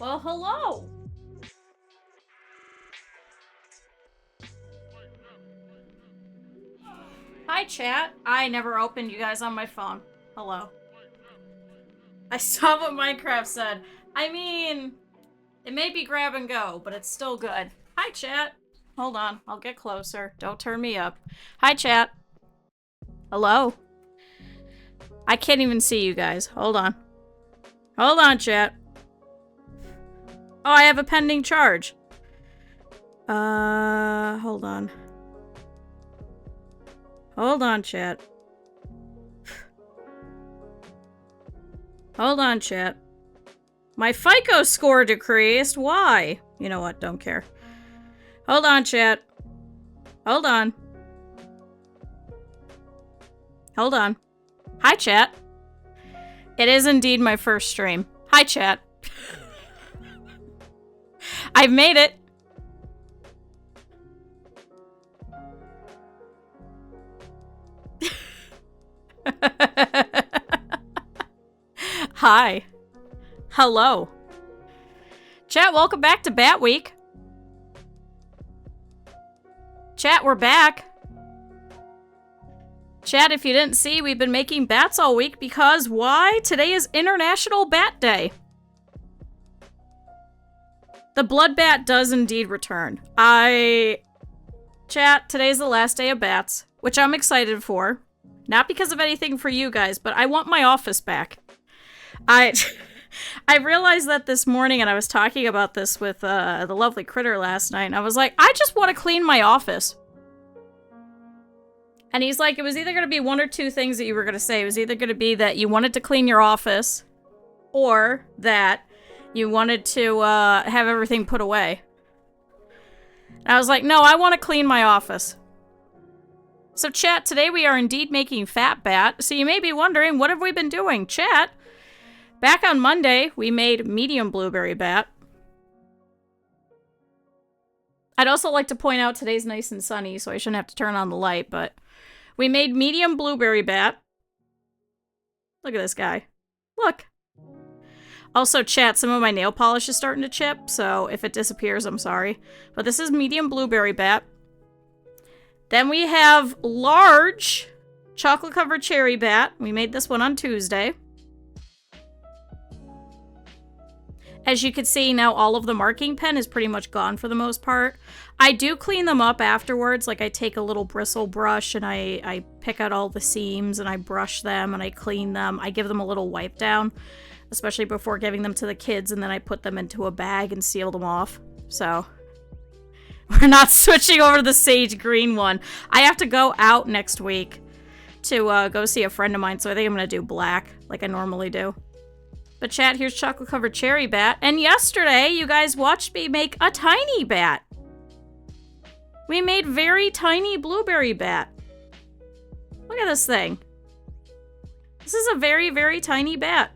Well, hello. Hi, chat. I never opened you guys on my phone. Hello. I saw what Minecraft said. I mean, it may be grab and go, but it's still good. Hi, chat. Hold on. I'll get closer. Don't turn me up. Hi, chat. Hello. I can't even see you guys. Hold on. Hold on, chat. Oh, I have a pending charge. Hold on. Hold on, chat. Hold on, chat. My FICO score decreased. Why? You know what? Don't care. Hold on, chat. Hold on. Hold on. Hi, chat. It is indeed my first stream. Hi, chat. I've made it. Hi. Hello. Chat, welcome back to Bat Week. Chat, we're back. Chat, if you didn't see, we've been making bats all week because why? Today is International Bat Day. The blood bat does indeed return. Chat, today's the last day of bats, which I'm excited for. Not because of anything for you guys, but I want my office back. I realized that this morning, and I was talking about this with the lovely Critter last night, and I was like, I just want to clean my office. And he's like, it was either going to be one or two things that you were going to say. It was either going to be that you wanted to clean your office, or that you wanted to have everything put away. And I was like, no, I want to clean my office. So chat, today we are indeed making Fat Bat. So you may be wondering, what have we been doing? Chat, back on Monday, we made medium blueberry bat. I'd also like to point out today's nice and sunny, so I shouldn't have to turn on the light, but we made medium blueberry bat. Look at this guy. Look. Also, chat, some of my nail polish is starting to chip, so if it disappears, I'm sorry. But this is medium blueberry bat. Then we have large chocolate-covered cherry bat. We made this one on Tuesday. As you can see, now all of the marking pen is pretty much gone for the most part. I do clean them up afterwards. Like, I take a little bristle brush and I pick out all the seams and I brush them and I clean them. I give them a little wipe down, especially before giving them to the kids, and then I put them into a bag and seal them off. So we're not switching over to the sage green one. I have to go out next week to go see a friend of mine, so I think I'm going to do black like I normally do. But chat, here's chocolate-covered cherry bat. And yesterday, you guys watched me make a tiny bat. We made very tiny blueberry bat. Look at this thing. This is a very, very tiny bat.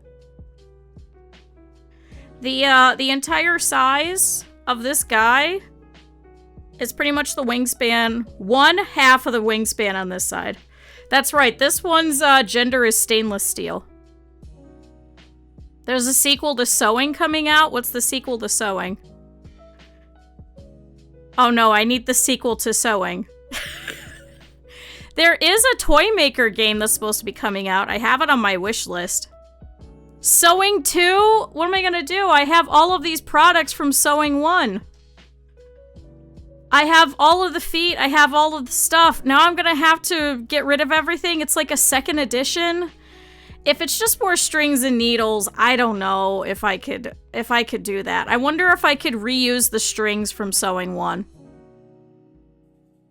The entire size of this guy is pretty much the wingspan, one half of the wingspan on this side. That's right, this one's gender is stainless steel. There's a sequel to Sewing coming out. What's the sequel to Sewing? Oh no, I need the sequel to Sewing. There is a Toy Maker game that's supposed to be coming out. I have it on my wish list. Sewing 2? What am I gonna do? I have all of these products from Sewing 1. I have all of the feet. I have all of the stuff. Now I'm gonna have to get rid of everything. It's like a second edition. If it's just more strings and needles, I don't know if I could do that. I wonder if I could reuse the strings from Sewing 1.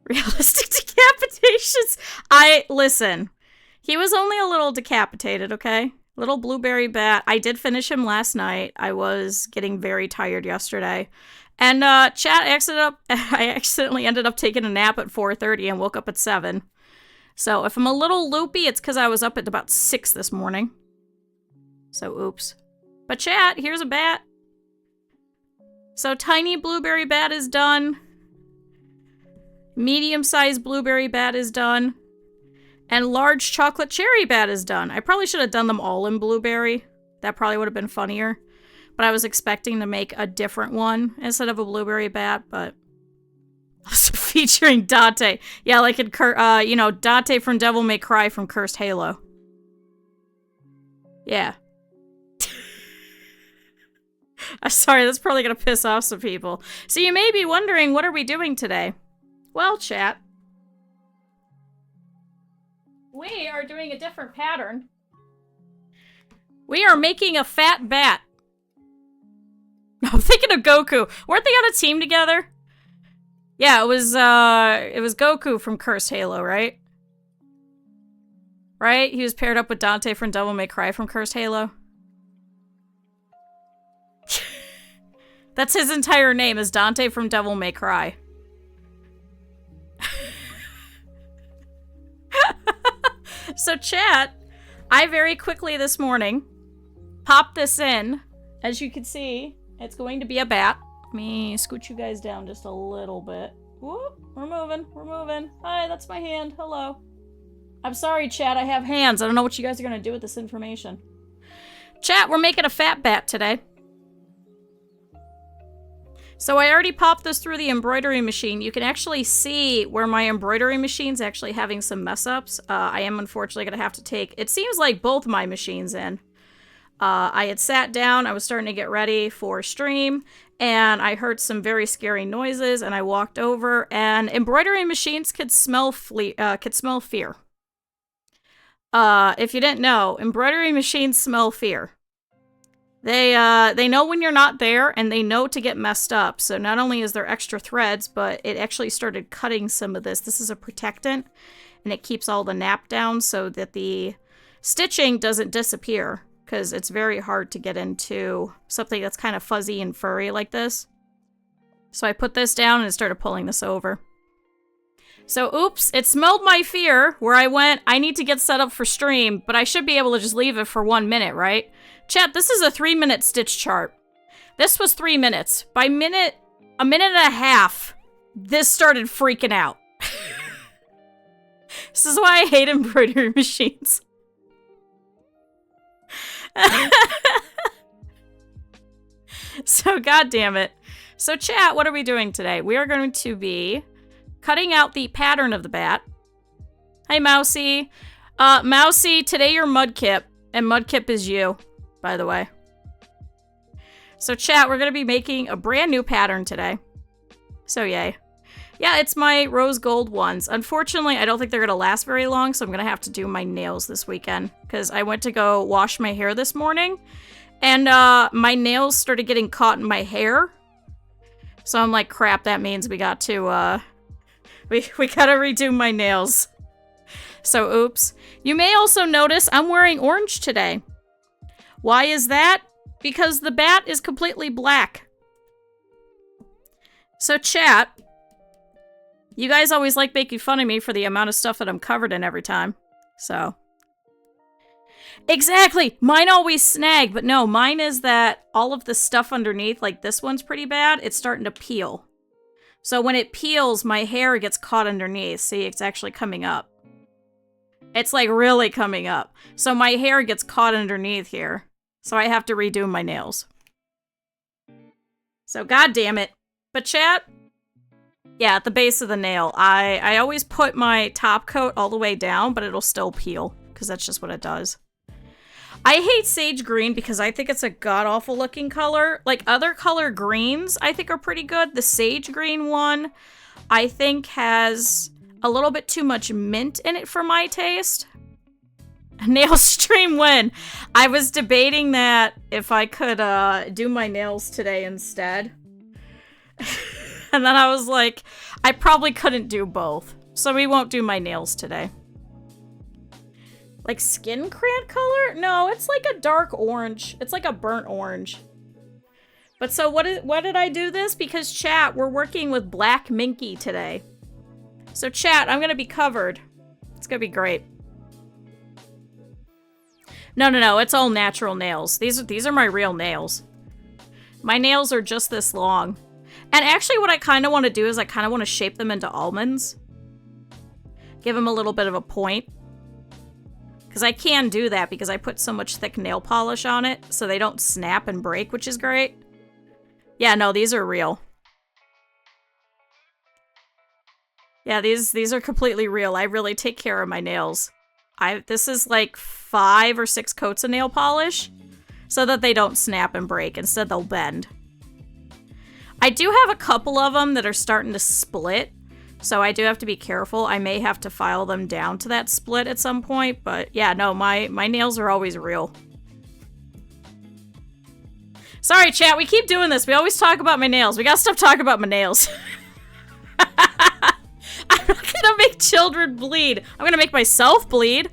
Realistic decapitations. Listen, he was only a little decapitated, okay? Little blueberry bat. I did finish him last night. I was getting very tired yesterday. And chat, I accidentally ended up taking a nap at 4:30 and woke up at 7. So if I'm a little loopy, it's because I was up at about 6 this morning. So oops. But chat, here's a bat. So tiny blueberry bat is done. Medium-sized blueberry bat is done. And large chocolate cherry bat is done. I probably should have done them all in blueberry. That probably would have been funnier. But I was expecting to make a different one instead of a blueberry bat, but... featuring Dante. Yeah, like in, you know, Dante from Devil May Cry from Cursed Halo. Yeah. I'm sorry, that's probably gonna piss off some people. So you may be wondering, what are we doing today? Well, chat. We are doing a different pattern. We are making a fat bat. I'm thinking of Goku. Weren't they on a team together? Yeah, it was Goku from Cursed Halo, right? Right? He was paired up with Dante from Devil May Cry from Cursed Halo. That's his entire name, is Dante from Devil May Cry. So chat, I very quickly this morning popped this in. As you can see, it's going to be a bat. Let me scoot you guys down just a little bit. Whoop, we're moving, we're moving. Hi, that's my hand, hello. I'm sorry, chat, I have hands. I don't know what you guys are gonna do with this information. Chat, we're making a fat bat today. So I already popped this through the embroidery machine. You can actually see where my embroidery machine's actually having some mess-ups. I am unfortunately gonna have to take, it seems like both my machines in. I had sat down, I was starting to get ready for stream, and I heard some very scary noises, and I walked over, and embroidery machines could smell fear. If you didn't know, embroidery machines smell fear. They know when you're not there, and they know to get messed up. So not only is there extra threads, but it actually started cutting some of this. This is a protectant, and it keeps all the nap down so that the stitching doesn't disappear, because it's very hard to get into something that's kind of fuzzy and furry like this. So I put this down and started pulling this over. So oops, it smelled my fear, where I went, I need to get set up for stream, but I should be able to just leave it for 1 minute, right? Chat, this is a 3-minute stitch chart. This was 3 minutes. By a minute and a half, this started freaking out. This is why I hate embroidery machines. So, god damn it. So, chat, what are we doing today? We are going to be cutting out the pattern of the bat. Hey, Mousy. Mousy, today you're Mudkip, and Mudkip is you, by the way. So, chat, we're going to be making a brand new pattern today. So, yay. Yeah, it's my rose gold ones. Unfortunately, I don't think they're going to last very long, so I'm going to have to do my nails this weekend. Because I went to go wash my hair this morning, and my nails started getting caught in my hair. So I'm like, crap, that means we got to, we gotta redo my nails. So, oops. You may also notice I'm wearing orange today. Why is that? Because the bat is completely black. So, chat... You guys always like making fun of me for the amount of stuff that I'm covered in every time. So. Exactly! Mine always snag, but no, mine is that all of the stuff underneath, like this one's pretty bad, it's starting to peel. So when it peels, my hair gets caught underneath. See, it's actually coming up. It's like really coming up. So my hair gets caught underneath here. So I have to redo my nails. So god damn it. But chat... Yeah, at the base of the nail. I always put my top coat all the way down, but it'll still peel, because that's just what it does. I hate sage green because I think it's a god-awful looking color. Like, other color greens I think are pretty good. The sage green one, I think has a little bit too much mint in it for my taste. Nail stream win! I was debating that if I could do my nails today instead. And then I was like, I probably couldn't do both. So we won't do my nails today. Like skin crayon color? No, it's like a dark orange. It's like a burnt orange. But so what did I do this? Because chat, we're working with black minky today. So chat, I'm gonna be covered. It's gonna be great. No, it's all natural nails. These are my real nails. My nails are just this long. And actually what I kind of want to do is I kind of want to shape them into almonds. Give them a little bit of a point. Because I can do that because I put so much thick nail polish on it so they don't snap and break, which is great. Yeah, no, these are real. Yeah, these are completely real. I really take care of my nails. This is like 5 or 6 coats of nail polish so that they don't snap and break. Instead, they'll bend. I do have a couple of them that are starting to split, so I do have to be careful. I may have to file them down to that split at some point, but yeah, no, my nails are always real. Sorry, chat, we keep doing this. We always talk about my nails. We gotta stop talking about my nails. I'm not gonna make children bleed. I'm gonna make myself bleed.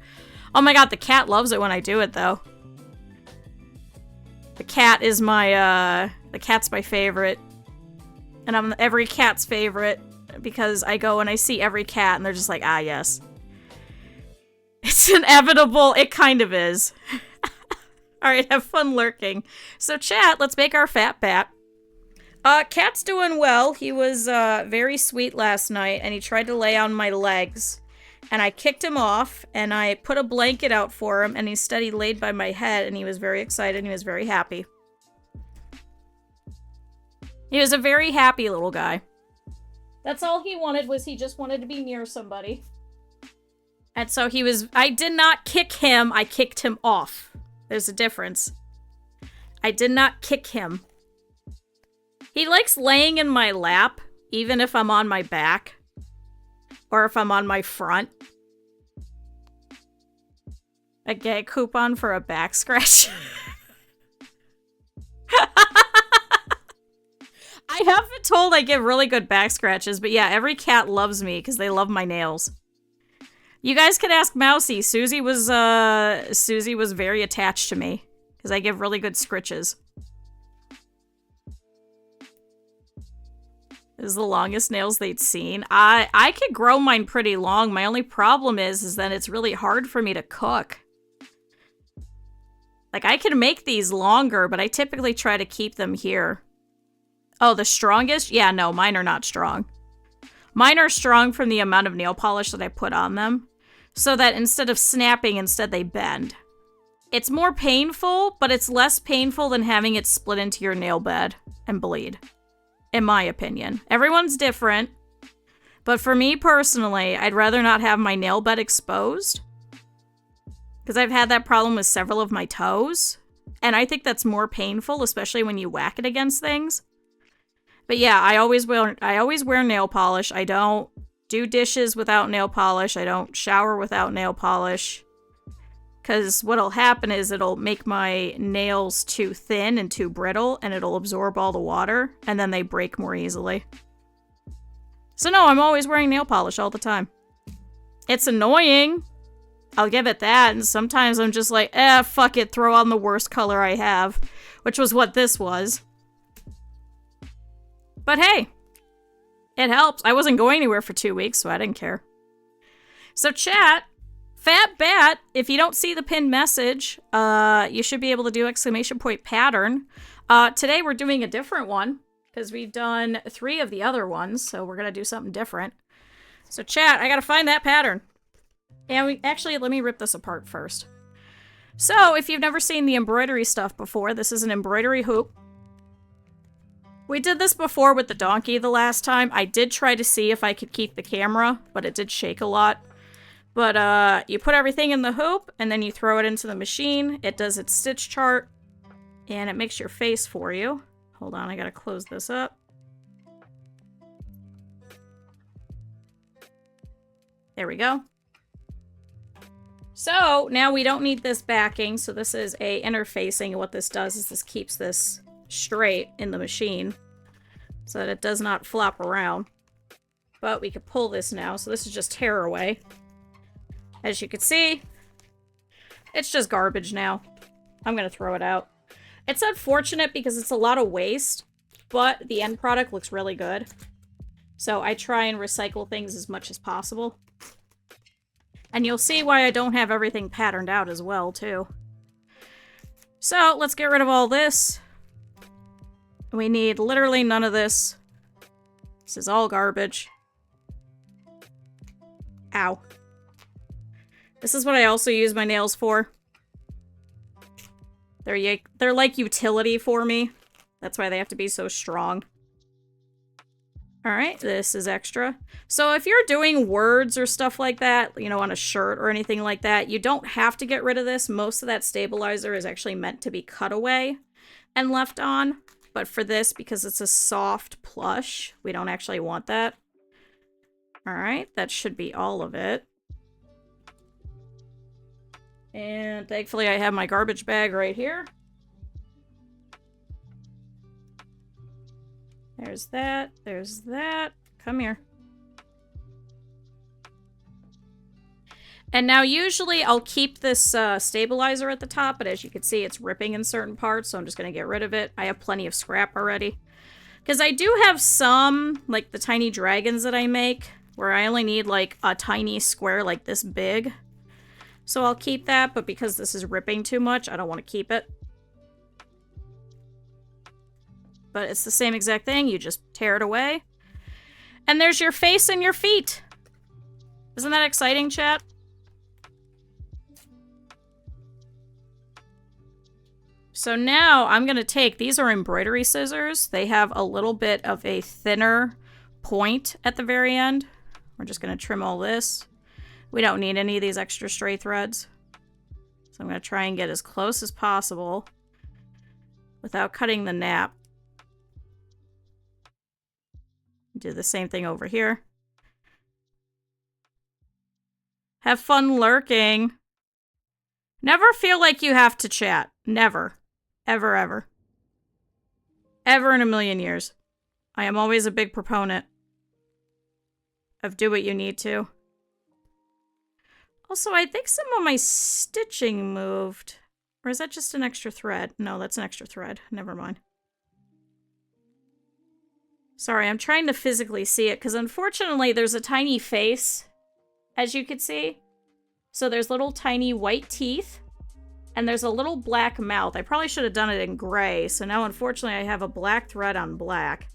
Oh my god, the cat loves it when I do it, though. The cat is my, the cat's my favorite. And I'm every cat's favorite because I go and I see every cat and they're just like, ah, yes. It's inevitable. It kind of is. Alright, have fun lurking. So, chat, let's make our fat bat. Cat's doing well. He was very sweet last night, and he tried to lay on my legs. And I kicked him off, and I put a blanket out for him, and instead he laid by my head, and he was very excited, and he was very happy. He was a very happy little guy. That's all he wanted, was he just wanted to be near somebody. And so he was... I did not kick him, I kicked him off. There's a difference. I did not kick him. He likes laying in my lap, even if I'm on my back. Or if I'm on my front. A gay coupon for a back scratch. I have been told I give really good back scratches, but yeah, every cat loves me because they love my nails. You guys could ask Mousy. Susie was very attached to me because I give really good scritches. This is the longest nails they'd seen. I could grow mine pretty long. My only problem is that it's really hard for me to cook. Like, I can make these longer, but I typically try to keep them here. Oh, the strongest? Yeah, no, mine are not strong. Mine are strong from the amount of nail polish that I put on them. So that instead of snapping, instead they bend. It's more painful, but it's less painful than having it split into your nail bed and bleed. In my opinion. Everyone's different. But for me personally, I'd rather not have my nail bed exposed. Because I've had that problem with several of my toes. And I think that's more painful, especially when you whack it against things. But yeah, I always wear nail polish. I don't do dishes without nail polish. I don't shower without nail polish. Because what'll happen is it'll make my nails too thin and too brittle, and it'll absorb all the water, and then they break more easily. So no, I'm always wearing nail polish all the time. It's annoying. I'll give it that, and sometimes I'm just like, fuck it, throw on the worst color I have. Which was what this was. But hey, it helps. I wasn't going anywhere for 2 weeks, so I didn't care. So chat... Fat Bat, if you don't see the pinned message, you should be able to do exclamation point pattern. Today we're doing a different one, because we've done 3 of the other ones, so we're going to do something different. So chat, I got to find that pattern. And actually, let me rip this apart first. So, if you've never seen the embroidery stuff before, this is an embroidery hoop. We did this before with the donkey the last time. I did try to see if I could keep the camera, but it did shake a lot. But, you put everything in the hoop, and then you throw it into the machine. It does its stitch chart, and it makes your face for you. Hold on, I gotta close this up. There we go. So, now we don't need this backing, so this is a interfacing, and what this does is this keeps this straight in the machine, so that it does not flop around. But we could pull this now, so this is just tear away. As you can see, it's just garbage now. I'm gonna throw it out. It's unfortunate because it's a lot of waste, but the end product looks really good. So I try and recycle things as much as possible. And you'll see why I don't have everything patterned out as well, too. So let's get rid of all this. We need literally none of this. This is all garbage. Ow. This is what I also use my nails for. They're like utility for me. That's why they have to be so strong. Alright, this is extra. So if you're doing words or stuff like that, you know, on a shirt or anything like that, you don't have to get rid of this. Most of that stabilizer is actually meant to be cut away and left on. But for this, because it's a soft plush, we don't actually want that. Alright, that should be all of it. And thankfully I have my garbage bag right here. There's that. There's that. Come here. And now usually I'll keep this stabilizer at the top, but as you can see it's ripping in certain parts, so I'm just going to get rid of it. I have plenty of scrap already. Because I do have some, like the tiny dragons that I make, where I only need like a tiny square like this big. So I'll keep that, but because this is ripping too much, I don't want to keep it. But it's the same exact thing. You just tear it away. And there's your face and your feet. Isn't that exciting, chat? So now I'm going to take, these are embroidery scissors. They have a little bit of a thinner point at the very end. We're just going to trim all this. We don't need any of these extra stray threads. So I'm going to try and get as close as possible without cutting the nap. Do the same thing over here. Have fun lurking. Never feel like you have to chat. Never. Ever, ever. Ever in a million years. I am always a big proponent of do what you need to. Also, I think some of my stitching moved. Or is that just an extra thread? No, that's an extra thread. Never mind. Sorry, I'm trying to physically see it, because unfortunately there's a tiny face, as you can see. So there's little tiny white teeth, and there's a little black mouth. I probably should have done it in gray, so now unfortunately I have a black thread on black.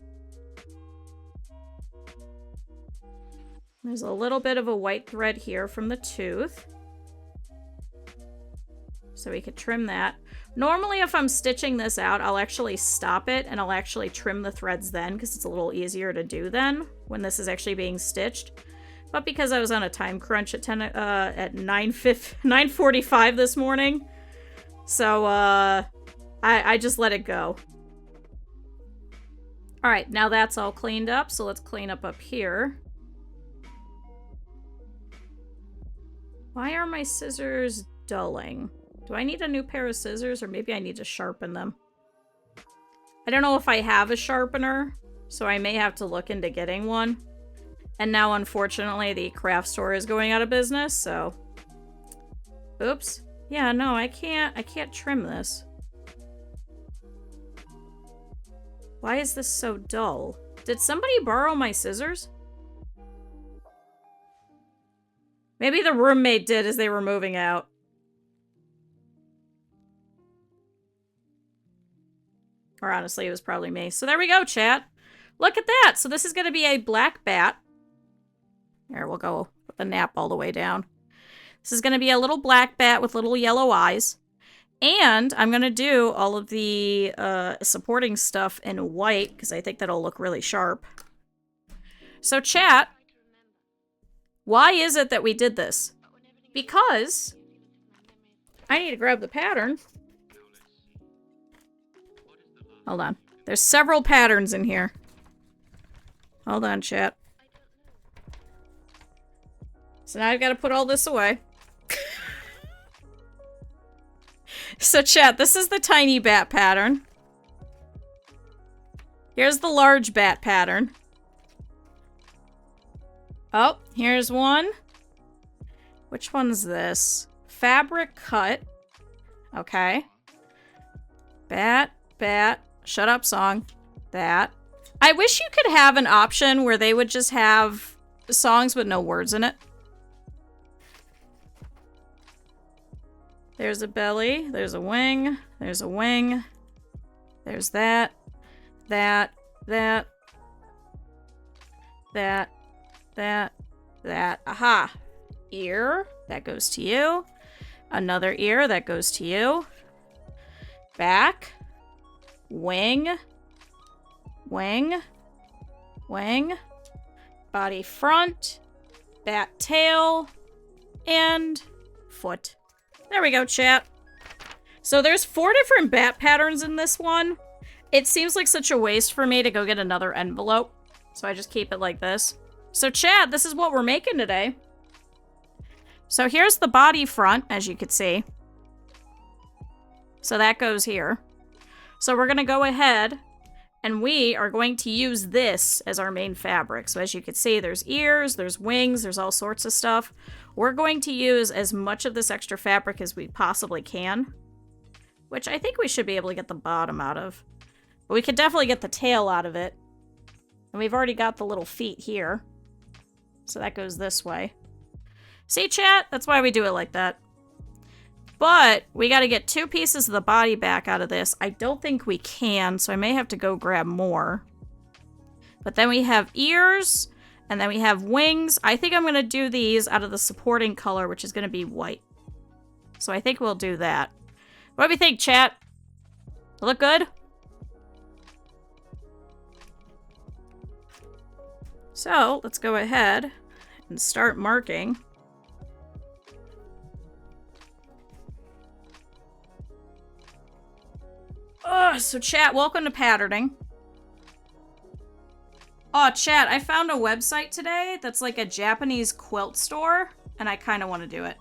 There's a little bit of a white thread here from the tooth. So we could trim that. Normally, if I'm stitching this out, I'll actually stop it and I'll actually trim the threads then, because it's a little easier to do then when this is actually being stitched. But because I was on a time crunch at 9:45 this morning, so I just let it go. All right, now that's all cleaned up, so let's clean up here. Why are my scissors dulling? Do I need a new pair of scissors, or maybe I need to sharpen them? I don't know if I have a sharpener, so I may have to look into getting one. And now, unfortunately, the craft store is going out of business, so... Oops. Yeah, no, I can't trim this. Why is this so dull? Did somebody borrow my scissors? Maybe the roommate did as they were moving out. Or honestly, it was probably me. So there we go, chat. Look at that. So this is going to be a black bat. Here, we'll go with the nap all the way down. This is going to be a little black bat with little yellow eyes. And I'm going to do all of the supporting stuff in white, because I think that'll look really sharp. So chat, why is it that we did this? Because I need to grab the pattern. Hold on. There's several patterns in here. Hold on, chat. So now I've got to put all this away. So chat, this is the tiny bat pattern. Here's the large bat pattern. Oh, here's one. Which one's this? Fabric cut. Okay. Bat, bat. Shut up, song. That. I wish you could have an option where they would just have songs with no words in it. There's a belly. There's a wing. There's a wing. There's that. That. That. That. That. That. Aha. Ear. That goes to you. Another ear. That goes to you. Back. Wing. Wing. Wing. Body front. Bat tail. And foot. There we go, chat. So there's 4 different bat patterns in this one. It seems like such a waste for me to go get another envelope. So I just keep it like this. So chat, this is what we're making today. So here's the body front, as you can see. So that goes here. So we're going to go ahead and we are going to use this as our main fabric. So as you can see, there's ears, there's wings, there's all sorts of stuff. We're going to use as much of this extra fabric as we possibly can, which I think we should be able to get the bottom out of. But we could definitely get the tail out of it. And we've already got the little feet here. So that goes this way. See, chat? That's why we do it like that. But we got to get 2 pieces of the body back out of this. I don't think we can, so I may have to go grab more. But then we have ears, and then we have wings. I think I'm going to do these out of the supporting color, which is going to be white. So I think we'll do that. What do we think, chat? Look good? So let's go ahead and start marking. So chat, welcome to patterning. Oh, chat, I found a website today that's like a Japanese quilt store, and I kind of want to do it.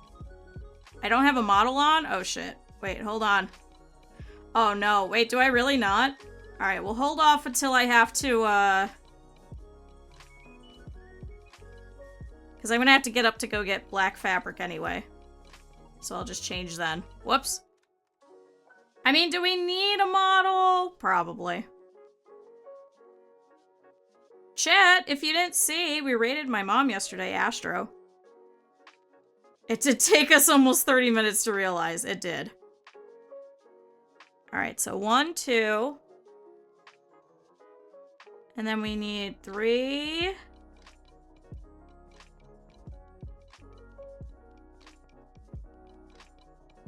I don't have a model on? Oh, shit. Wait, hold on. Oh, no. Wait, do I really not? Alright, we'll hold off until I have to, because I'm gonna have to get up to go get black fabric anyway. So I'll just change then. Whoops. I mean, do we need a model? Probably. Chat, if you didn't see, we raided my mom yesterday, Astro. It did take us almost 30 minutes to realize. It did. Alright, so 1, 2. And then we need 3.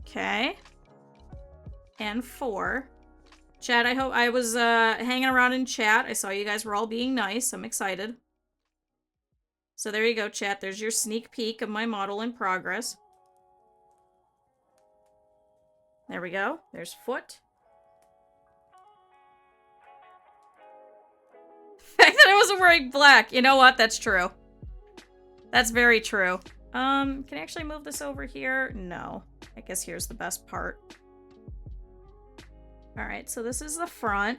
Okay. And 4. Chat, I hope I was hanging around in chat. I saw you guys were all being nice. I'm excited. So there you go, chat. There's your sneak peek of my model in progress. There we go. There's foot. The fact that I wasn't wearing black. You know what? That's true. That's very true. Can I actually move this over here? No. I guess here's the best part. Alright, so this is the front.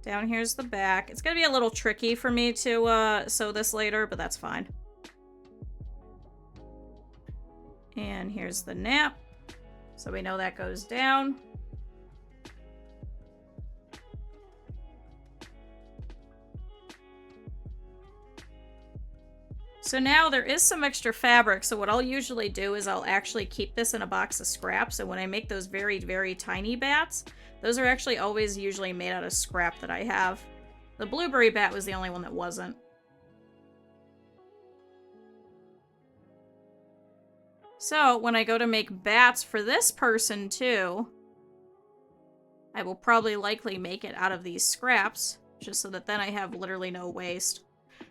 Down here's the back. It's gonna be a little tricky for me to sew this later, but that's fine. And here's the nap. So we know that goes down. So now there is some extra fabric, so what I'll usually do is I'll actually keep this in a box of scraps, and when I make those very, very tiny bats, those are actually always usually made out of scrap that I have. The blueberry bat was the only one that wasn't. So when I go to make bats for this person too, I will probably likely make it out of these scraps, just so that then I have literally no waste.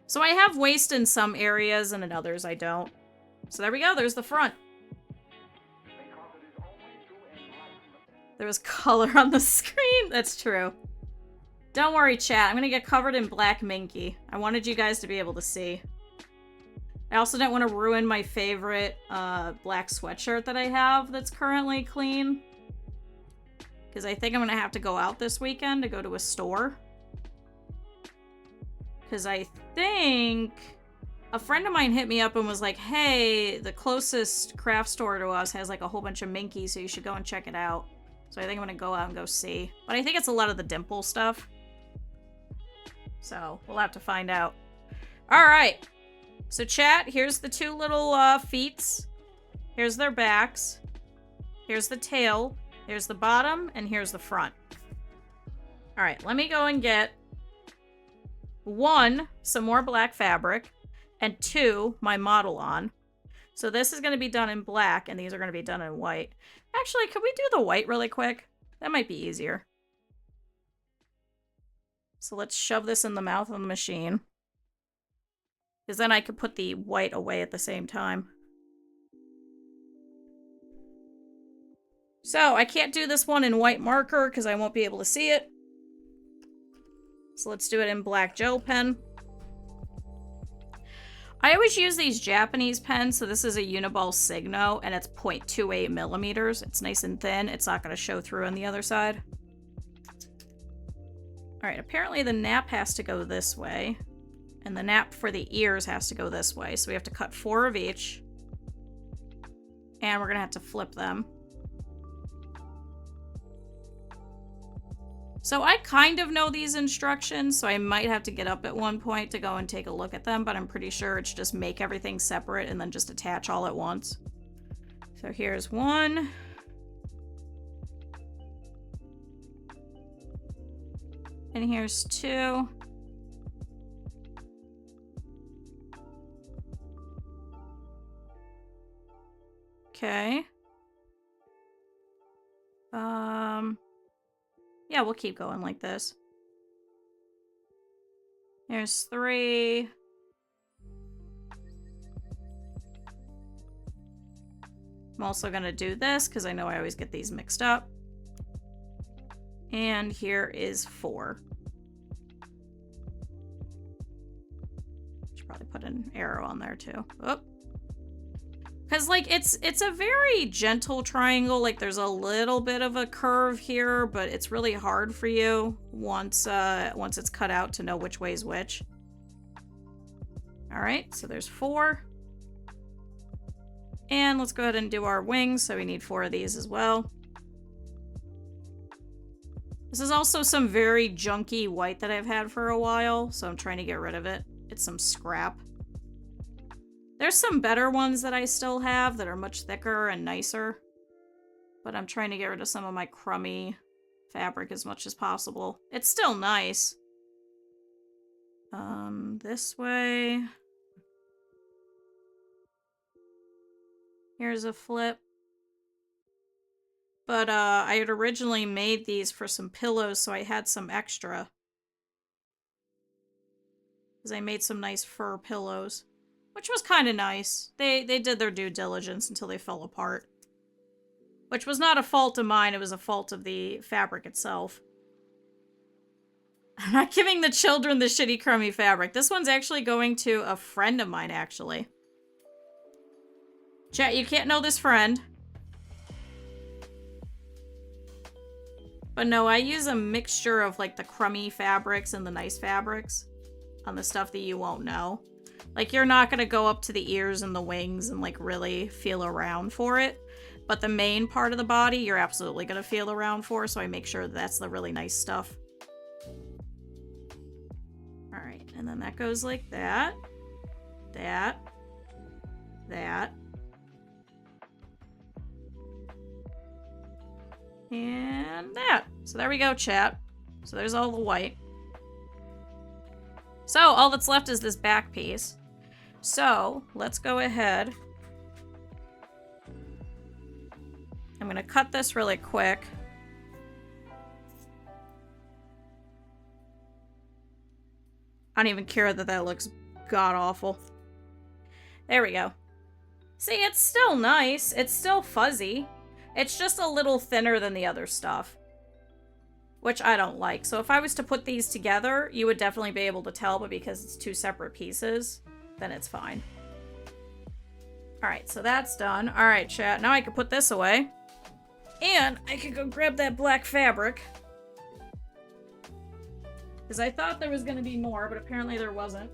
So I have waste in some areas, and in others I don't. So there we go, there's the front. There was color on the screen, that's true. Don't worry, chat, I'm gonna get covered in black minky. I wanted you guys to be able to see. I also don't want to ruin my favorite black sweatshirt that I have that's currently clean. Because I think I'm gonna have to go out this weekend to go to a store. Because I think a friend of mine hit me up and was like, hey, the closest craft store to us has like a whole bunch of minkies, so you should go and check it out. So I think I'm going to go out and go see. But I think it's a lot of the dimple stuff. So we'll have to find out. Alright. So chat, here's the 2 little feets. Here's their backs. Here's the tail. Here's the bottom. And here's the front. Alright, let me go and get... 1, some more black fabric, and 2, my model on. So this is going to be done in black, and these are going to be done in white. Actually, could we do the white really quick? That might be easier. So let's shove this in the mouth of the machine. Because then I could put the white away at the same time. So I can't do this one in white marker because I won't be able to see it. So let's do it in black gel pen. I always use these Japanese pens, so this is a Uniball Signo, and it's 0.28 millimeters. It's nice and thin. It's not going to show through on the other side. Alright, apparently the nap has to go this way, and the nap for the ears has to go this way, so we have to cut 4 of each. And we're going to have to flip them. So I kind of know these instructions, so I might have to get up at one point to go and take a look at them, but I'm pretty sure it's just make everything separate and then just attach all at once. So here's 1. And here's 2. Okay. Yeah, we'll keep going like this. Here's 3. I'm also gonna do this because I know I always get these mixed up. And here is 4. Should probably put an arrow on there too. Oh. Because, like, it's a very gentle triangle. Like, there's a little bit of a curve here, but it's really hard for you once it's cut out to know which way is which. All right, so there's 4. And let's go ahead and do our wings. So we need 4 of these as well. This is also some very junky white that I've had for a while, so I'm trying to get rid of it. It's some scrap. There's some better ones that I still have that are much thicker and nicer. But I'm trying to get rid of some of my crummy fabric as much as possible. It's still nice. This way. Here's a flip. But I had originally made these for some pillows, so I had some extra. Because I made some nice fur pillows. Which was kind of nice. They did their due diligence until they fell apart. Which was not a fault of mine, it was a fault of the fabric itself. I'm not giving the children the shitty crummy fabric. This one's actually going to a friend of mine, actually. Chat, you can't know this friend. But no, I use a mixture of, like, the crummy fabrics and the nice fabrics on the stuff that you won't know. Like, you're not going to go up to the ears and the wings and, like, really feel around for it. But the main part of the body, you're absolutely going to feel around for, so I make sure that's the really nice stuff. Alright, and then that goes like that. That. And that. So there we go, chat. So there's all the white. So all that's left is this back piece. So let's go ahead. I'm going to cut this really quick. I don't even care that that looks god-awful. There we go. See, it's still nice. It's still fuzzy. It's just a little thinner than the other stuff, which I don't like. So if I was to put these together, you would definitely be able to tell, but because it's 2 separate pieces, then it's fine. Alright, so that's done. Alright, chat. Now I can put this away. And I can go grab that black fabric. Because I thought there was going to be more, but apparently there wasn't.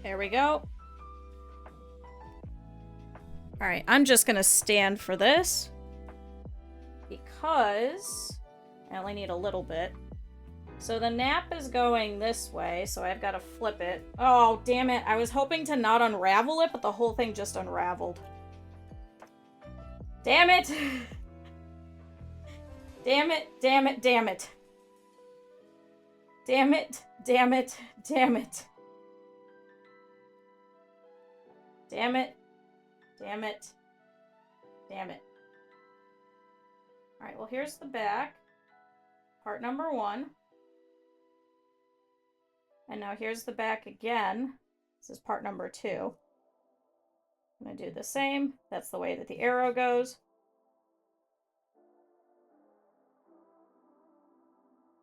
There we go. Alright, I'm just gonna stand for this. Because I only need a little bit. So the nap is going this way, so I've got to flip it. Oh, damn it. I was hoping to not unravel it, but the whole thing just unraveled. Damn it! Damn it, damn it, damn it. Damn it, damn it, damn it. Damn it, damn it, damn it. Alright, well here's the back. Part number 1. And now here's the back again. This is part number 2. I'm going to do the same. That's the way that the arrow goes.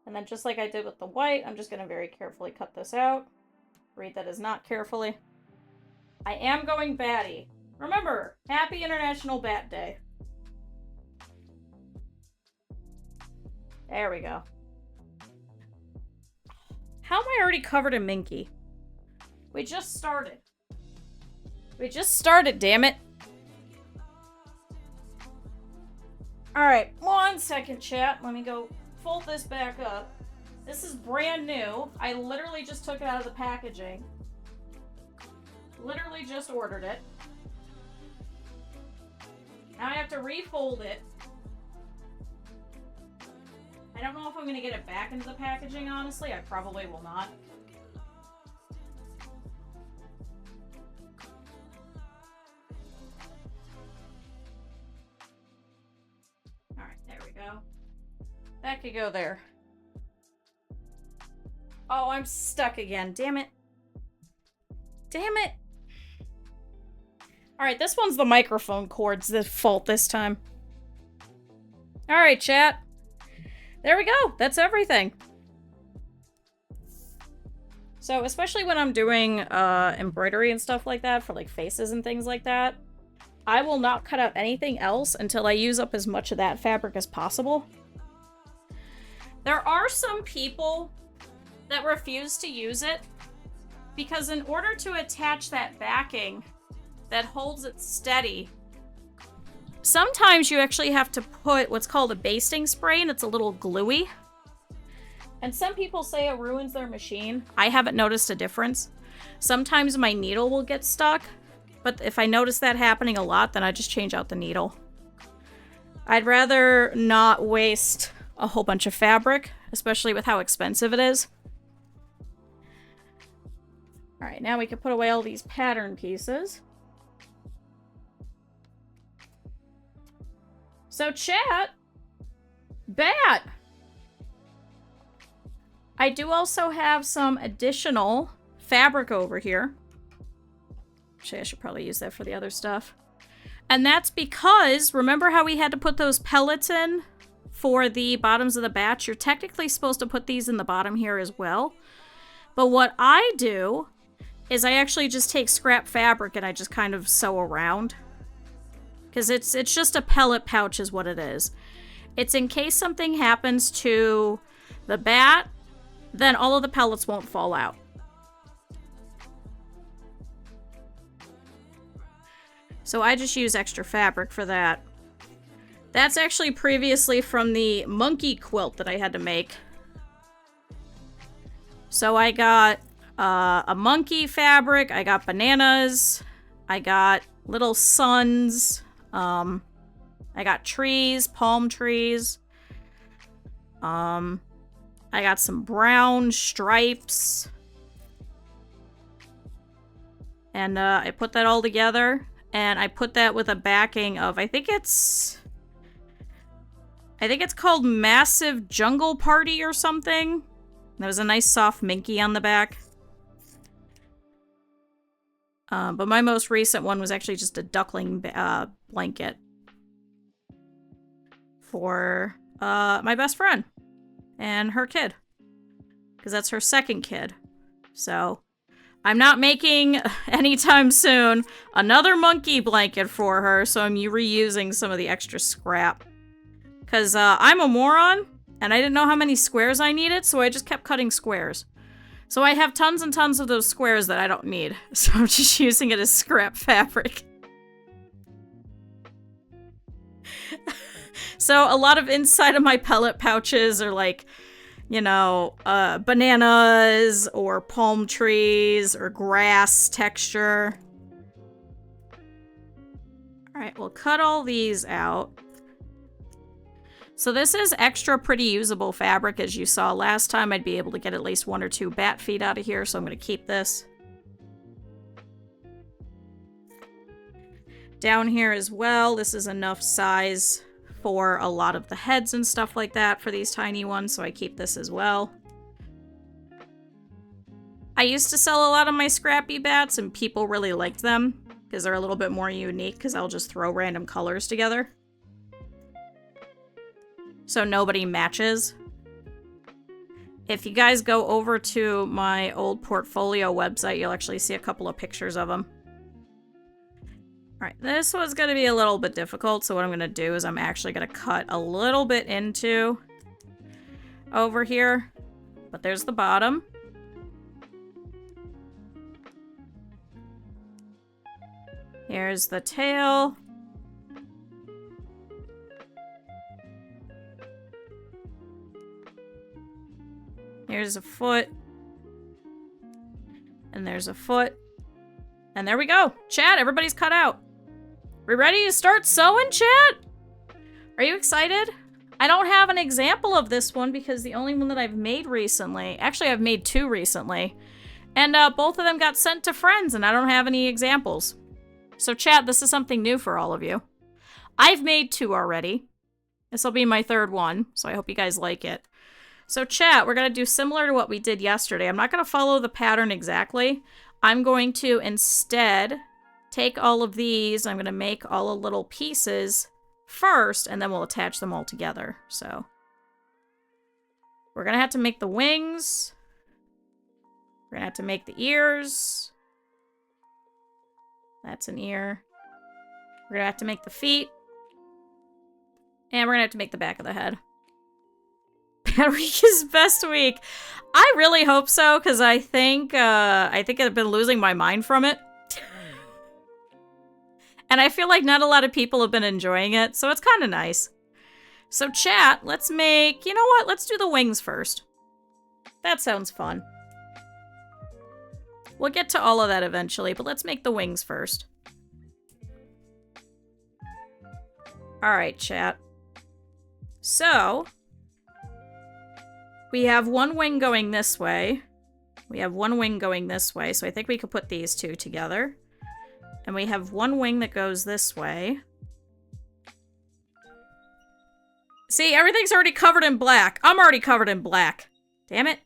And then just like I did with the white, I'm just going to very carefully cut this out. Read that as not carefully. I am going batty. Remember, happy International Bat Day. There we go. How am I already covered in Minky? We just started. We just started, damn it. Alright, 1 second, chat. Let me go fold this back up. This is brand new. I literally just took it out of the packaging. Literally just ordered it. Now I have to refold it. I don't know if I'm going to get it back into the packaging, honestly. I probably will not. Alright, there we go. That could go there. Oh, I'm stuck again. Damn it. Damn it. Alright, this one's the microphone cord's the fault this time. Alright, chat. There we go. That's everything. So, especially when I'm doing embroidery and stuff like that for like faces and things like that, I will not cut out anything else until I use up as much of that fabric as possible. There are some people that refuse to use it because in order to attach that backing that holds it steady, sometimes you actually have to put what's called a basting spray, and it's a little gluey. And some people say it ruins their machine. I haven't noticed a difference. Sometimes my needle will get stuck, but if I notice that happening a lot, then I just change out the needle. I'd rather not waste a whole bunch of fabric, especially with how expensive it is. Alright, now we can put away all these pattern pieces. So chat, Bat! I do also have some additional fabric over here. Actually, I should probably use that for the other stuff. And that's because, remember how we had to put those pellets in for the bottoms of the batch? You're technically supposed to put these in the bottom here as well. But what I do is I actually just take scrap fabric and I just kind of sew around. Because it's just a pellet pouch is what it is. It's in case something happens to the bat, then all of the pellets won't fall out. So I just use extra fabric for that. That's actually previously from the monkey quilt that I had to make. So I got a monkey fabric, I got bananas, I got little suns, I got trees, palm trees, I got some brown stripes, and I put that all together, and I put that with a backing of, I think it's called Massive Jungle Party or something. There was a nice soft minky on the back. But my most recent one was actually just a duckling blanket for my best friend and her kid, because that's her second kid. So I'm not making anytime soon another monkey blanket for her, so I'm reusing some of the extra scrap. Because I'm a moron, and I didn't know how many squares I needed, so I just kept cutting squares. So I have tons and tons of those squares that I don't need, so I'm just using it as scrap fabric. So a lot of inside of my pellet pouches are like, you know, bananas or palm trees or grass texture. Alright, we'll cut all these out. So this is extra pretty usable fabric. As you saw last time, I'd be able to get at least 1 or 2 bat feet out of here, so I'm going to keep this. Down here as well, this is enough size for a lot of the heads and stuff like that for these tiny ones, so I keep this as well. I used to sell a lot of my scrappy bats, and people really liked them because they're a little bit more unique because I'll just throw random colors together. So nobody matches. If you guys go over to my old portfolio website, you'll actually see a couple of pictures of them. Alright, this was going to be a little bit difficult, so what I'm going to do is I'm actually going to cut a little bit into over here. But there's the bottom. Here's the tail. Here's a foot. And there's a foot. And there we go. Chat, everybody's cut out. We ready to start sewing, chat? Are you excited? I don't have an example of this one because the only one that I've made recently... Actually, I've made 2 recently. And both of them got sent to friends, and I don't have any examples. So chat, this is something new for all of you. I've made 2 already. This will be my 3rd one, so I hope you guys like it. So chat, we're going to do similar to what we did yesterday. I'm not going to follow the pattern exactly. I'm going to instead take all of these. I'm going to make all the little pieces first, and then we'll attach them all together. So we're going to have to make the wings. We're going to have to make the ears. That's an ear. We're going to have to make the feet. And we're going to have to make the back of the head. Bad week is best week. I really hope so, because I think I've been losing my mind from it. And I feel like not a lot of people have been enjoying it, so it's kind of nice. So chat, let's make... You know what? Let's do the wings first. That sounds fun. We'll get to all of that eventually, but let's make the wings first. Alright, chat. So, we have one wing going this way. We have one wing going this way, so I think we could put these 2 together. And we have one wing that goes this way. See, everything's already covered in black. I'm already covered in black. Damn it.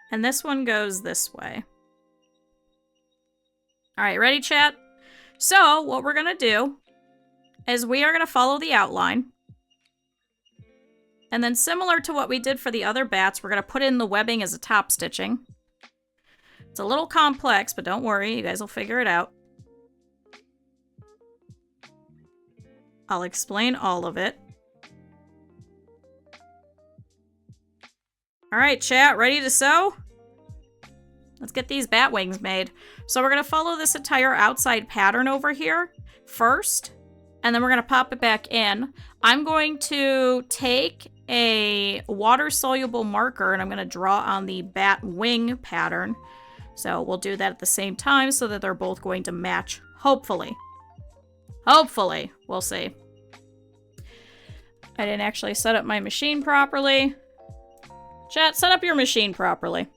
And this one goes this way. Alright, ready, chat? So, what we're going to do is we are going to follow the outline. And then similar to what we did for the other bats, we're going to put in the webbing as a top stitching. It's a little complex, but don't worry, you guys will figure it out. I'll explain all of it. Alright, chat, ready to sew? Let's get these bat wings made. So we're going to follow this entire outside pattern over here first, and then we're going to pop it back in. I'm going to take a water-soluble marker, and I'm going to draw on the bat wing pattern. So we'll do that at the same time so that they're both going to match, hopefully. Hopefully. We'll see. I didn't actually set up my machine properly. Chat, set up your machine properly.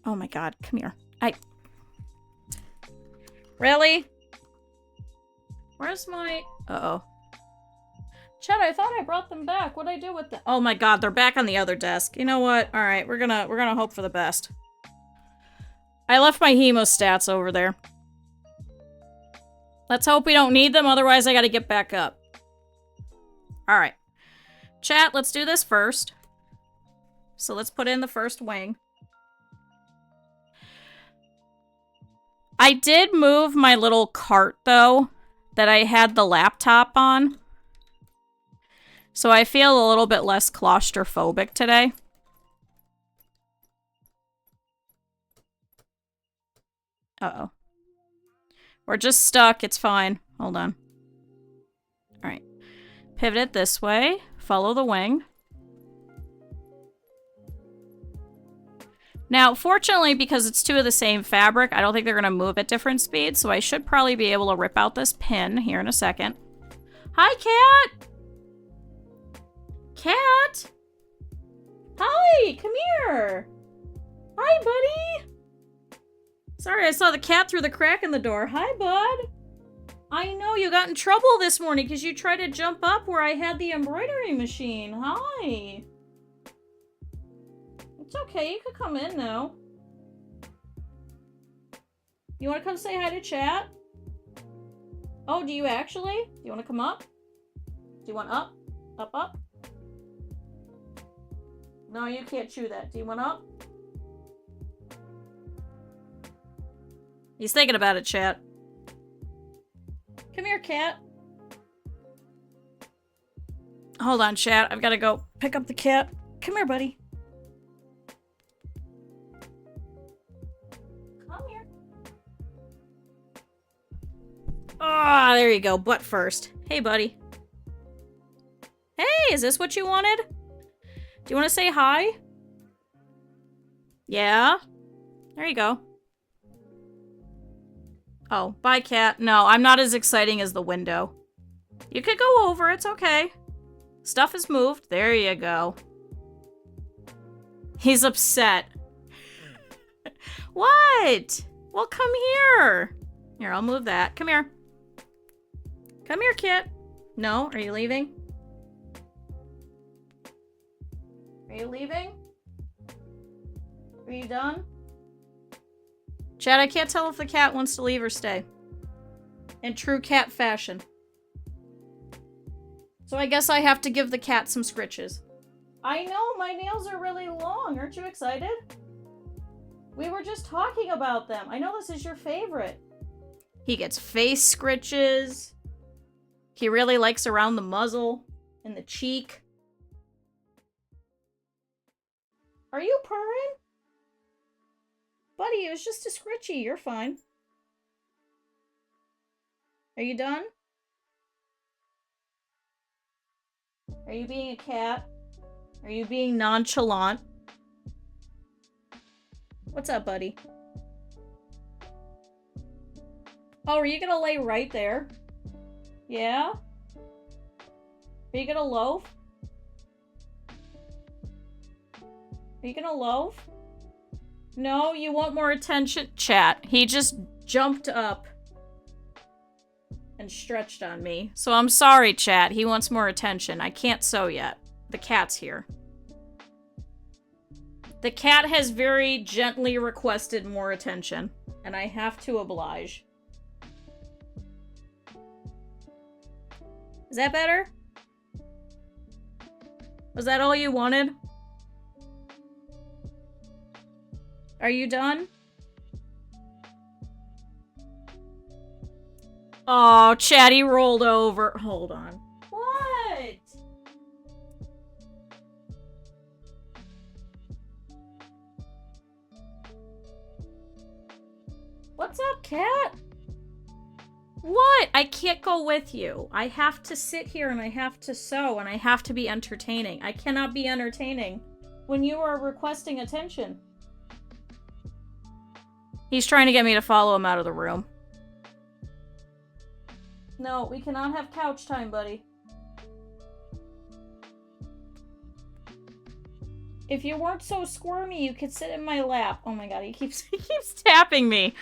Oh my god, come here. Really? Where's my... Uh-oh. Chat, I thought I brought them back. What'd I do with them? Oh my god, they're back on the other desk. You know what? Alright, we're gonna hope for the best. I left my hemostats over there. Let's hope we don't need them, otherwise I gotta get back up. Alright. Chat, let's do this first. So let's put in the first wing. I did move my little cart, though, that I had the laptop on. So I feel a little bit less claustrophobic today. Uh-oh. We're just stuck. It's fine. Hold on. Alright. Pivot it this way. Follow the wing. Now, fortunately, because it's two of the same fabric, I don't think they're going to move at different speeds, so I should probably be able to rip out this pin here in a second. Hi, cat! Cat! Hi! Come here! Hi, buddy! Sorry, I saw the cat through the crack in the door. Hi, bud! I know, you got in trouble this morning because you tried to jump up where I had the embroidery machine. Hi! It's okay, you could come in now. You want to come say hi to chat? Oh, do you actually? Do you want to come up? Do you want up? Up, up? No, you can't chew that. Do you want up? He's thinking about it, chat. Come here, cat. Hold on, chat. I've got to go pick up the cat. Come here, buddy. Ah, there you go. Butt first. Hey, buddy. Hey, is this what you wanted? Do you want to say hi? Yeah? There you go. Oh, bye, cat. No, I'm not as exciting as the window. You could go over. It's okay. Stuff is moved. There you go. He's upset. What? Well, come here. Here, I'll move that. Come here. Come here, kit. No? Are you leaving? Are you leaving? Are you done? Chad, I can't tell if the cat wants to leave or stay. In true cat fashion. So I guess I have to give the cat some scritches. I know, my nails are really long. Aren't you excited? We were just talking about them. I know this is your favorite. He gets face scritches. He really likes around the muzzle and the cheek. Are you purring? Buddy, it was just a scritchy. You're fine. Are you done? Are you being a cat? Are you being nonchalant? What's up, buddy? Oh, are you gonna lay right there? Yeah? Are you gonna loaf? Are you gonna loaf? No, you want more attention? Chat, he just jumped up and stretched on me. So I'm sorry, chat. He wants more attention. I can't sew yet. The cat's here. The cat has very gently requested more attention, and I have to oblige. Is that better? Was that all you wanted? Are you done? Oh, Chatty rolled over. Hold on. What? What's up, cat? What? I can't go with you. I have to sit here and I have to sew and I have to be entertaining. I cannot be entertaining when you are requesting attention. He's trying to get me to follow him out of the room. No, we cannot have couch time, buddy. If you weren't so squirmy, you could sit in my lap. Oh my god, he keeps tapping me.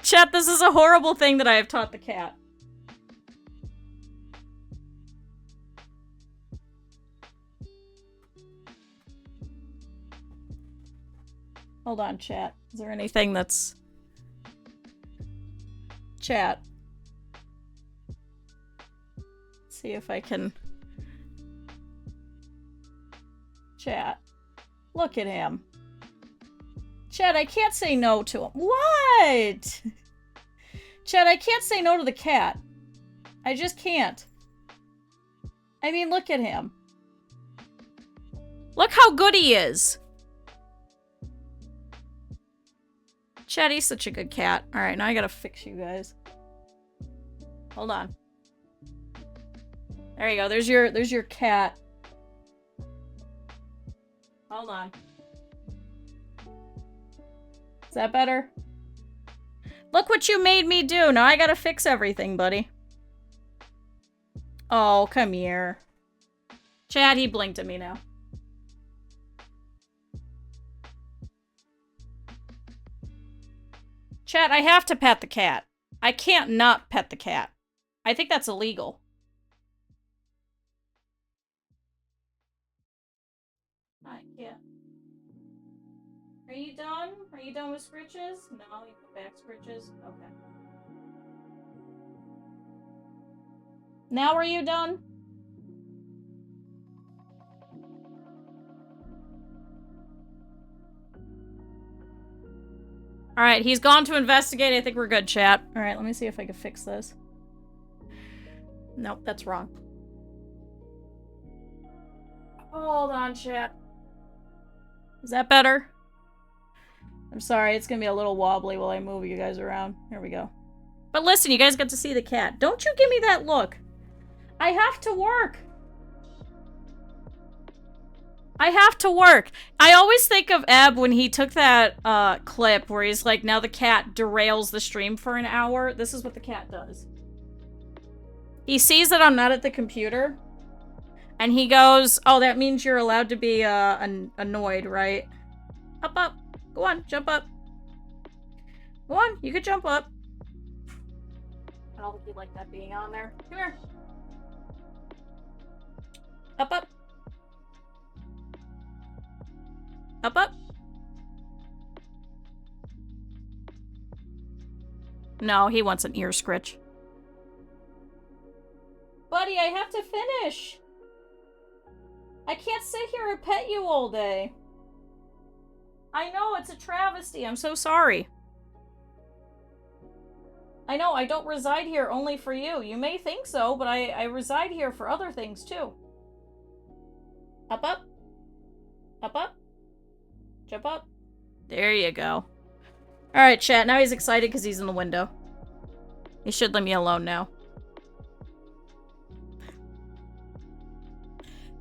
Chat, this is a horrible thing that I have taught the cat. Hold on, chat. Is there anything that's... Chat. Let's see if I can... Chat. Look at him. Chat, I can't say no to him. What? Chat, I can't say no to the cat. I just can't. I mean, look at him. Look how good he is. Chat, he's such a good cat. Alright, now I gotta fix you guys. Hold on. There you go. There's your cat. Hold on. Is that better? Look what you made me do. Now I gotta fix everything, buddy. Oh, come here. Chad, he blinked at me now. Chad, I have to pet the cat. I can't not pet the cat. I think that's illegal. I can't. Are you done? Are you done with scritches? No, you put back scritches? Okay. Now are you done? Alright, he's gone to investigate. I think we're good, chat. Alright, let me see if I can fix this. Nope, that's wrong. Hold on, chat. Is that better? I'm sorry, it's gonna be a little wobbly while I move you guys around. Here we go. But listen, you guys get to see the cat. Don't you give me that look. I have to work. I have to work. I always think of Eb when he took that clip where he's like, now the cat derails the stream for an hour. This is what the cat does. He sees that I'm not at the computer. And he goes, oh, that means you're allowed to be annoyed, right? Up, up. Go on, jump up. Go on, you could jump up. I don't think you like that being on there. Come here. Up, up. Up, up. No, he wants an ear scritch. Buddy, I have to finish. I can't sit here and pet you all day. I know, it's a travesty. I'm so sorry. I know, I don't reside here only for you. You may think so, but I reside here for other things, too. Up, up. Up, up. Jump up. There you go. Alright, chat. Now he's excited because he's in the window. He should leave me alone now.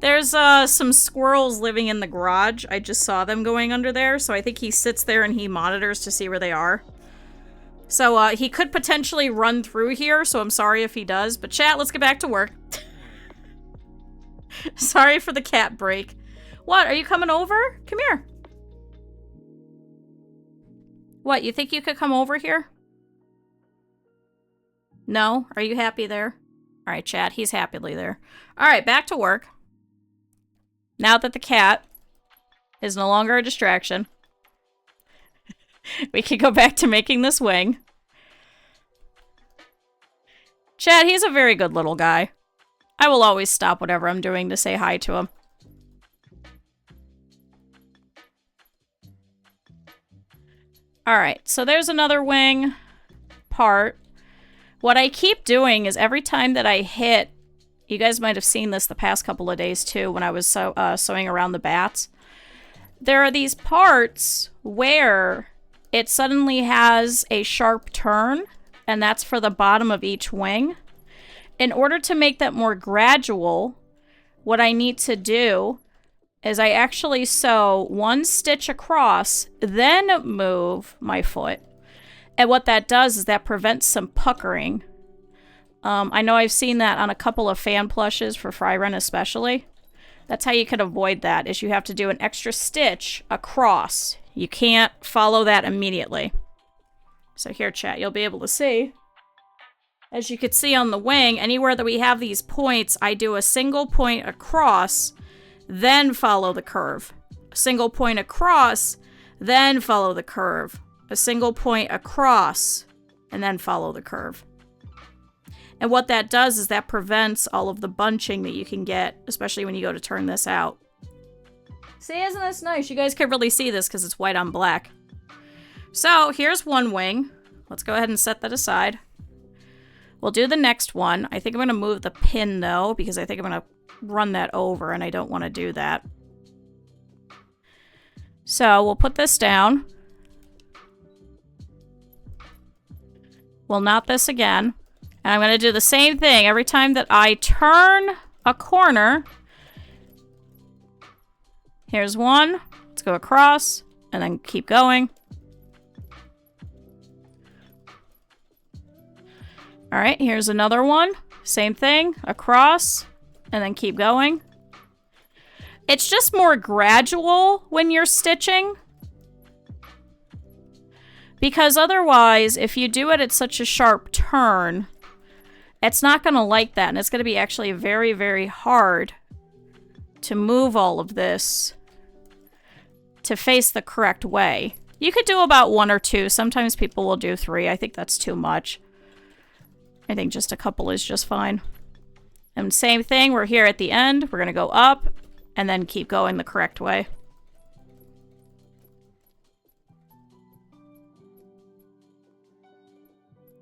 There's some squirrels living in the garage. I just saw them going under there, so I think he sits there and he monitors to see where they are. So he could potentially run through here, so I'm sorry if he does. But chat, let's get back to work. Sorry for the cat break. What, are you coming over? Come here. What, you think you could come over here? No? Are you happy there? Alright, chat, he's happily there. Alright, back to work. Now that the cat is no longer a distraction, we can go back to making this wing. Chad, he's a very good little guy. I will always stop whatever I'm doing to say hi to him. Alright, so there's another wing part. What I keep doing is every time that I hit, you guys might have seen this the past couple of days too when I was sewing around the bats. There are these parts where it suddenly has a sharp turn, and that's for the bottom of each wing. In order to make that more gradual, what I need to do is I actually sew one stitch across, then move my foot. And what that does is that prevents some puckering. I know I've seen that on a couple of fan plushes for Fryren especially. That's how you can avoid that, is you have to do an extra stitch across. You can't follow that immediately. So here, chat, you'll be able to see. As you can see on the wing, anywhere that we have these points, I do a single point across, then follow the curve. A single point across, then follow the curve. A single point across, and then follow the curve. And what that does is that prevents all of the bunching that you can get, especially when you go to turn this out. See, isn't this nice? You guys can really see this because it's white on black. So, here's one wing. Let's go ahead and set that aside. We'll do the next one. I think I'm going to move the pin, though, because I think I'm going to run that over, and I don't want to do that. So, we'll put this down. We'll knot this again. And I'm going to do the same thing. Every time that I turn a corner, Here's one. Let's go across and then keep going. All right, here's another one. Same thing, across and then keep going. It's just more gradual when you're stitching. Because otherwise, if you do it at such a sharp turn, it's not going to like that. And it's going to be actually very, very hard to move all of this to face the correct way. You could do about 1 or 2. Sometimes people will do 3. I think that's too much. I think just a couple is just fine. And same thing, we're here at the end. We're going to go up and then keep going the correct way.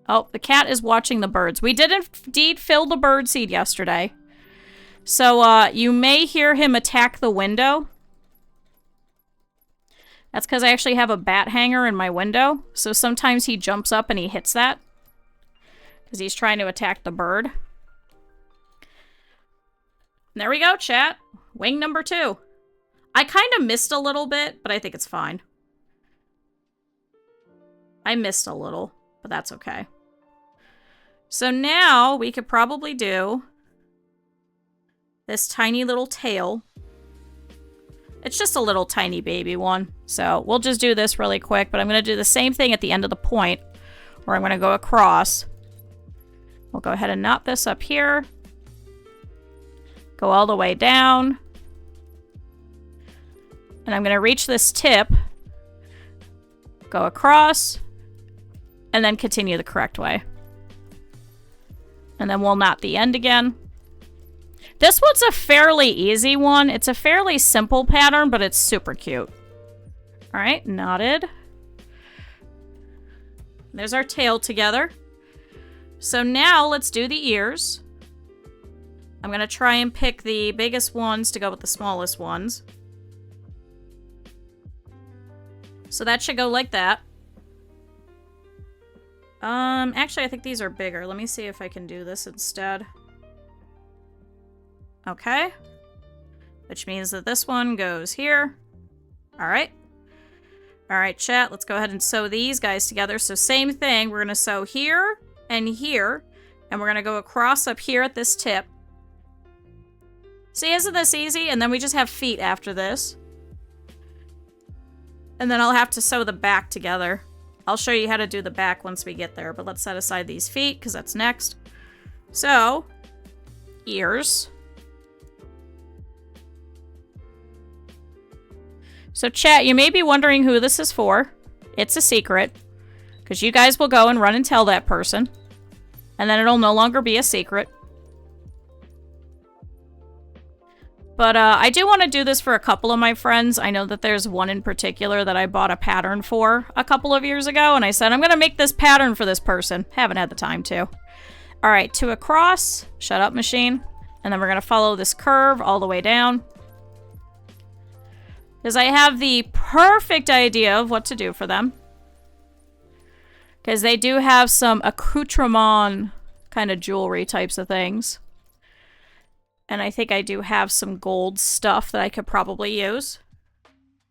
Oh, the cat is watching the birds. We did indeed fill the bird seed yesterday. So you may hear him attack the window. That's because I actually have a bat hanger in my window. So sometimes he jumps up and he hits that. Because he's trying to attack the bird. And there we go, chat. Wing number 2. I kind of missed a little bit, but I think it's fine. I missed a little, but that's okay. So now we could probably do this tiny little tail. It's just a little tiny baby one. So we'll just do this really quick, but I'm going to do the same thing at the end of the point where I'm going to go across. We'll go ahead and knot this up here. Go all the way down. And I'm going to reach this tip. Go across. And then continue the correct way. And then we'll knot the end again. This one's a fairly easy one. It's a fairly simple pattern, but it's super cute. All right, knotted. There's our tail together. So now let's do the ears. I'm going to try and pick the biggest ones to go with the smallest ones. So that should go like that. Actually, I think these are bigger. Let me see if I can do this instead. Okay. Which means that this one goes here. All right. All right, chat. Let's go ahead and sew these guys together. So same thing. We're going to sew here and here. And we're going to go across up here at this tip. See, isn't this easy? And then we just have feet after this. And then I'll have to sew the back together. I'll show you how to do the back once we get there, but let's set aside these feet because that's next. So, ears. So chat, you may be wondering who this is for. It's a secret because you guys will go and run and tell that person. And then it'll no longer be a secret. But I do want to do this for a couple of my friends. I know that there's one in particular that I bought a pattern for a couple of years ago. And I said, I'm going to make this pattern for this person. Haven't had the time to. All right, 2 across. Shut up, machine. And then we're going to follow this curve all the way down. Because I have the perfect idea of what to do for them. Because they do have some accoutrement kind of jewelry types of things. And I think I do have some gold stuff that I could probably use.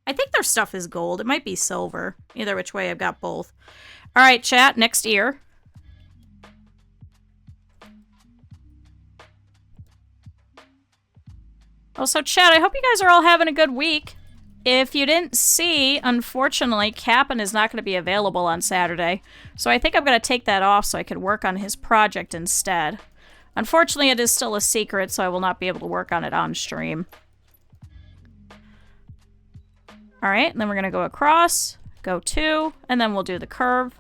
I think their stuff is gold. It might be silver. Either which way, I've got both. All right, chat. Next ear. Also, chat, I hope you guys are all having a good week. If you didn't see, unfortunately, Cap'n is not going to be available on Saturday. So I think I'm going to take that off so I can work on his project instead. Unfortunately, it is still a secret, so I will not be able to work on it on stream. All right, and then we're going to go across, go 2, and then we'll do the curve.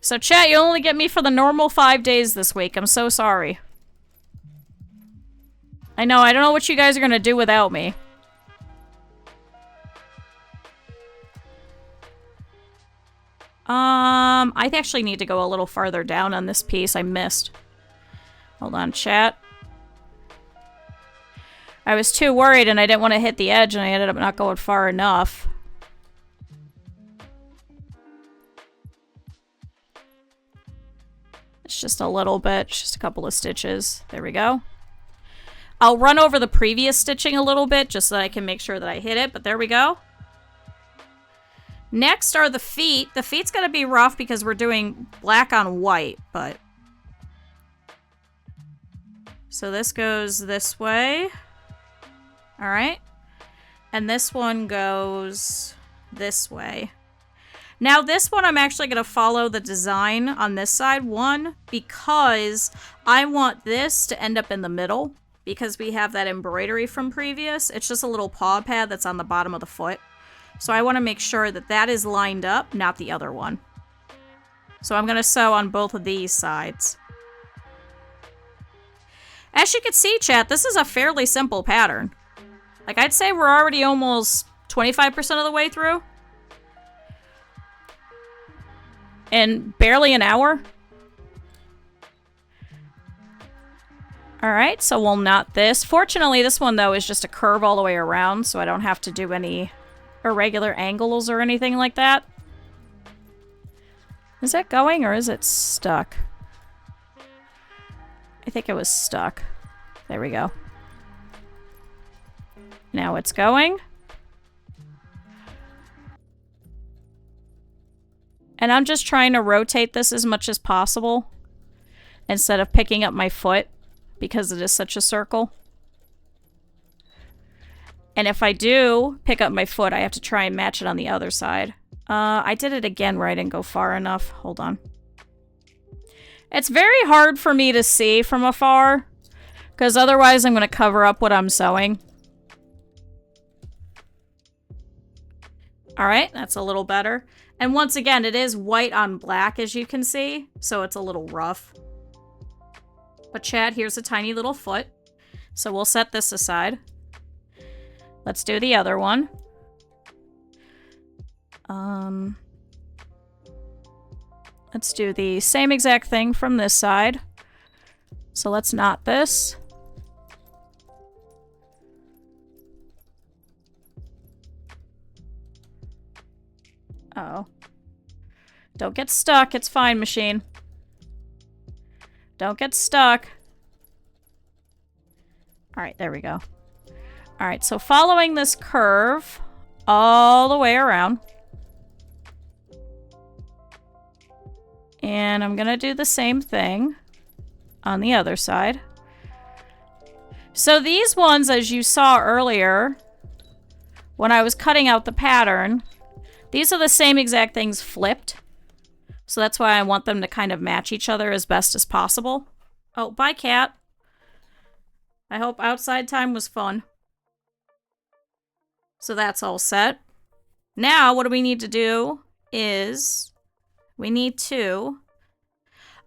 So, chat, you'll only get me for the normal 5 days this week. I'm so sorry. I know, I don't know what you guys are going to do without me. I actually need to go a little farther down on this piece. I missed. Hold on, chat. I was too worried and I didn't want to hit the edge and I ended up not going far enough. It's just a little bit, just a couple of stitches. There we go. I'll run over the previous stitching a little bit just so that I can make sure that I hit it, but there we go. Next are the feet. The feet's gonna be rough because we're doing black on white, but... So this goes this way. Alright. And this one goes this way. Now this one I'm actually going to follow the design on this side. One, because I want this to end up in the middle. Because we have that embroidery from previous. It's just a little paw pad that's on the bottom of the foot. So I want to make sure that that is lined up, not the other one. So I'm going to sew on both of these sides. As you can see, chat, this is a fairly simple pattern. Like, I'd say we're already almost 25% of the way through. In barely an hour. Alright, so we'll knot this. Fortunately, this one, though, is just a curve all the way around, so I don't have to do any irregular angles or anything like that. Is that going, or is it stuck? I think it was stuck. There we go. Now it's going. And I'm just trying to rotate this as much as possible instead of picking up my foot because it is such a circle. And if I do pick up my foot, I have to try and match it on the other side. I did it again where I didn't go far enough. Hold on. It's very hard for me to see from afar because otherwise I'm going to cover up what I'm sewing. Alright, that's a little better. And once again, it is white on black, as you can see, so it's a little rough. But chat, here's a tiny little foot. So we'll set this aside. Let's do the other one. Let's do the same exact thing from this side. So let's knot this. Uh-oh. Don't get stuck. It's fine, machine. Don't get stuck. Alright, there we go. Alright, so following this curve all the way around. And I'm gonna do the same thing on the other side. So these ones, as you saw earlier, when I was cutting out the pattern, these are the same exact things flipped. So that's why I want them to kind of match each other as best as possible. Oh, bye, cat. I hope outside time was fun. So that's all set. Now, what do we need to do is we need to...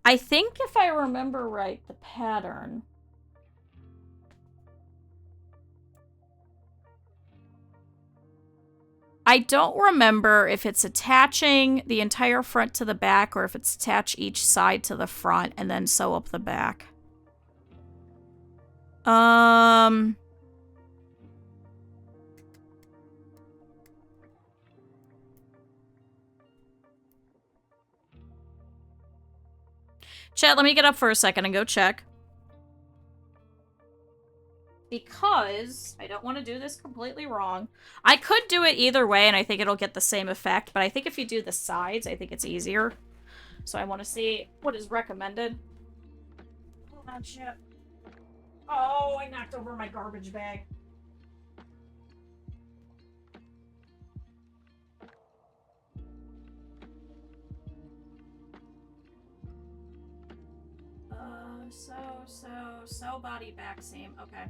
I think if I remember right, the pattern... I don't remember if it's attaching the entire front to the back or if it's attach each side to the front and then sew up the back. Chat, let me get up for a second and go check. Because I don't want to do this completely wrong. I could do it either way, and I think it'll get the same effect, but I think if you do the sides, I think it's easier. So I want to see what is recommended. Hold on, shit. Oh, I knocked over my garbage bag. So body back seam. Okay.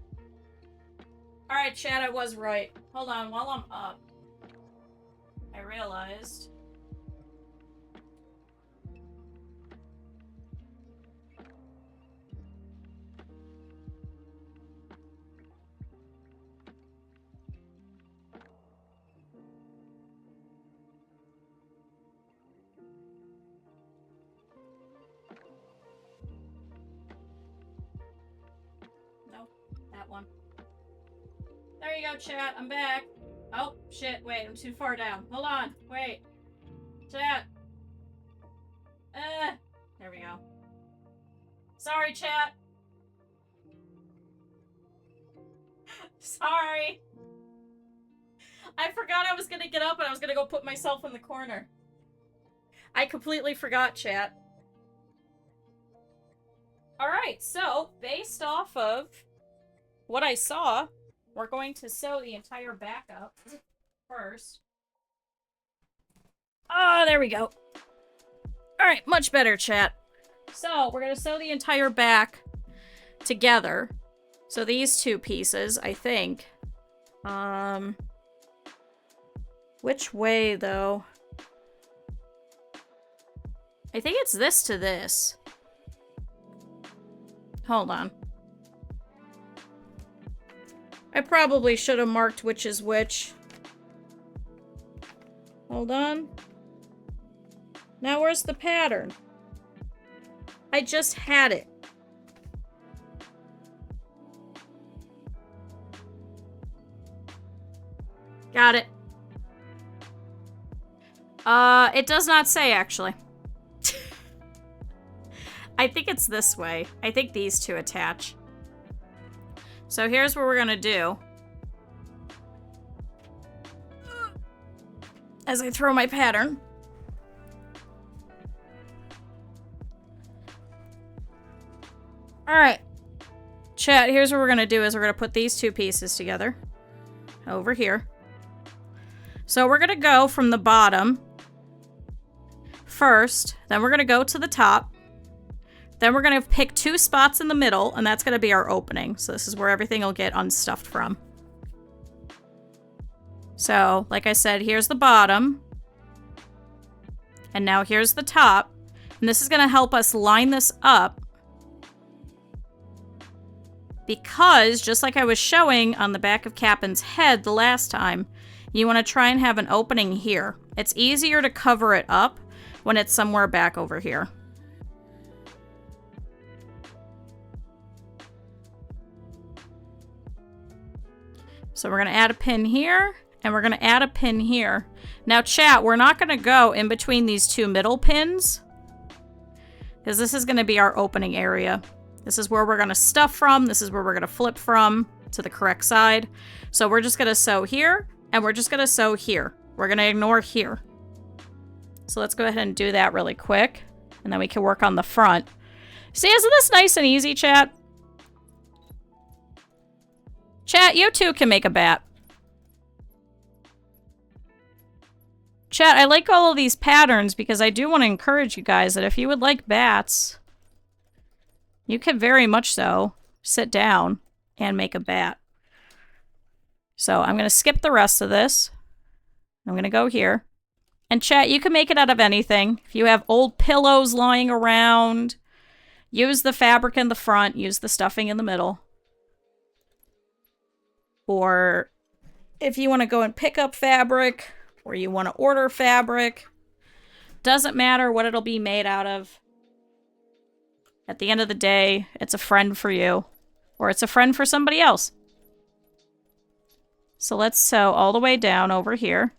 Alright, chat, I was right. Hold on, while I'm up, I realized... Nope, that one. There you go, chat. I'm back. Oh, shit. Wait, I'm too far down. Hold on. Wait. Chat. There we go. Sorry, chat. Sorry. I forgot I was gonna get up and I was gonna go put myself in the corner. I completely forgot, chat. Alright, so, based off of what I saw, we're going to sew the entire back up first. Oh, there we go. Alright, much better, chat. So, we're going to sew the entire back together. So these two pieces, I think. Which way, though? I think it's this to this. Hold on. I probably should have marked which is which. Hold on. Now where's the pattern? I just had it. Got it. It does not say, actually. I think it's this way. I think these two attach. So here's what we're gonna do. As I throw my pattern. Alright. Chat, here's what we're gonna do is we're gonna put these two pieces together. Over here. So we're gonna go from the bottom first, then we're gonna go to the top. Then we're going to pick two spots in the middle, and that's going to be our opening. So this is where everything will get unstuffed from. So, like I said, here's the bottom. And now here's the top. And this is going to help us line this up. Because, just like I was showing on the back of Cap'n's head the last time, you want to try and have an opening here. It's easier to cover it up when it's somewhere back over here. So we're going to add a pin here, and we're going to add a pin here. Now, chat, we're not going to go in between these two middle pins, because this is going to be our opening area. This is where we're going to stuff from. This is where we're going to flip from to the correct side. So we're just going to sew here, and we're just going to sew here. We're going to ignore here. So let's go ahead and do that really quick, and then we can work on the front. See, isn't this nice and easy, chat? Chat, you too can make a bat. Chat, I like all of these patterns because I do want to encourage you guys that if you would like bats, you can very much so sit down and make a bat. So I'm going to skip the rest of this. I'm going to go here. And chat, you can make it out of anything. If you have old pillows lying around, use the fabric in the front, use the stuffing in the middle. Or if you want to go and pick up fabric, or you want to order fabric, doesn't matter what it'll be made out of. At the end of the day, it's a friend for you, or it's a friend for somebody else. So let's sew all the way down over here.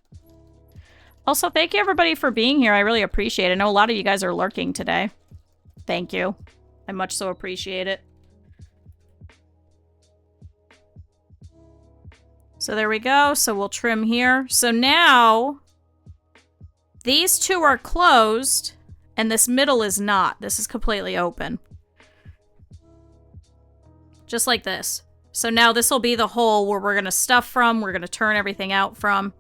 Also, thank you everybody for being here. I really appreciate it. I know a lot of you guys are lurking today. Thank you. I much so appreciate it. So there we go. So we'll trim here. So now these two are closed and this middle is not. This is completely open. Just like this. So now this will be the hole where we're going to stuff from. We're going to turn everything out from.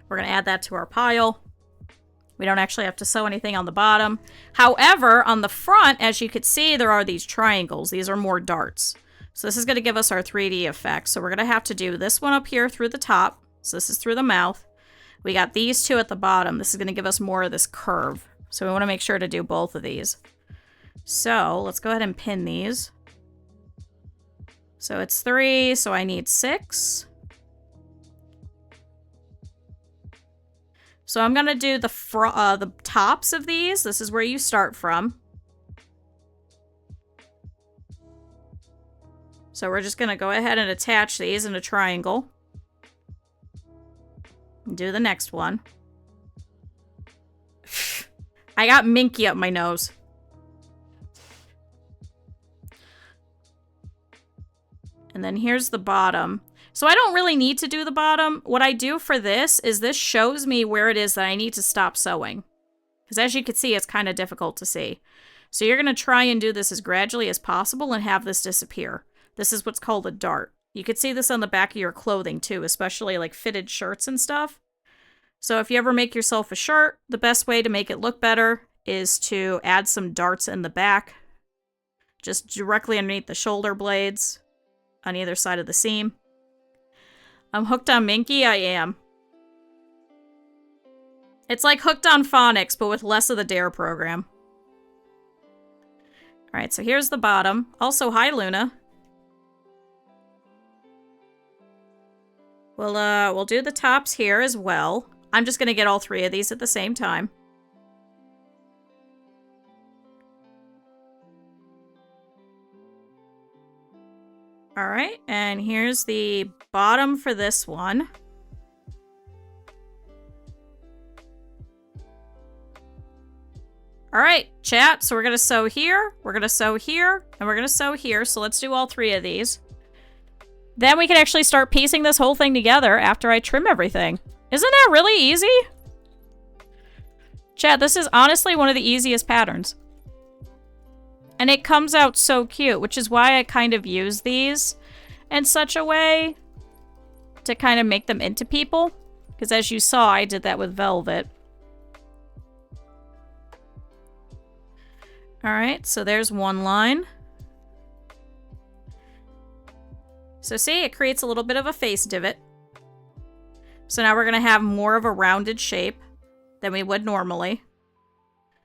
We're going to add that to our pile. We don't actually have to sew anything on the bottom. However, on the front, as you could see, there are these triangles. These are more darts. So this is going to give us our 3D effect. So we're going to have to do this one up here through the top. So this is through the mouth. We got these two at the bottom. This is going to give us more of this curve. So we want to make sure to do both of these. So let's go ahead and pin these. So it's 3, so I need 6. So I'm going to do the tops of these. This is where you start from. So we're just going to go ahead and attach these in a triangle. And do the next one. I got minky up my nose. And then here's the bottom. So I don't really need to do the bottom. What I do for this is this shows me where it is that I need to stop sewing. Because as you can see, it's kind of difficult to see. So you're going to try and do this as gradually as possible and have this disappear. This is what's called a dart. You could see this on the back of your clothing too, especially like fitted shirts and stuff. So if you ever make yourself a shirt, the best way to make it look better is to add some darts in the back, just directly underneath the shoulder blades on either side of the seam. I'm hooked on Minky, I am. It's like Hooked on Phonics, but with less of the DARE program. Alright, so here's the bottom. Also, hi Luna. We'll do the tops here as well. I'm just gonna get all three of these at the same time. Alright, and here's the bottom for this one. Alright, chat, so we're gonna sew here, we're gonna sew here, and we're gonna sew here, so let's do all three of these. Then we can actually start piecing this whole thing together after I trim everything. Isn't that really easy? Chat, this is honestly one of the easiest patterns. And it comes out so cute, which is why I kind of use these in such a way to kind of make them into people. Because as you saw, I did that with velvet. Alright, so there's one line. So see, it creates a little bit of a face divot. So now we're going to have more of a rounded shape than we would normally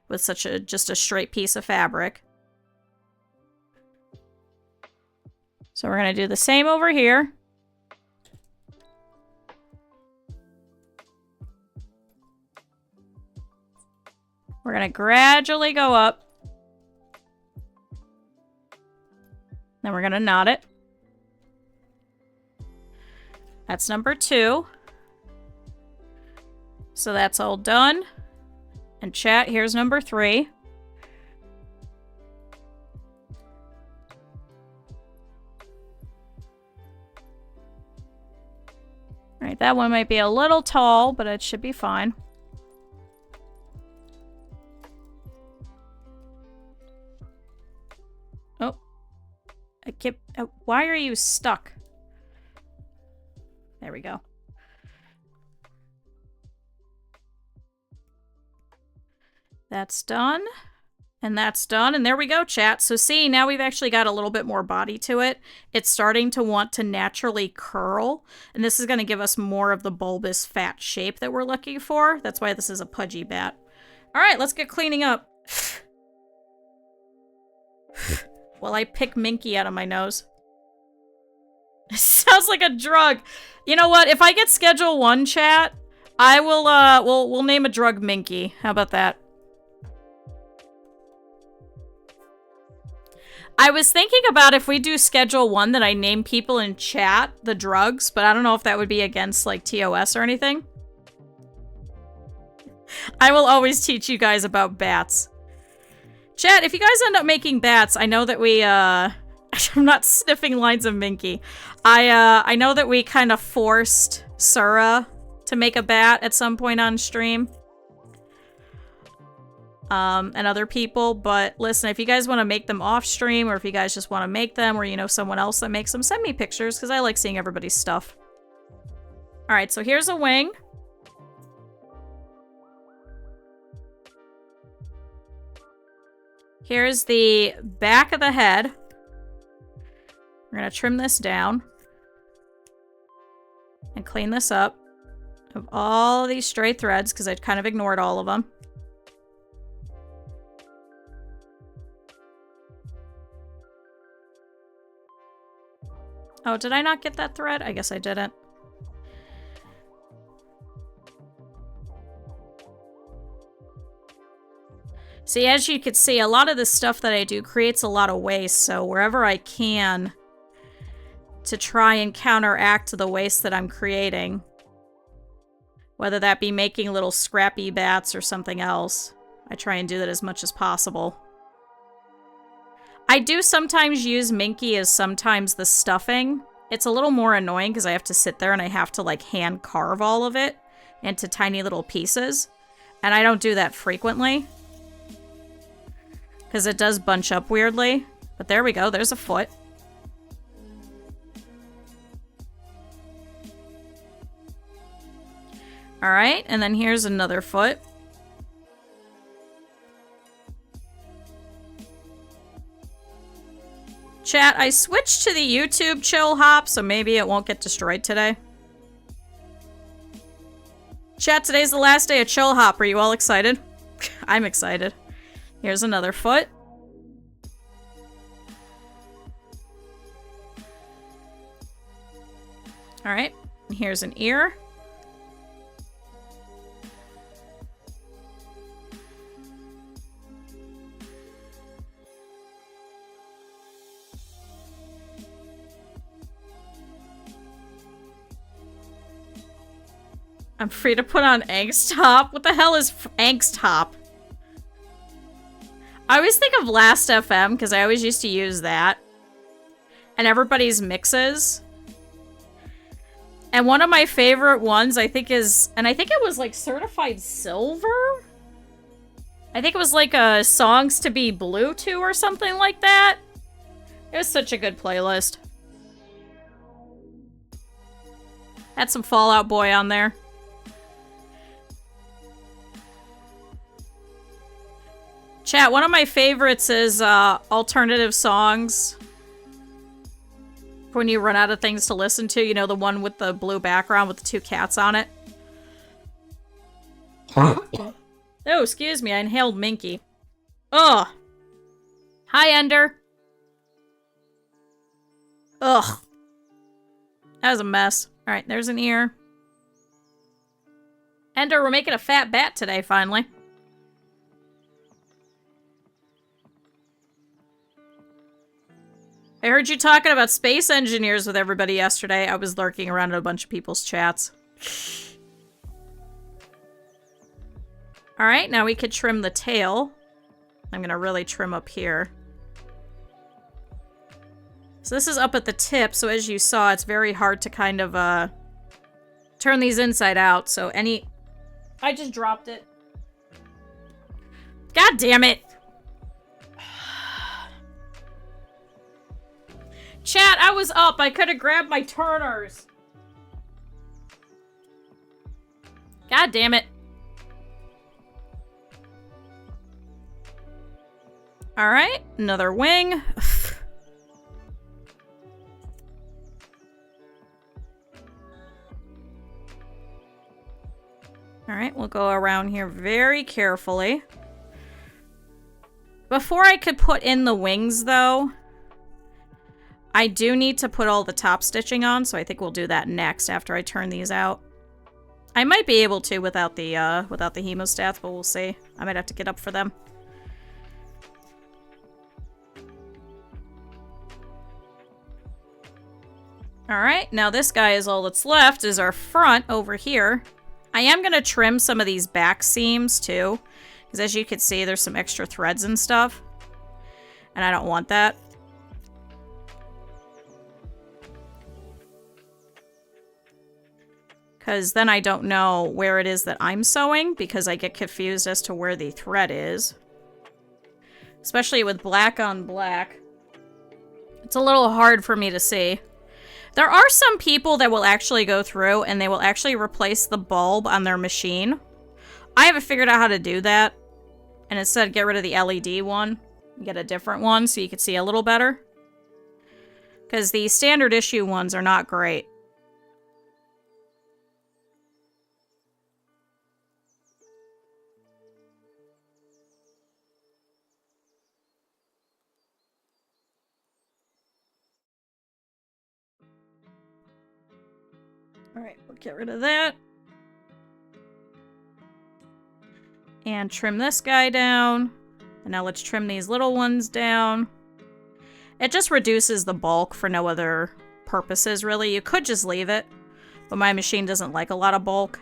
with such a just a straight piece of fabric. So we're going to do the same over here. We're going to gradually go up. Then we're going to knot it. That's number 2. So that's all done. And chat, here's number 3. Alright, that one might be a little tall, but it should be fine. Oh. Why are you stuck? There we go. That's done. And that's done. And there we go, chat. So see, now we've actually got a little bit more body to it. It's starting to want to naturally curl. And this is going to give us more of the bulbous fat shape that we're looking for. That's why this is a pudgy bat. All right, let's get cleaning up. While I pick Minky out of my nose. It sounds like a drug. You know what? If I get Schedule 1, chat, I will, we'll name a drug Minky. How about that? I was thinking about if we do Schedule 1 that I name people in chat the drugs, but I don't know if that would be against, like, TOS or anything. I will always teach you guys about bats. Chat, if you guys end up making bats, I know that we, I'm not sniffing lines of Minky. I know that we kind of forced Sura to make a bat at some point on stream. And other people, but listen, if you guys want to make them off stream, or if you guys just want to make them, or you know someone else that makes them, send me pictures, because I like seeing everybody's stuff. Alright, so here's a wing. Here's the back of the head. We're going to trim this down. And clean this up. Of all these stray threads, because I kind of ignored all of them. Oh, did I not get that thread? I guess I didn't. See, as you can see, a lot of the stuff that I do creates a lot of waste, so wherever I can to try and counteract the waste that I'm creating, whether that be making little scrappy bats or something else, I try and do that as much as possible. I do sometimes use Minky as sometimes the stuffing It's a little more annoying because I have to sit there and I have to like hand carve all of it into tiny little pieces. And I don't do that frequently because it does bunch up weirdly. But there we go. There's a foot. All right. And then here's another foot. Chat, I switched to the YouTube chill hop, so maybe it won't get destroyed today. Chat, today's the last day of chill hop. Are you all excited? I'm excited. Here's another foot. All right, and here's an ear. I'm free to put on Angst Hop. What the hell is Angst Hop? I always think of Last FM because I always used to use that. And everybody's mixes. And one of my favorite ones I think is, and I think it was like Certified Silver? I think it was like a Songs to Be Blue to or something like that. It was such a good playlist. Had some Fall Out Boy on there. Chat, one of my favorites is alternative songs. When you run out of things to listen to, you know, the one with the blue background with the two cats on it. Oh, excuse me, I inhaled Minky. Ugh. Hi, Ender. Ugh. That was a mess. Alright, there's an ear. Ender, we're making a fat bat today, finally. I heard you talking about space engineers with everybody yesterday. I was lurking around in a bunch of people's chats. Alright, now we could trim the tail. I'm gonna really trim up here. So this is up at the tip, so as you saw, it's very hard to kind of, turn these inside out. So any... I just dropped it. God damn it! Chat, I was up. I could have grabbed my turners. God damn it. Alright, another wing. Alright, we'll go around here very carefully. Before I could put in the wings, though, I do need to put all the top stitching on, so I think we'll do that next after I turn these out. I might be able to without the hemostats, but we'll see. I might have to get up for them. Alright, now this guy is all that's left, is our front over here. I am going to trim some of these back seams, too. Because as you can see, there's some extra threads and stuff. And I don't want that. Because then I don't know where it is that I'm sewing, because I get confused as to where the thread is. Especially with black on black. It's a little hard for me to see. There are some people that will actually go through and they will actually replace the bulb on their machine. I haven't figured out how to do that. And instead get rid of the LED one. Get a different one so you can see a little better. Because the standard issue ones are not great. Alright, we'll get rid of that. And trim this guy down. And now let's trim these little ones down. It just reduces the bulk for no other purposes, really. You could just leave it, but my machine doesn't like a lot of bulk.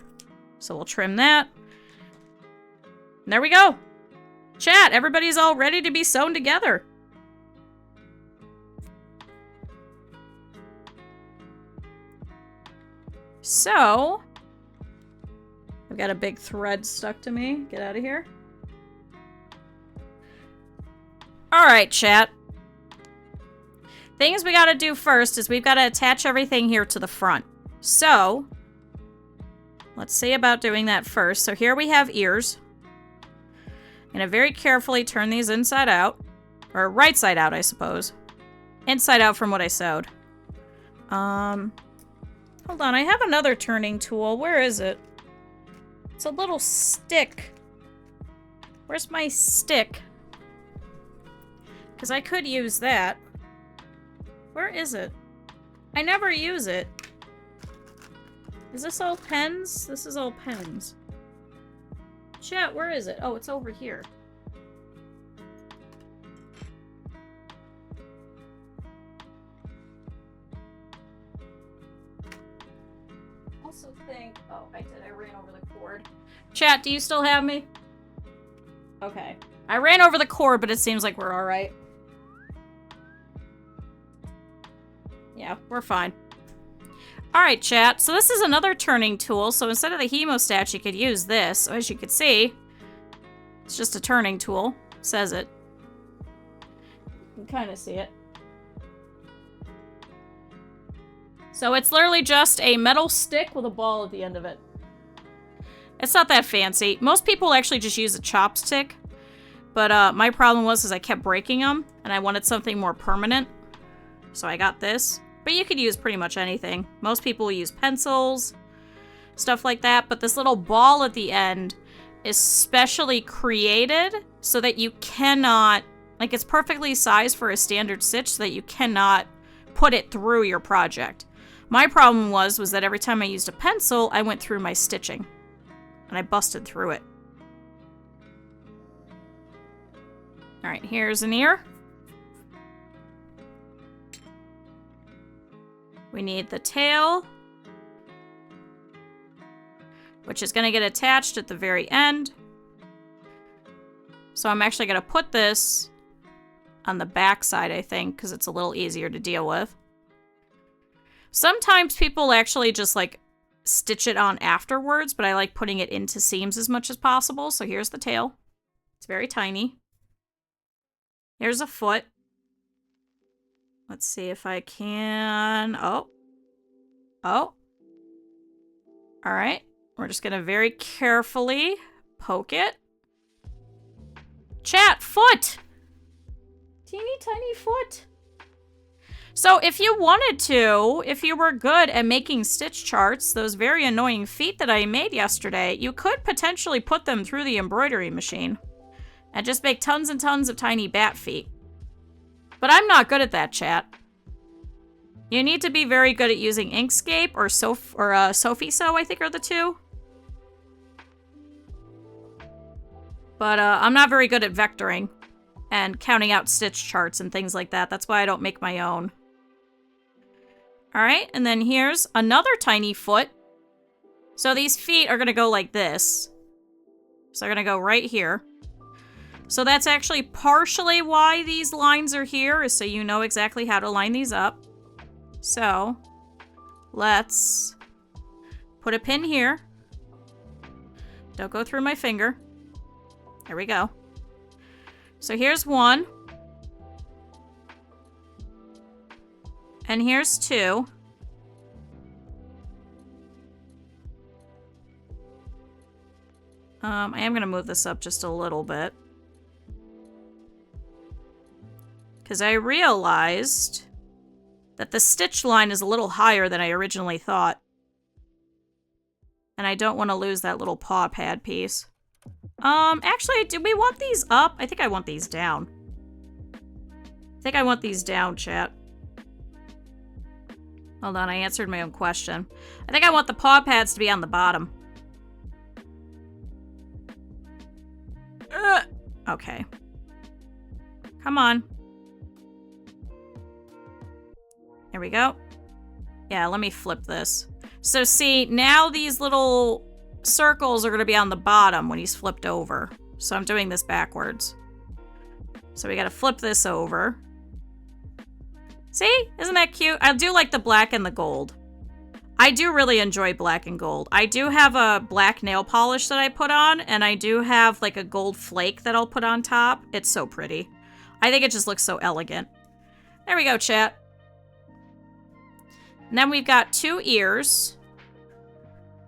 So we'll trim that. And there we go. Chat, everybody's all ready to be sewn together. So, I've got a big thread stuck to me. Get out of here. Alright, chat. Things we gotta do first is we've gotta attach everything here to the front. So, let's see about doing that first. So here we have ears. I'm gonna very carefully turn these inside out. Or right side out, I suppose. Inside out from what I sewed. Hold on, I have another turning tool. Where is it? It's a little stick. Where's my stick? Because I could use that. Where is it? I never use it. Is this all pens? This is all pens. Chat, where is it? Oh, it's over here. Also think... Oh, I did. I ran over the cord. Chat, do you still have me? Okay. I ran over the cord, but it seems like we're alright. Yeah, we're fine. Alright, chat. So this is another turning tool. So instead of the hemostat, you could use this. So as you can see, it's just a turning tool. It says it. You can kind of see it. So it's literally just a metal stick with a ball at the end of it. It's not that fancy. Most people actually just use a chopstick. But my problem was I kept breaking them, and I wanted something more permanent. So I got this. But you could use pretty much anything. Most people use pencils, stuff like that. But this little ball at the end is specially created so that you cannot... Like, it's perfectly sized for a standard stitch so that you cannot put it through your project. My problem was that every time I used a pencil, I went through my stitching. And I busted through it. Alright, here's an ear. We need the tail, which is going to get attached at the very end. So I'm actually going to put this on the back side, I think, because it's a little easier to deal with. Sometimes people actually just, like, stitch it on afterwards, but I like putting it into seams as much as possible. So here's the tail. It's very tiny. Here's a foot. Let's see if I can... Oh. Oh. Alright. We're just gonna very carefully poke it. Chat, foot! Teeny tiny foot. So if you wanted to, if you were good at making stitch charts, those very annoying feet that I made yesterday, you could potentially put them through the embroidery machine. And just make tons and tons of tiny bat feet. But I'm not good at that, chat. You need to be very good at using Inkscape or Sophie Sew, I think are the two. But I'm not very good at vectoring and counting out stitch charts and things like that. That's why I don't make my own. Alright, and then here's another tiny foot. So these feet are going to go like this. So they're going to go right here. So that's actually partially why these lines are here, is so you know exactly how to line these up. So, let's put a pin here. Don't go through my finger. There we go. So here's one. And here's two. I am going to move this up just a little bit. Because I realized that the stitch line is a little higher than I originally thought. And I don't want to lose that little paw pad piece. Actually, do we want these up? I think I want these down. I think I want these down, chat. Hold on, I answered my own question. I think I want the paw pads to be on the bottom. Okay. Come on. There we go. Yeah, let me flip this. So see, now these little circles are going to be on the bottom when he's flipped over. So I'm doing this backwards. So we got to flip this over. See? Isn't that cute? I do like the black and the gold. I do really enjoy black and gold. I do have a black nail polish that I put on, and I do have like a gold flake that I'll put on top. It's so pretty. I think it just looks so elegant. There we go, chat. And then we've got 2 ears.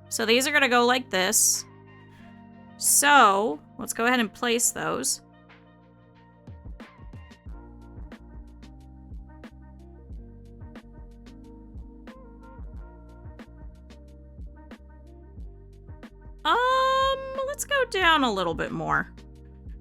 So these are going to go like this. So let's go ahead and place those. Let's go down a little bit more.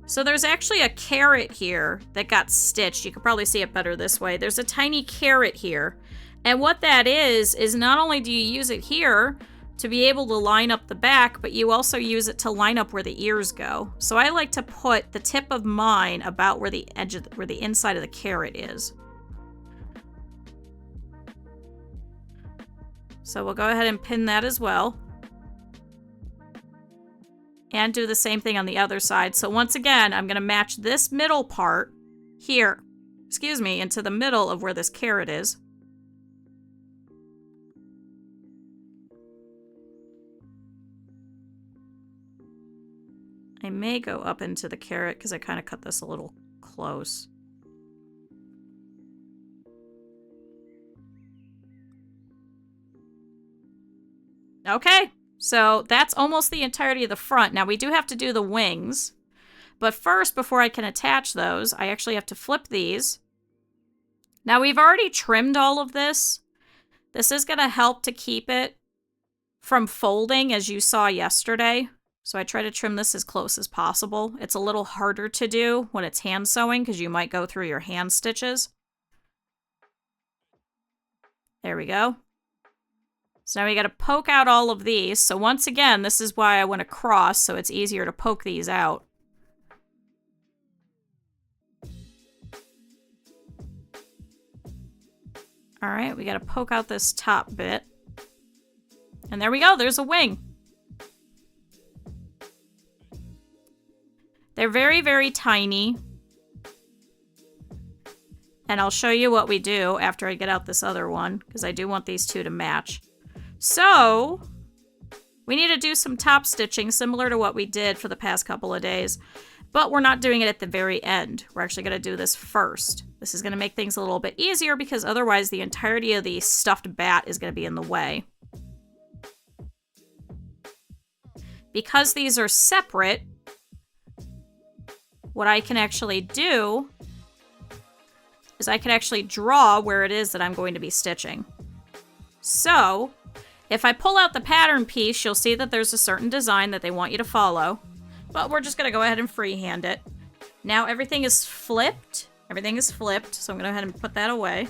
So there's actually a carrot here that got stitched. You could probably see it better this way. There's a tiny carrot here. And what that is not only do you use it here to be able to line up the back, but you also use it to line up where the ears go. So I like to put the tip of mine about where the edge of where the inside of the carrot is. So we'll go ahead and pin that as well. And do the same thing on the other side. So once again, I'm going to match this middle part here, into the middle of where this carrot is. I may go up into the carrot because I kind of cut this a little close. Okay. So that's almost the entirety of the front. Now we do have to do the wings, but first, before I can attach those, I actually have to flip these. Now we've already trimmed all of this. This is going to help to keep it from folding, as you saw yesterday. So I try to trim this as close as possible. It's a little harder to do when it's hand sewing because you might go through your hand stitches. There we go. So now we got to poke out all of these. So once again, this is why I went across, so it's easier to poke these out. All right, we got to poke out this top bit. And there we go, there's a wing. They're very, very tiny. And I'll show you what we do after I get out this other one, because I do want these two to match. So, we need to do some top stitching similar to what we did for the past couple of days, but we're not doing it at the very end. We're actually going to do this first. This is going to make things a little bit easier because otherwise the entirety of the stuffed bat is going to be in the way. Because these are separate, what I can actually do is I can actually draw where it is that I'm going to be stitching. So, if I pull out the pattern piece, you'll see that there's a certain design that they want you to follow. But we're just going to go ahead and freehand it. Now everything is flipped. Everything is flipped, so I'm going to go ahead and put that away.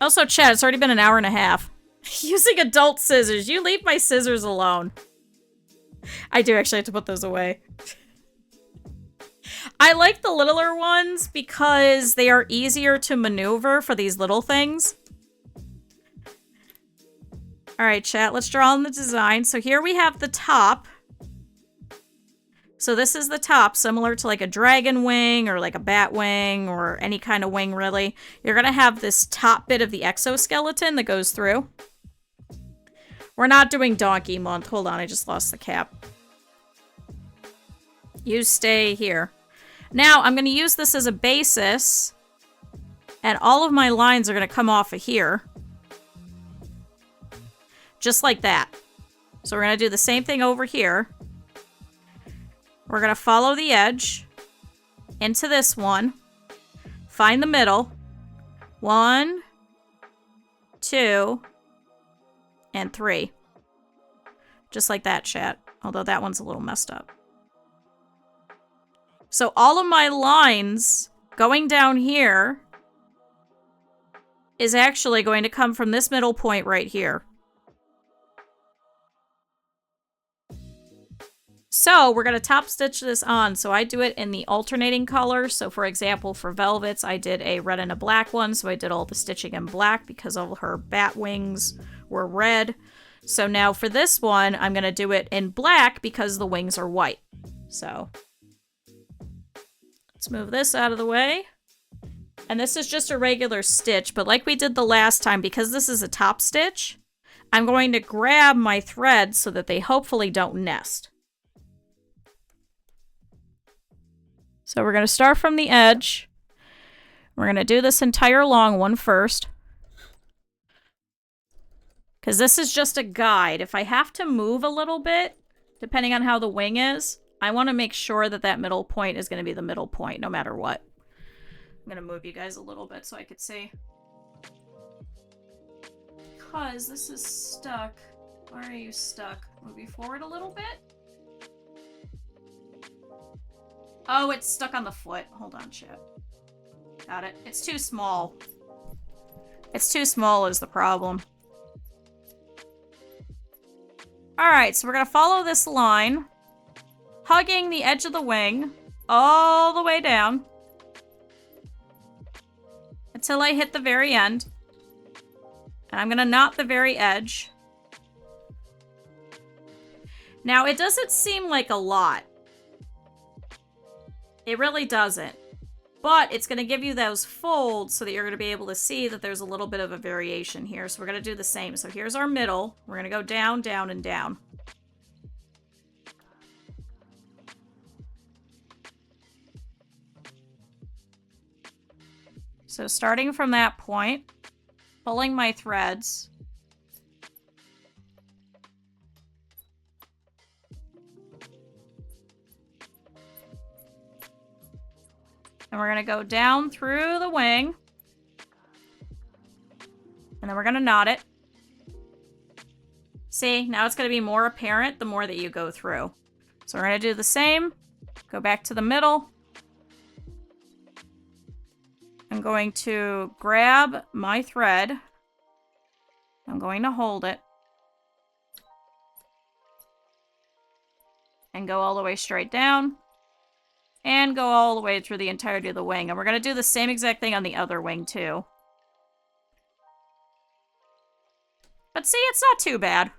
Also, chat, it's already been an hour and a half. Using adult scissors. You leave my scissors alone. I do actually have to put those away. I like the littler ones because they are easier to maneuver for these little things. All right, chat, let's draw on the design. So here we have the top. So this is the top, similar to like a dragon wing or like a bat wing or any kind of wing, really. You're going to have this top bit of the exoskeleton that goes through. We're not doing donkey month. Hold on, I just lost the cap. You stay here. Now, I'm going to use this as a basis, and all of my lines are going to come off of here. Just like that. So we're going to do the same thing over here. We're going to follow the edge into this one. Find the middle. 1, 2, and 3. Just like that, chat. Although that one's a little messed up. So all of my lines going down here is actually going to come from this middle point right here. So we're going to top stitch this on. So I do it in the alternating color. So for example, for velvets, I did a red and a black one. So I did all the stitching in black because all her bat wings were red. So now for this one, I'm going to do it in black because the wings are white. So let's move this out of the way. And this is just a regular stitch, but like we did the last time, because this is a top stitch, I'm going to grab my threads so that they hopefully don't nest. So we're going to start from the edge. We're going to do this entire long one first. Because this is just a guide. If I have to move a little bit, depending on how the wing is, I want to make sure that that middle point is going to be the middle point, no matter what. I'm going to move you guys a little bit so I could see. Because this is stuck. Why are you stuck? Move you forward a little bit? Oh, it's stuck on the foot. Hold on, chat. Got it. It's too small. It's too small is the problem. Alright, so we're going to follow this line, hugging the edge of the wing all the way down until I hit the very end. And I'm going to knot the very edge. Now, it doesn't seem like a lot. It really doesn't. But it's going to give you those folds so that you're going to be able to see that there's a little bit of a variation here. So we're going to do the same. So here's our middle. We're going to go down, down, and down. So starting from that point, pulling my threads. And we're going to go down through the wing. And then we're going to knot it. See, now it's going to be more apparent the more that you go through. So we're going to do the same. Go back to the middle. I'm going to grab my thread. I'm going to hold it. And go all the way straight down. And go all the way through the entirety of the wing. And we're going to do the same exact thing on the other wing, too. But see, it's not too bad.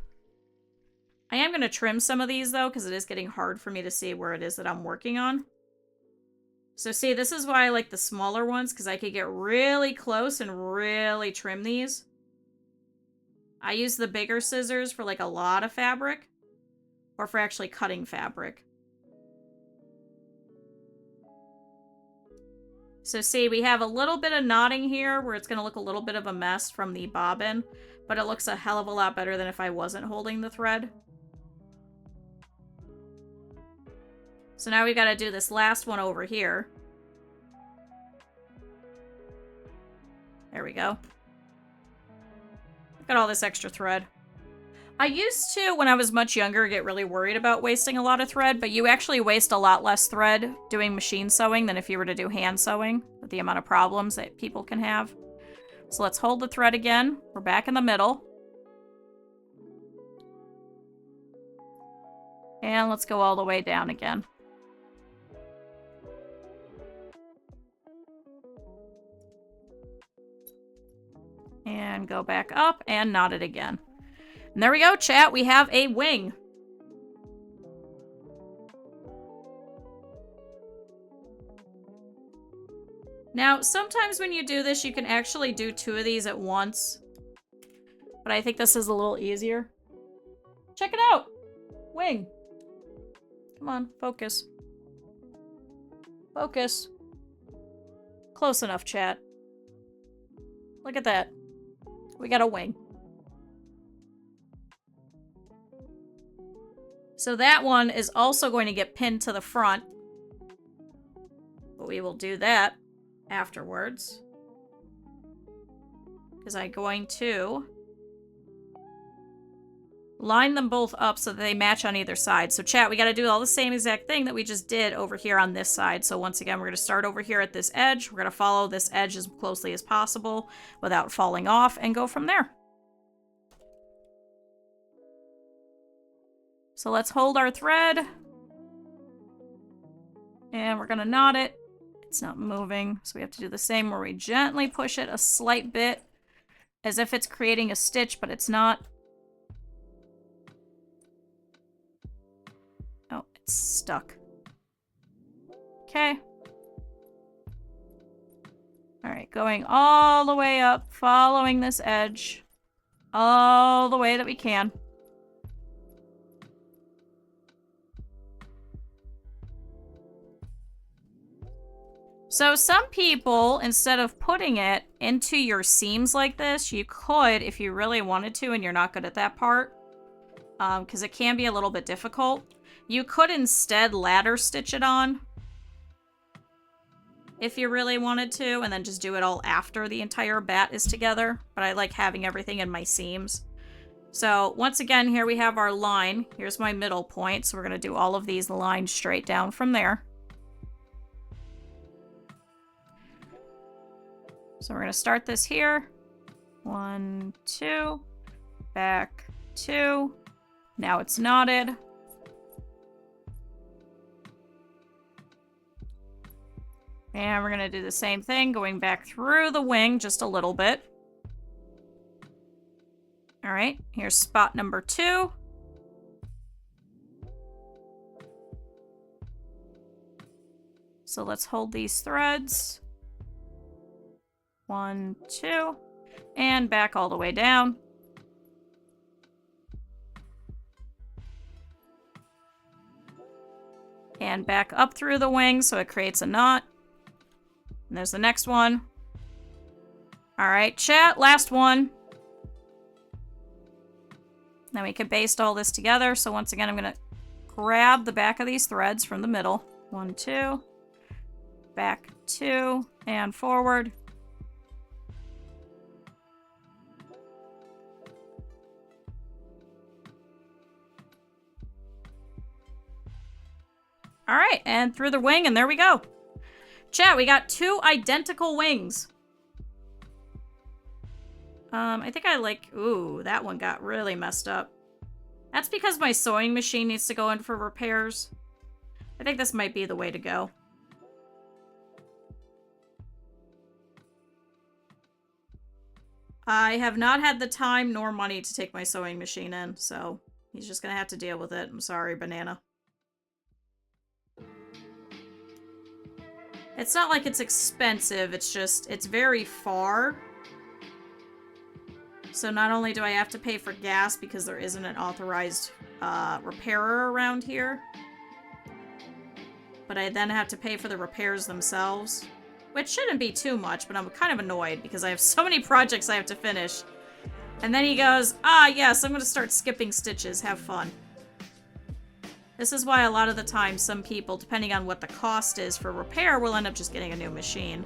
I am going to trim some of these, though, because it is getting hard for me to see where it is that I'm working on. So see, this is why I like the smaller ones, because I could get really close and really trim these. I use the bigger scissors for, like, a lot of fabric. Or for actually cutting fabric. So see, we have a little bit of knotting here where it's going to look a little bit of a mess from the bobbin, but it looks a hell of a lot better than if I wasn't holding the thread. So now we've got to do this last one over here. There we go. Got all this extra thread. I used to, when I was much younger, get really worried about wasting a lot of thread, but you actually waste a lot less thread doing machine sewing than if you were to do hand sewing, with the amount of problems that people can have. So let's hold the thread again. We're back in the middle. And let's go all the way down again. And go back up and knot it again. And there we go, chat. We have a wing. Now, sometimes when you do this, you can actually do 2 of these at once. But I think this is a little easier. Check it out. Wing. Come on, focus. Focus. Close enough, chat. Look at that. We got a wing. So that one is also going to get pinned to the front. But we will do that afterwards. Because I'm going to line them both up so that they match on either side. So chat, we got to do all the same exact thing that we just did over here on this side. So once again, we're going to start over here at this edge. We're going to follow this edge as closely as possible without falling off and go from there. So let's hold our thread. And we're going to knot it. It's not moving, so we have to do the same where we gently push it a slight bit as if it's creating a stitch, but it's not. Oh, it's stuck. Okay. All right, going all the way up, following this edge all the way that we can. So some people, instead of putting it into your seams like this, you could, if you really wanted to and you're not good at that part, because it can be a little bit difficult, you could instead ladder stitch it on if you really wanted to, and then just do it all after the entire bat is together. But I like having everything in my seams. So once again, here we have our line. Here's my middle point, so we're going to do all of these lines straight down from there. So we're going to start this here. 1, 2, back 2. Now it's knotted. And we're going to do the same thing, going back through the wing just a little bit. All right, here's spot number 2. So let's hold these threads. 1, 2, and back all the way down. And back up through the wing so it creates a knot. And there's the next one. All right, chat, last one. Then we can baste all this together. So once again, I'm going to grab the back of these threads from the middle. 1, 2, back 2, and forward. All right, and through the wing, and there we go. Chat, we got 2 identical wings. I think I like... Ooh, that one got really messed up. That's because my sewing machine needs to go in for repairs. I think this might be the way to go. I have not had the time nor money to take my sewing machine in, so he's just gonna have to deal with it. I'm sorry, Banana. It's not like it's expensive, it's just, it's very far. So not only do I have to pay for gas because there isn't an authorized repairer around here, but I then have to pay for the repairs themselves, which shouldn't be too much, but I'm kind of annoyed because I have so many projects I have to finish. And then he goes, ah, yes, I'm going to start skipping stitches. Have fun. This is why a lot of the time some people, depending on what the cost is for repair, will end up just getting a new machine.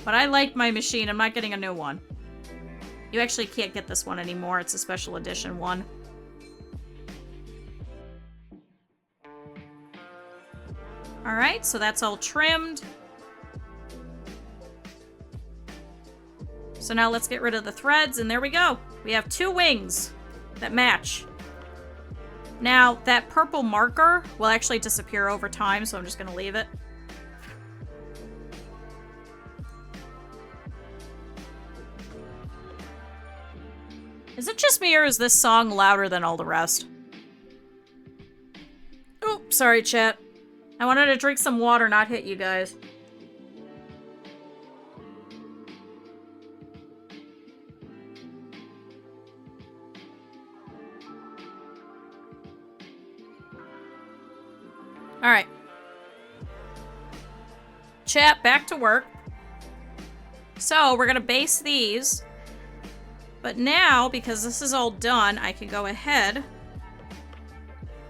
But I like my machine. I'm not getting a new one. You actually can't get this one anymore. It's a special edition one. Alright, so that's all trimmed. So now let's get rid of the threads, and there we go. We have 2 wings that match. Now, that purple marker will actually disappear over time, so I'm just going to leave it. Is it just me, or is this song louder than all the rest? Oh, sorry, chat. I wanted to drink some water, not hit you guys. Alright. Chat, back to work. So, we're gonna base these. But now, because this is all done, I can go ahead.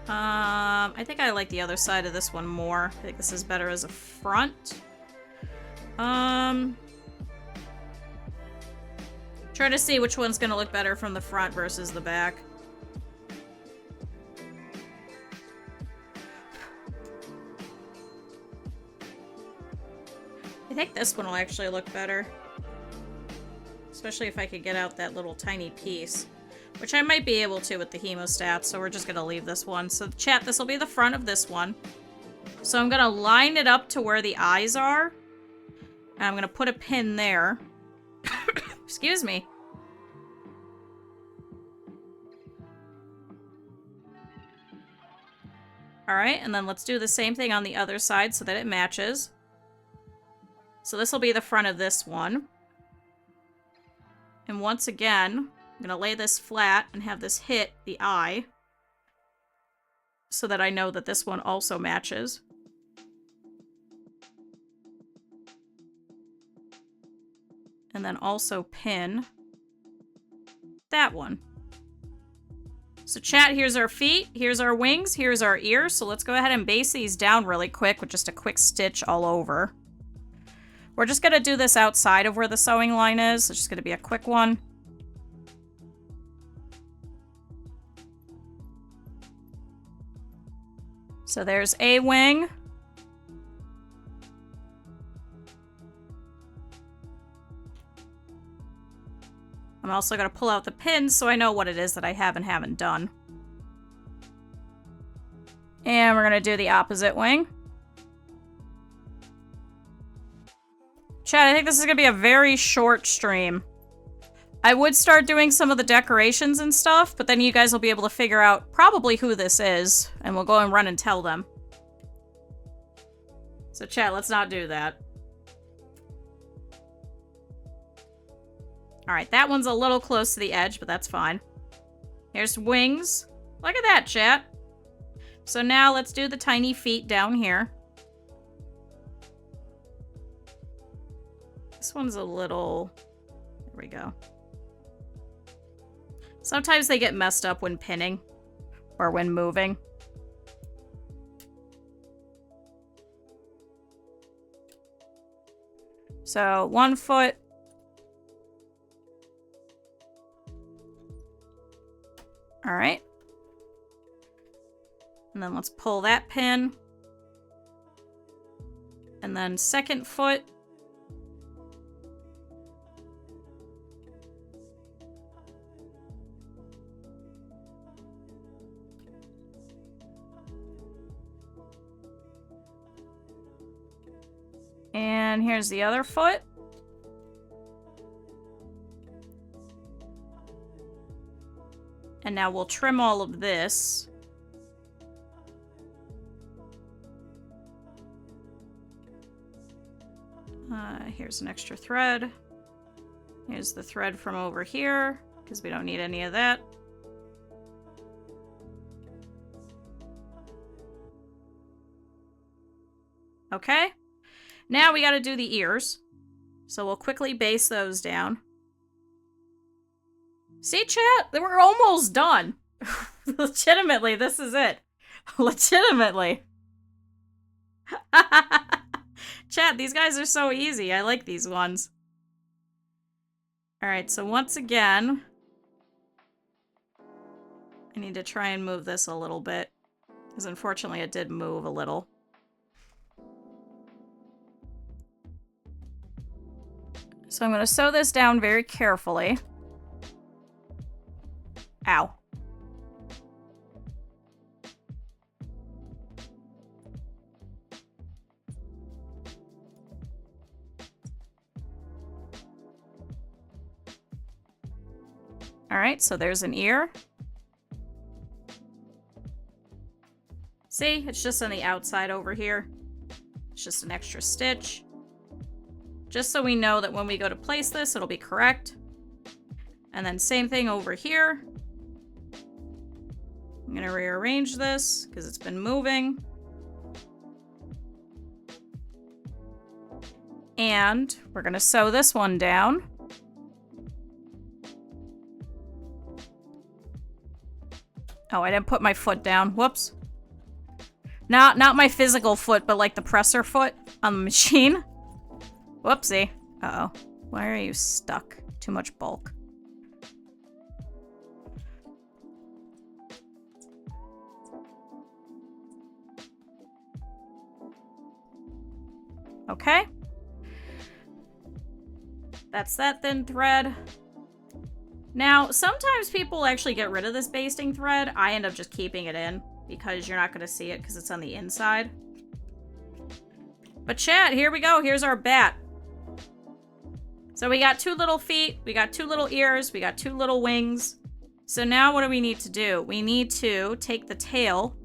I think I like the other side of this one more. I think this is better as a front. Try to see which one's gonna look better from the front versus the back. I think this one will actually look better. Especially if I could get out that little tiny piece. Which I might be able to with the hemostat, so we're just going to leave this one. So chat, this will be the front of this one. So I'm going to line it up to where the eyes are. And I'm going to put a pin there. Excuse me. Alright, and then let's do the same thing on the other side so that it matches. So this will be the front of this one. And once again, I'm going to lay this flat and have this hit the eye so that I know that this one also matches. And then also pin that one. So chat, here's our feet, here's our wings, here's our ears. So let's go ahead and base these down really quick with just a quick stitch all over. We're just going to do this outside of where the sewing line is. It's just going to be a quick one. So there's a wing. I'm also going to pull out the pins so I know what it is that I have and haven't done. And we're going to do the opposite wing. Chat, I think this is going to be a very short stream. I would start doing some of the decorations and stuff, but then you guys will be able to figure out probably who this is, and we'll go and run and tell them. So chat, let's not do that. Alright, that one's a little close to the edge, but that's fine. Here's wings. Look at that, chat. So now let's do the tiny feet down here. This one's a little... There we go. Sometimes they get messed up when pinning or when moving. So 1 foot. All right. And then let's pull that pin. And then 2nd foot. And here's the other foot. And now we'll trim all of this. Here's an extra thread. Here's the thread from over here, because we don't need any of that. Okay. Now we got to do the ears. So we'll quickly base those down. See, chat? We're almost done. Legitimately, this is it. Legitimately. Chat, these guys are so easy. I like these ones. Alright, so once again, I need to try and move this a little bit. Because unfortunately it did move a little. So I'm going to sew this down very carefully. Ow. Alright, so there's an ear. See, it's just on the outside over here. It's just an extra stitch. Just so we know that when we go to place this, it'll be correct. And then same thing over here. I'm going to rearrange this because it's been moving. And we're going to sew this one down. Oh, I didn't put my foot down. Whoops. Not my physical foot, but like the presser foot on the machine. Whoopsie. Uh-oh. Why are you stuck? Too much bulk. Okay. That's that thin thread. Now, sometimes people actually get rid of this basting thread. I end up just keeping it in because you're not going to see it because it's on the inside. But chat, here we go. Here's our bat. So we got 2 little feet, we got 2 little ears, we got 2 little wings. So now what do we need to do? We need to take the tail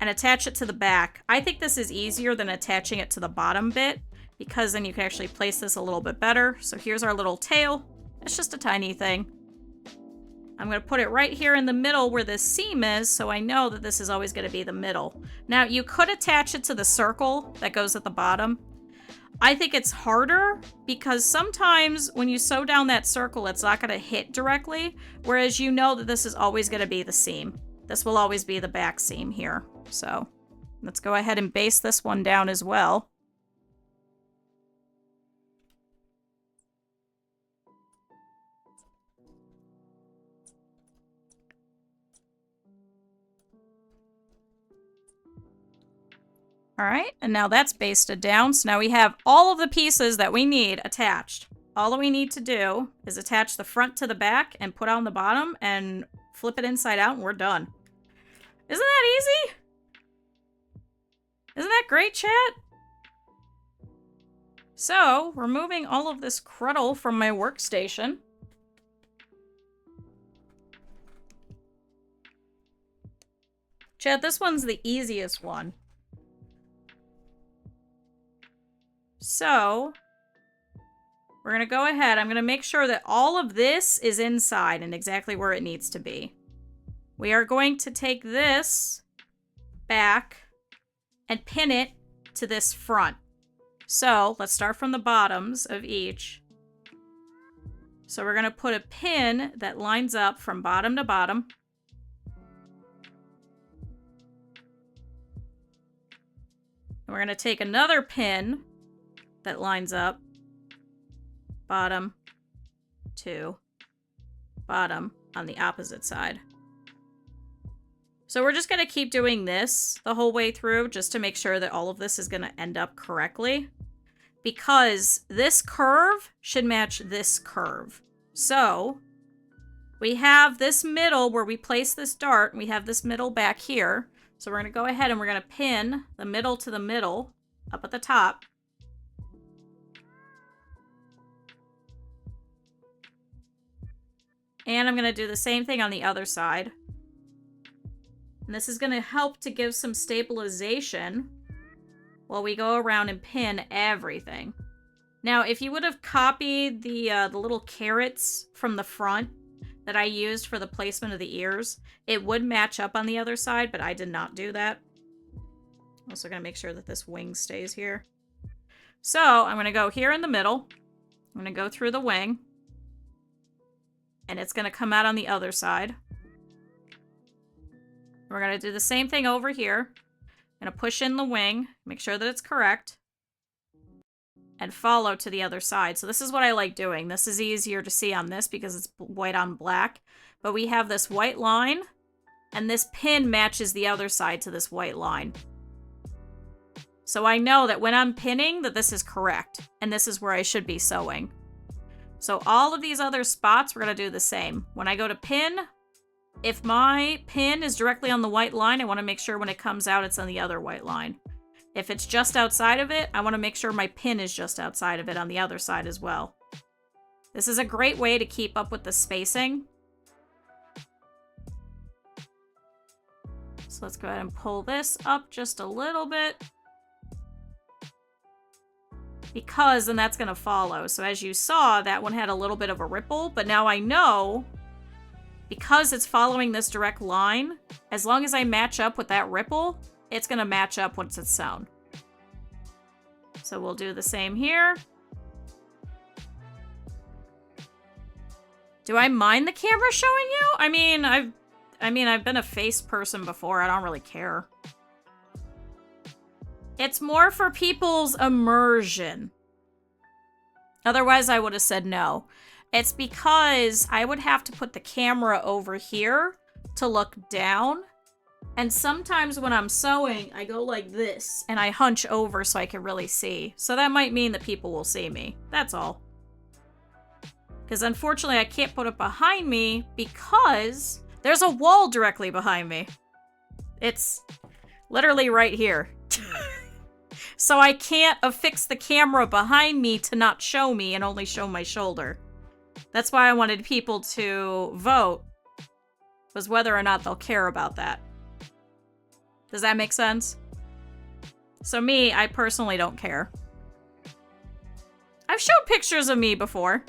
and attach it to the back. I think this is easier than attaching it to the bottom bit because then you can actually place this a little bit better. So here's our little tail. It's just a tiny thing. I'm going to put it right here in the middle where this seam is, so I know that this is always going to be the middle. Now, you could attach it to the circle that goes at the bottom. I think it's harder because sometimes when you sew down that circle, it's not going to hit directly, whereas you know that this is always going to be the seam. This will always be the back seam here. So let's go ahead and baste this one down as well. All right, and now that's basted down. So now we have all of the pieces that we need attached. All that we need to do is attach the front to the back and put on the bottom and flip it inside out and we're done. Isn't that easy? Isn't that great, chat? So, removing all of this cruddle from my workstation. Chat, this one's the easiest one. So, we're going to go ahead. I'm going to make sure that all of this is inside and exactly where it needs to be. We are going to take this back and pin it to this front. So, let's start from the bottoms of each. So, we're going to put a pin that lines up from bottom to bottom. And we're going to take another pin that lines up bottom to bottom on the opposite side. So we're just going to keep doing this the whole way through just to make sure that all of this is going to end up correctly, because this curve should match this curve. So we have this middle where we place this dart, and we have this middle back here. So we're going to go ahead and we're going to pin the middle to the middle up at the top. And I'm going to do the same thing on the other side. And this is going to help to give some stabilization while we go around and pin everything. Now, if you would have copied the little carrots from the front that I used for the placement of the ears, it would match up on the other side, but I did not do that. Also going to make sure that this wing stays here. So, I'm going to go here in the middle. I'm going to go through the wing. And it's going to come out on the other side. We're going to do the same thing over here. I'm going to push in the wing, make sure that it's correct, and follow to the other side. So this is what I like doing. This is easier to see on this because it's white on black. But we have this white line, and this pin matches the other side to this white line. So I know that when I'm pinning that this is correct, and this is where I should be sewing. So all of these other spots, we're going to do the same. When I go to pin, if my pin is directly on the white line, I want to make sure when it comes out, it's on the other white line. If it's just outside of it, I want to make sure my pin is just outside of it on the other side as well. This is a great way to keep up with the spacing. So let's go ahead and pull this up just a little bit. Because then that's going to follow. So as you saw, that one had a little bit of a ripple, but now I know because it's following this direct line, as long as I match up with that ripple, it's going to match up once it's sewn. So we'll do the same here. Do I mind the camera showing you? I mean, I've been a face person before. I don't really care. It's more for people's immersion. Otherwise, I would have said no. It's because I would have to put the camera over here to look down. And sometimes when I'm sewing, I go like this and I hunch over so I can really see. So that might mean that people will see me. That's all. Because unfortunately, I can't put it behind me because there's a wall directly behind me. It's literally right here. So I can't affix the camera behind me to not show me and only show my shoulder. That's why I wanted people to vote, was whether or not they'll care about that. Does that make sense? So me, I personally don't care. I've shown pictures of me before.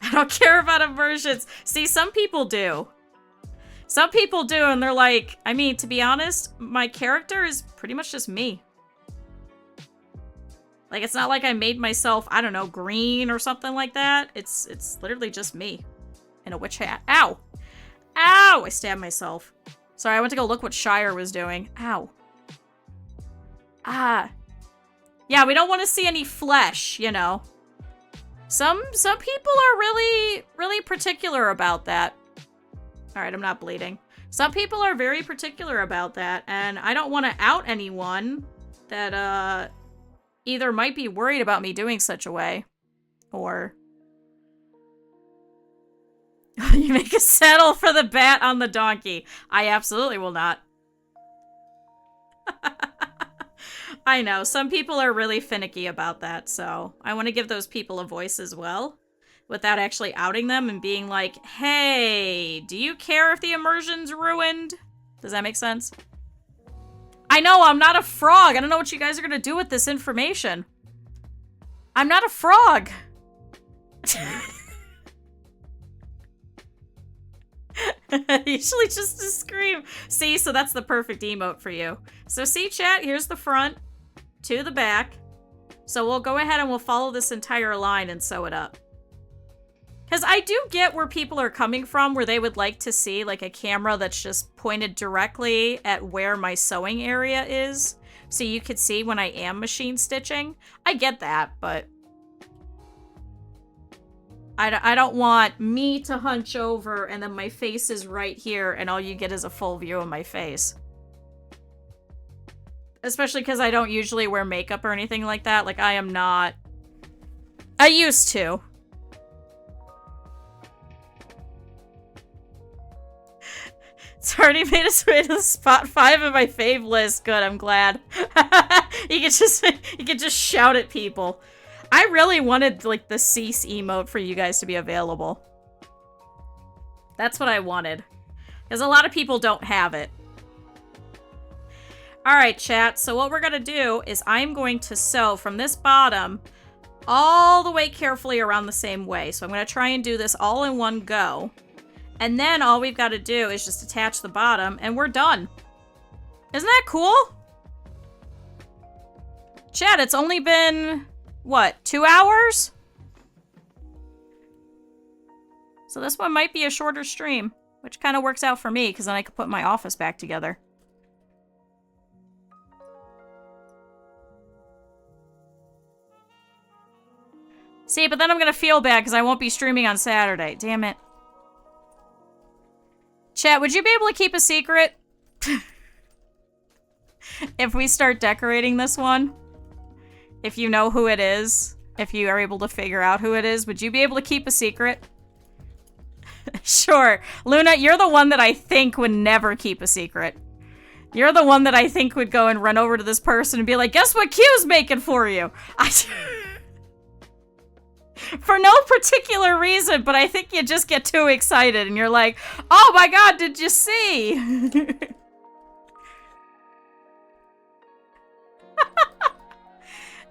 I don't care about immersions. See, some people do. Some people do, and they're like, I mean, to be honest, my character is pretty much just me. Like, it's not like I made myself, I don't know, green or something like that. It's literally just me in a witch hat. Ow! Ow! I stabbed myself. Sorry, I went to go look what Shire was doing. Ow. Ah. Yeah, we don't want to see any flesh, you know. Some people are really particular about that. Alright, I'm not bleeding. Some people are very particular about that, and I don't want to out anyone that, either might be worried about me doing such a way, or... You make a saddle for the bat on the donkey. I absolutely will not. I know, some people are really finicky about that, so I want to give those people a voice as well, without actually outing them and being like, hey, do you care if the immersion's ruined? Does that make sense? I know, I'm not a frog. I don't know what you guys are gonna do with this information. I'm not a frog. Usually just a scream. See, so that's the perfect emote for you. So see, chat, here's the front to the back. So we'll go ahead and we'll follow this entire line and sew it up. Because I do get where people are coming from, where they would like to see like a camera that's just pointed directly at where my sewing area is. So you could see when I am machine stitching. I get that, but I don't want me to hunch over and then my face is right here and all you get is a full view of my face. Especially because I don't usually wear makeup or anything like that. Like, I am not... I used to. It's already made its way to the spot 5 of my fave list. Good, I'm glad. You can just shout at people. I really wanted, like, the cease emote for you guys to be available. That's what I wanted. Because a lot of people don't have it. Alright, chat. So what we're going to do is I'm going to sew from this bottom all the way carefully around the same way. So I'm going to try and do this all in one go. And then all we've got to do is just attach the bottom and we're done. Isn't that cool? Chat, it's only been... what, 2 hours? So this one might be a shorter stream, which kind of works out for me, because then I could put my office back together. See, but then I'm gonna feel bad, because I won't be streaming on Saturday. Damn it. Chat, would you be able to keep a secret? If we start decorating this one? If you know who it is, if you are able to figure out who it is, would you be able to keep a secret? Sure. Luna, you're the one that I think would never keep a secret. You're the one that I think would go and run over to this person and be like, guess what Q's making for you? For no particular reason, but I think you just get too excited and you're like, oh my god, did you see?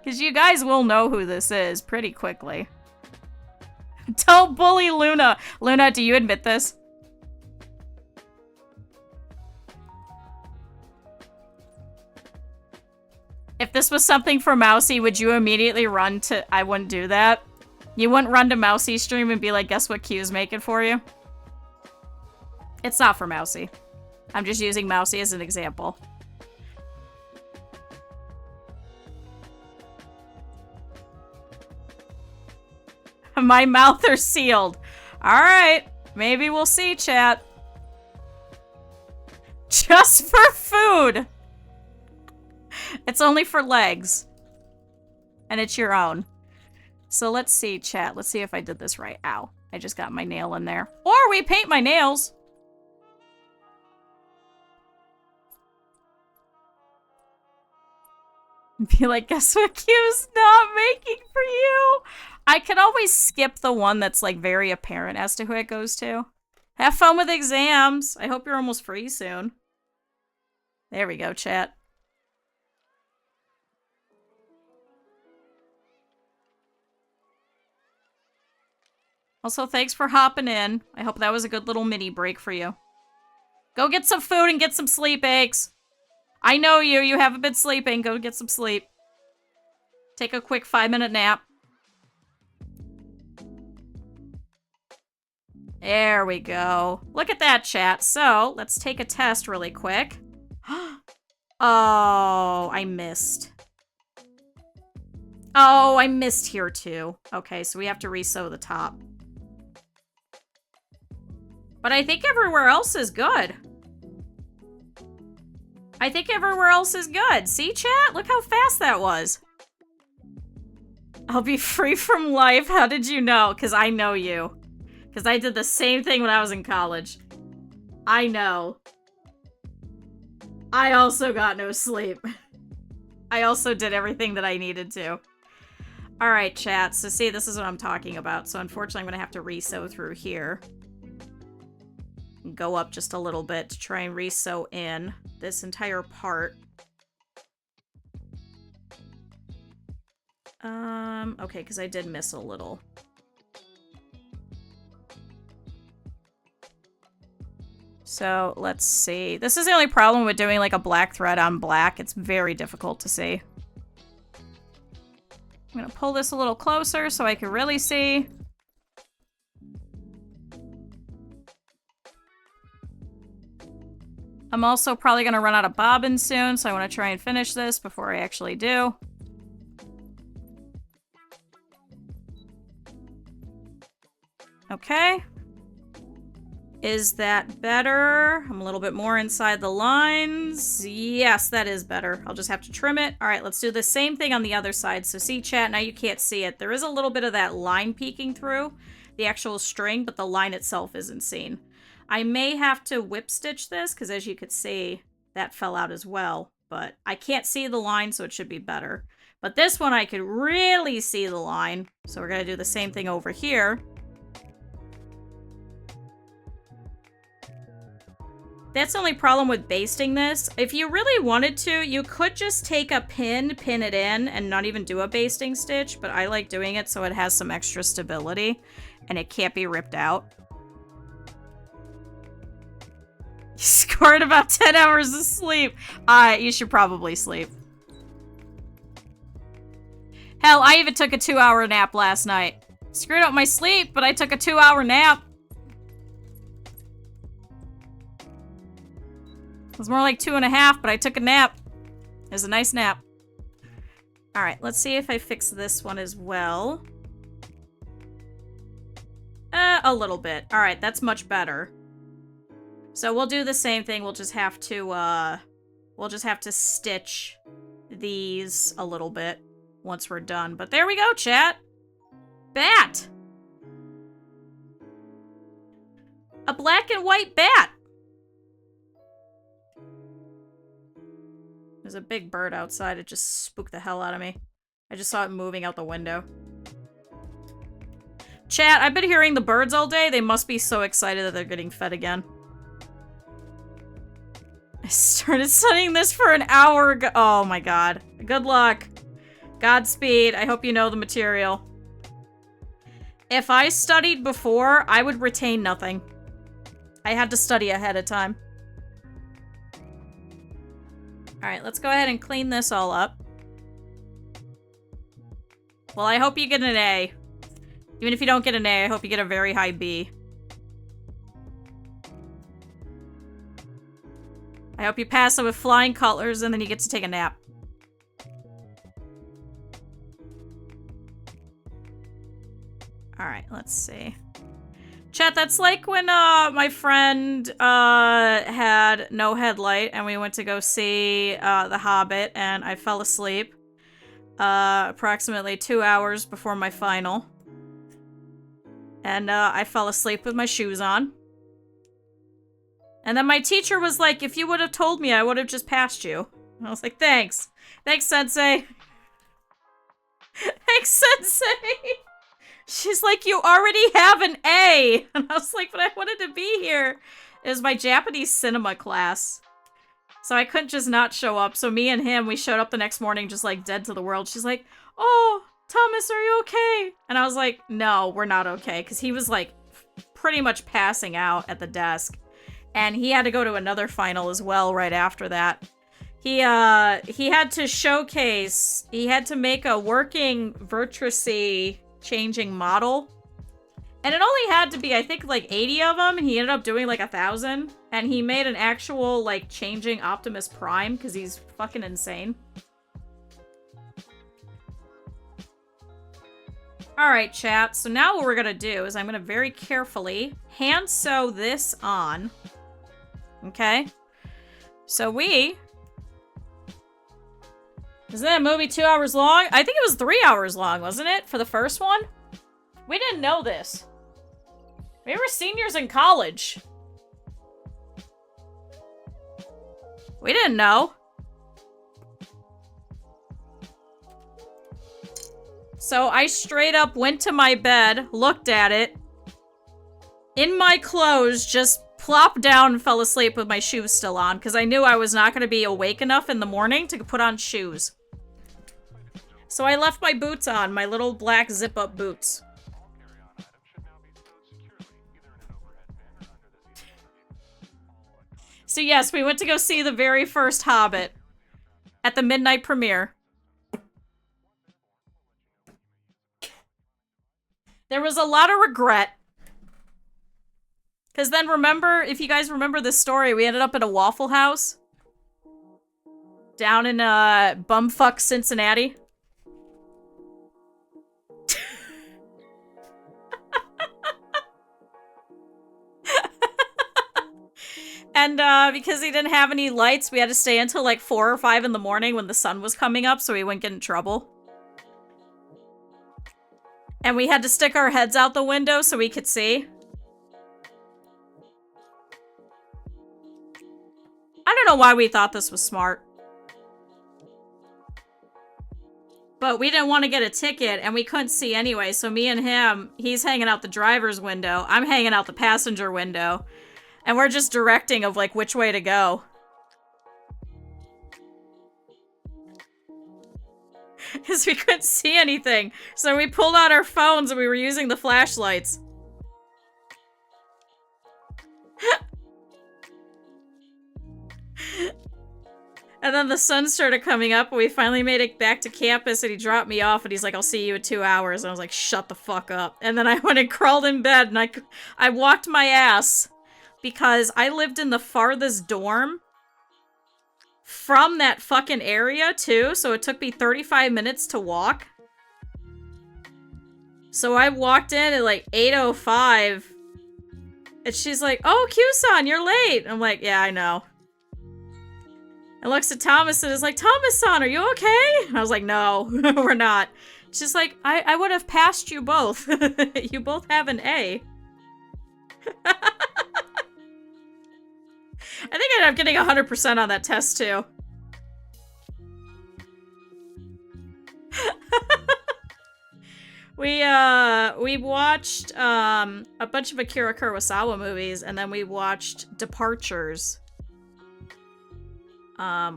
Because you guys will know who this is pretty quickly. Don't bully Luna. Luna, do you admit this? If this was something for Mousy, would you immediately run to... I wouldn't do that. You wouldn't run to Mousy's stream and be like, guess what Q's making for you? It's not for Mousy. I'm just using Mousy as an example. My mouth are sealed. Alright. Maybe we'll see, chat. Just for food. It's only for legs. And it's your own. So let's see, chat. Let's see if I did this right. Ow. I just got my nail in there. Or we paint my nails. Be like, guess what Q's not making for you? I could always skip the one that's like very apparent as to who it goes to. Have fun with exams. I hope you're almost free soon. There we go, chat. Also, thanks for hopping in. I hope that was a good little mini break for you. Go get some food and get some sleep, Eggs. I know you. You haven't been sleeping. Go get some sleep. Take a quick 5-minute nap. There we go. Look at that, chat. So, let's take a test really quick. Oh, I missed. Oh, I missed here too. Okay, so we have to re-sew the top. But I think everywhere else is good. I think everywhere else is good. See, chat? Look how fast that was. I'll be free from life. How did you know? Because I know you. Because I did the same thing when I was in college. I know. I also got no sleep. I also did everything that I needed to. Alright, chat. So see, this is what I'm talking about. So unfortunately, I'm going to have to re-sew through here. Go up just a little bit to try and re-sew in this entire part. Okay, because I did miss a little. So, let's see. This is the only problem with doing like a black thread on black. It's very difficult to see. I'm gonna pull this a little closer so I can really see. I'm also probably gonna run out of bobbins soon, so I want to try and finish this before I actually do. Okay. Is that better? I'm a little bit more inside the lines. Yes, that is better. I'll just have to trim it. All right, let's do the same thing on the other side. So see, chat, now you can't see it. There is a little bit of that line peeking through the actual string, but the line itself isn't seen. I may have to whip stitch this because as you could see, that fell out as well. But I can't see the line, so it should be better. But this one, I could really see the line. So we're going to do the same thing over here. That's the only problem with basting this. If you really wanted to, you could just take a pin it in, and not even do a basting stitch, but I like doing it so it has some extra stability, and it can't be ripped out. You scored about 10 hours of sleep. You should probably sleep. Hell, I even took a 2-hour nap last night. Screwed up my sleep, but I took a 2-hour nap. It was more like 2.5, but I took a nap. It was a nice nap. Alright, let's see if I fix this one as well. A little bit. Alright, that's much better. So we'll do the same thing. We'll just have to stitch these a little bit once we're done. But there we go, chat. Bat! A black and white bat! There's a big bird outside. It just spooked the hell out of me. I just saw it moving out the window. Chat, I've been hearing the birds all day. They must be so excited that they're getting fed again. I started studying this for an hour ago. Oh my god. Good luck. Godspeed. I hope you know the material. If I studied before, I would retain nothing. I had to study ahead of time. Alright, let's go ahead and clean this all up. Well, I hope you get an A. Even if you don't get an A, I hope you get a very high B. I hope you pass it with flying colors and then you get to take a nap. Alright, let's see. Chat, that's like when my friend had no headlight and we went to go see The Hobbit and I fell asleep approximately 2 hours before my final. And I fell asleep with my shoes on. And then my teacher was like, if you would have told me, I would have just passed you. And I was like, thanks. Thanks, Sensei. Thanks, Sensei. She's like, you already have an A. And I was like, but I wanted to be here. It was my Japanese cinema class. So I couldn't just not show up. So me and him, we showed up the next morning just like dead to the world. She's like, oh, Thomas, are you okay? And I was like, no, we're not okay. Because he was like pretty much passing out at the desk. And he had to go to another final as well right after that. He had to showcase, he had to make a working Virtuosy changing model. And it only had to be, I think, like 80 of them, and he ended up doing like 1,000. And he made an actual, like, changing Optimus Prime, because he's fucking insane. Alright, chat, so now what we're gonna do is I'm gonna very carefully hand sew this on. Okay? So Isn't that movie 2 hours long? I think it was 3 hours long, wasn't it? For the first one? We didn't know this. We were seniors in college. We didn't know. So I straight up went to my bed, looked at it, in my clothes, just plopped down and fell asleep with my shoes still on, because I knew I was not going to be awake enough in the morning to put on shoes. So I left my boots on, my little black zip-up boots. So yes, we went to go see the very first Hobbit at the midnight premiere. There was a lot of regret. Because then remember, if you guys remember this story, we ended up at a Waffle House. Down in, bumfuck Cincinnati. And, because he didn't have any lights, we had to stay until like 4 or 5 in the morning when the sun was coming up so we wouldn't get in trouble. And we had to stick our heads out the window so we could see. I don't know why we thought this was smart. But we didn't want to get a ticket, and we couldn't see anyway, so me and him, he's hanging out the driver's window, I'm hanging out the passenger window, and we're just directing of, like, which way to go. Because we couldn't see anything. So we pulled out our phones and we were using the flashlights. And then the sun started coming up and we finally made it back to campus and he dropped me off and he's like, I'll see you in 2 hours. And I was like, shut the fuck up. And then I went and crawled in bed and I walked my ass because I lived in the farthest dorm from that fucking area, too, so it took me 35 minutes to walk. So I walked in at, like, 8:05, and she's like, oh, Q-san, you're late! I'm like, yeah, I know. And looks at Thomas and is like, Thomas-san, are you okay? And I was like, no, we're not. She's like, I would have passed you both. You both have an A. I think I ended up getting 100% on that test, too. We watched, a bunch of Akira Kurosawa movies, and then we watched Departures.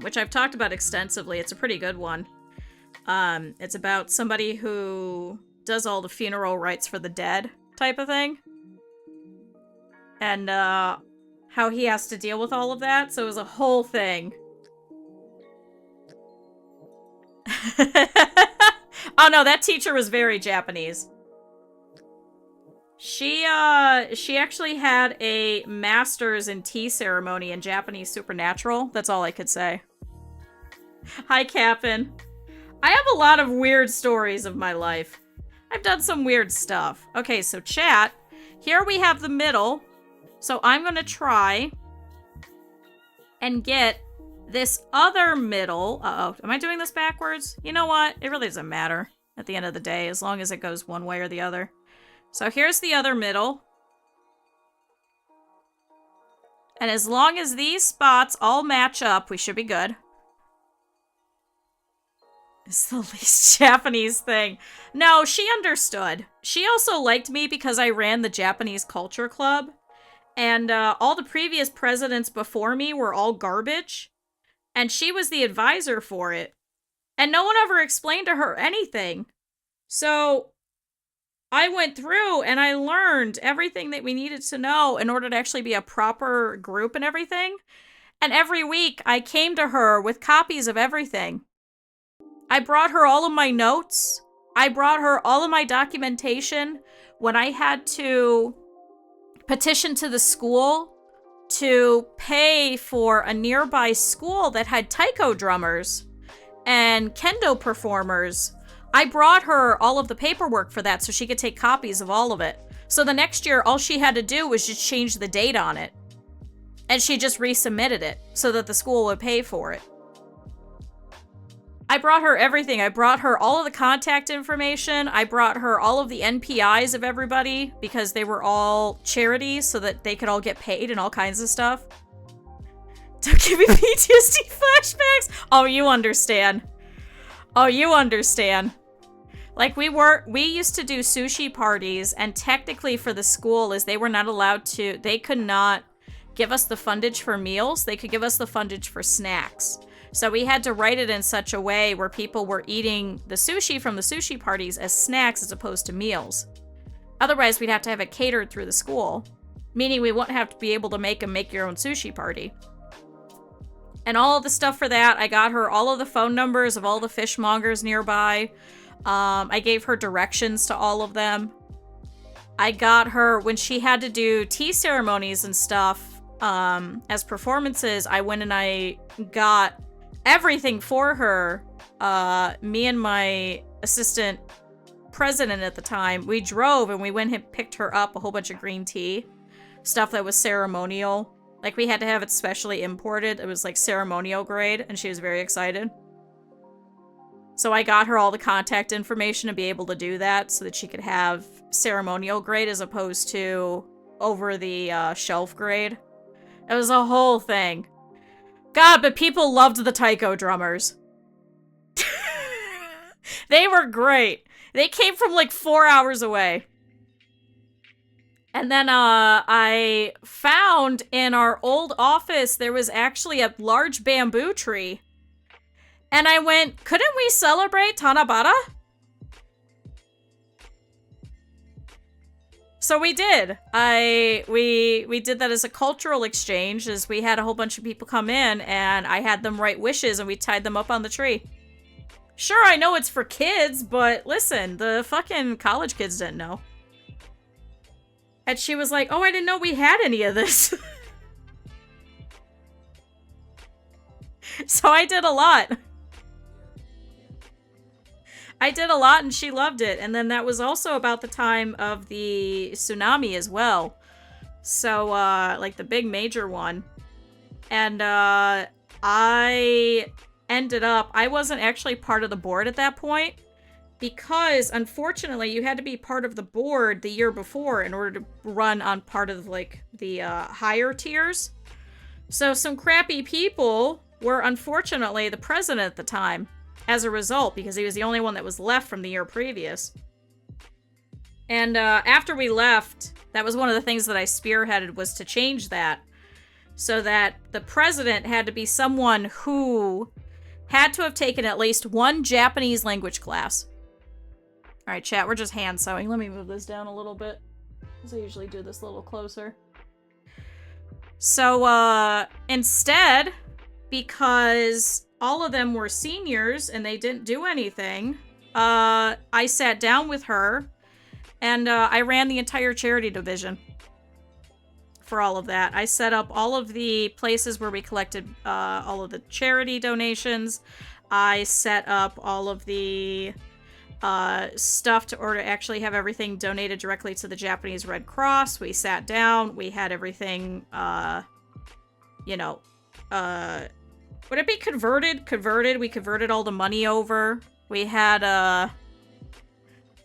Which I've talked about extensively. It's a pretty good one. It's about somebody who does all the funeral rites for the dead type of thing. And, how he has to deal with all of that, so it was a whole thing. Oh no, that teacher was very Japanese. She actually had a master's in tea ceremony in Japanese supernatural. That's all I could say. Hi, Cap'n. I have a lot of weird stories of my life. I've done some weird stuff. Okay, so chat. Here we have the middle. So I'm gonna try and get this other middle. Uh-oh, am I doing this backwards? You know what? It really doesn't matter at the end of the day, as long as it goes one way or the other. So here's the other middle. And as long as these spots all match up, we should be good. It's the least Japanese thing. No, she understood. She also liked me because I ran the Japanese Culture Club. And all the previous presidents before me were all garbage. And she was the advisor for it. And no one ever explained to her anything. So I went through and I learned everything that we needed to know in order to actually be a proper group and everything. And every week I came to her with copies of everything. I brought her all of my notes. I brought her all of my documentation when I had to petition to the school to pay for a nearby school that had taiko drummers and kendo performers. I brought her all of the paperwork for that so she could take copies of all of it. So the next year, all she had to do was just change the date on it. And she just resubmitted it so that the school would pay for it. I brought her everything. I brought her all of the contact information. I brought her all of the NPIs of everybody because they were all charities so that they could all get paid and all kinds of stuff. Don't give me PTSD flashbacks. Oh, you understand. Oh, you understand. Like, we used to do sushi parties, and technically for the school is they were not allowed to, they could not give us the fundage for meals. They could give us the fundage for snacks. So we had to write it in such a way where people were eating the sushi from the sushi parties as snacks as opposed to meals. Otherwise, we'd have to have it catered through the school, meaning we wouldn't have to be able to make a make your own sushi party. And all of the stuff for that, I got her all of the phone numbers of all the fishmongers nearby. I gave her directions to all of them. I got her, when she had to do tea ceremonies and stuff as performances, I went and I got everything for her. Me and my assistant president at the time, we drove and we went and picked her up a whole bunch of green tea. Stuff that was ceremonial. Like, we had to have it specially imported. It was like ceremonial grade, and she was very excited. So I got her all the contact information to be able to do that so that she could have ceremonial grade as opposed to over the shelf grade. It was a whole thing. God, but people loved the taiko drummers. They were great. They came from like 4 hours away. And then I found in our old office, there was actually a large bamboo tree. And I went, couldn't we celebrate Tanabata? So we did. We did that as a cultural exchange, as we had a whole bunch of people come in and I had them write wishes and we tied them up on the tree. Sure, I know it's for kids, but listen, the fucking college kids didn't know. And she was like, oh, I didn't know we had any of this. So I did a lot. I did a lot and she loved it. And then that was also about the time of the tsunami as well. So, like the big major one. And, I ended up, I wasn't actually part of the board at that point. Because, unfortunately, you had to be part of the board the year before in order to run on part of, like, the higher tiers. So some crappy people were, unfortunately, the president at the time as a result, because he was the only one that was left from the year previous. And after we left, that was one of the things that I spearheaded, was to change that. So that the president had to be someone who had to have taken at least one Japanese language class. Alright, chat, we're just hand sewing. Let me move this down a little bit, because I usually do this a little closer. So, instead, because all of them were seniors and they didn't do anything, I sat down with her and I ran the entire charity division for all of that. I set up all of the places where we collected all of the charity donations. I set up all of the stuff to order, actually have everything donated directly to the Japanese Red Cross. We sat down, we had everything, you know, would it be converted? Converted. We converted all the money over. We had, I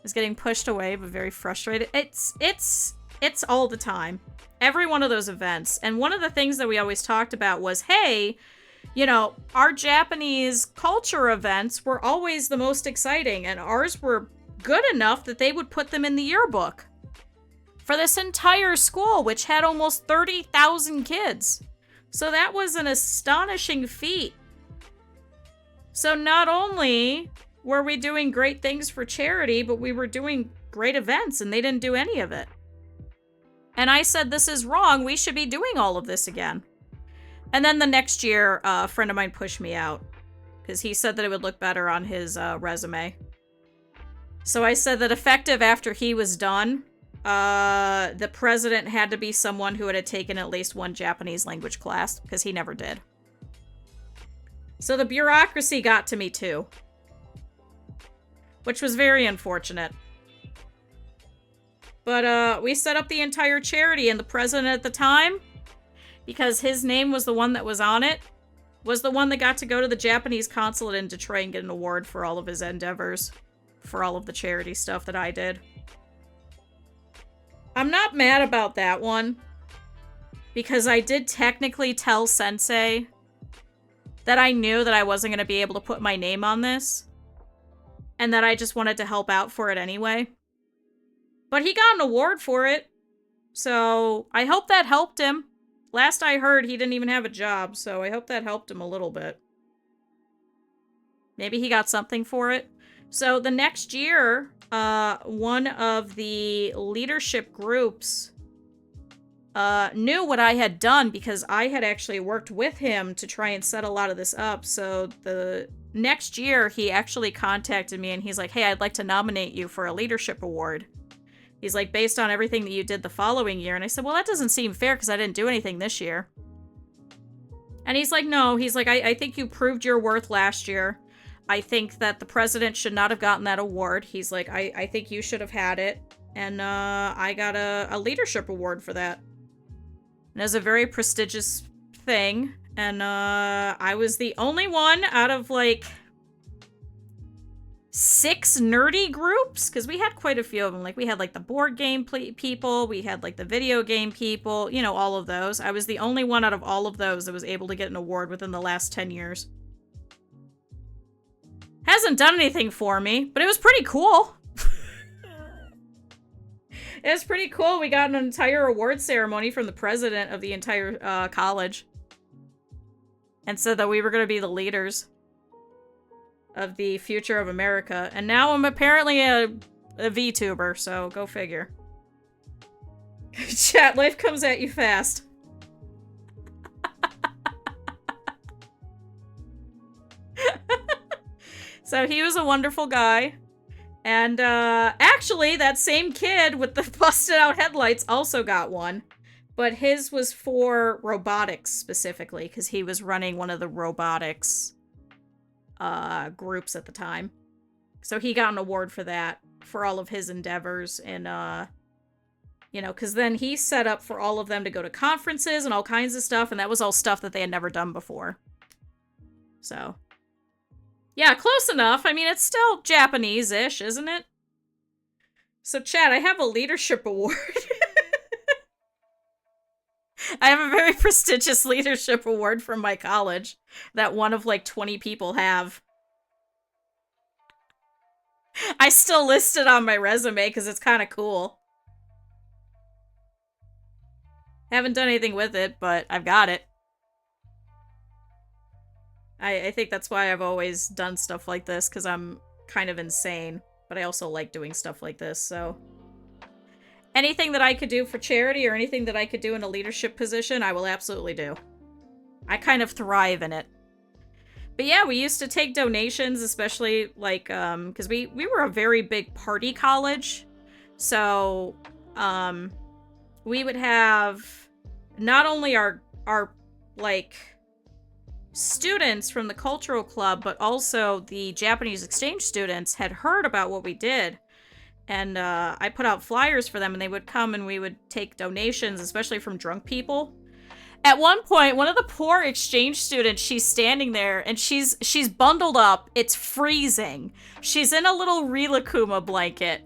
was getting pushed away, but very frustrated. It's all the time. Every one of those events. And one of the things that we always talked about was, hey, you know, our Japanese culture events were always the most exciting, and ours were good enough that they would put them in the yearbook for this entire school, which had almost 30,000 kids. So that was an astonishing feat. So not only were we doing great things for charity, but we were doing great events and they didn't do any of it. And I said, this is wrong. We should be doing all of this again. And then the next year, a friend of mine pushed me out because he said that it would look better on his resume. So I said that effective after he was done, the president had to be someone who had taken at least one Japanese language class, because he never did. So the bureaucracy got to me too, which was very unfortunate. But we set up the entire charity, and the president at the time, because his name was the one that was on it, was the one that got to go to the Japanese consulate in Detroit and get an award for all of his endeavors, for all of the charity stuff that I did. I'm not mad about that one, because I did technically tell Sensei that I knew that I wasn't going to be able to put my name on this, and that I just wanted to help out for it anyway. But he got an award for it, so I hope that helped him. Last I heard, he didn't even have a job, so I hope that helped him a little bit. Maybe he got something for it. So the next year, one of the leadership groups knew what I had done, because I had actually worked with him to try and set a lot of this up. So the next year, he actually contacted me and he's like, hey, I'd like to nominate you for a leadership award. He's like, based on everything that you did the following year. And I said, well, that doesn't seem fair because I didn't do anything this year. And he's like, no. He's like, I think you proved your worth last year. I think that the president should not have gotten that award. He's like, I think you should have had it. And I got a leadership award for that. And it was a very prestigious thing. And I was the only one out of like 6 nerdy groups, because we had quite a few of them. Like, we had like the board game people, we had like the video game people, you know, all of those. I was the only one out of all of those that was able to get an award within the last 10 years. Hasn't done anything for me, but it was pretty cool. It was pretty cool. We got an entire award ceremony from the president of the entire college, and said that we were going to be the leaders of the future of America. And now I'm apparently a VTuber, so go figure. Chat, life comes at you fast. So he was a wonderful guy. And actually, that same kid with the busted out headlights also got one. But his was for robotics specifically, because he was running one of the robotics groups at the time. So he got an award for that, for all of his endeavors. And, you know, because then he set up for all of them to go to conferences and all kinds of stuff. And that was all stuff that they had never done before. So, yeah, close enough. I mean, it's still Japanese-ish, isn't it? So, chat, I have a leadership award. I have a very prestigious leadership award from my college that one of like 20 people have. I still list it on my resume because it's kind of cool. Haven't done anything with it, but I've got it. I think that's why I've always done stuff like this, because I'm kind of insane, but I also like doing stuff like this, so... Anything that I could do for charity or anything that I could do in a leadership position, I will absolutely do. I kind of thrive in it. But yeah, we used to take donations, especially like, because we were a very big party college. So, we would have not only our like, students from the cultural club, but also the Japanese exchange students had heard about what we did. And I put out flyers for them, and they would come and we would take donations, especially from drunk people. At one point, one of the poor exchange students, she's standing there, and she's bundled up. It's freezing. She's in a little Rilakuma blanket.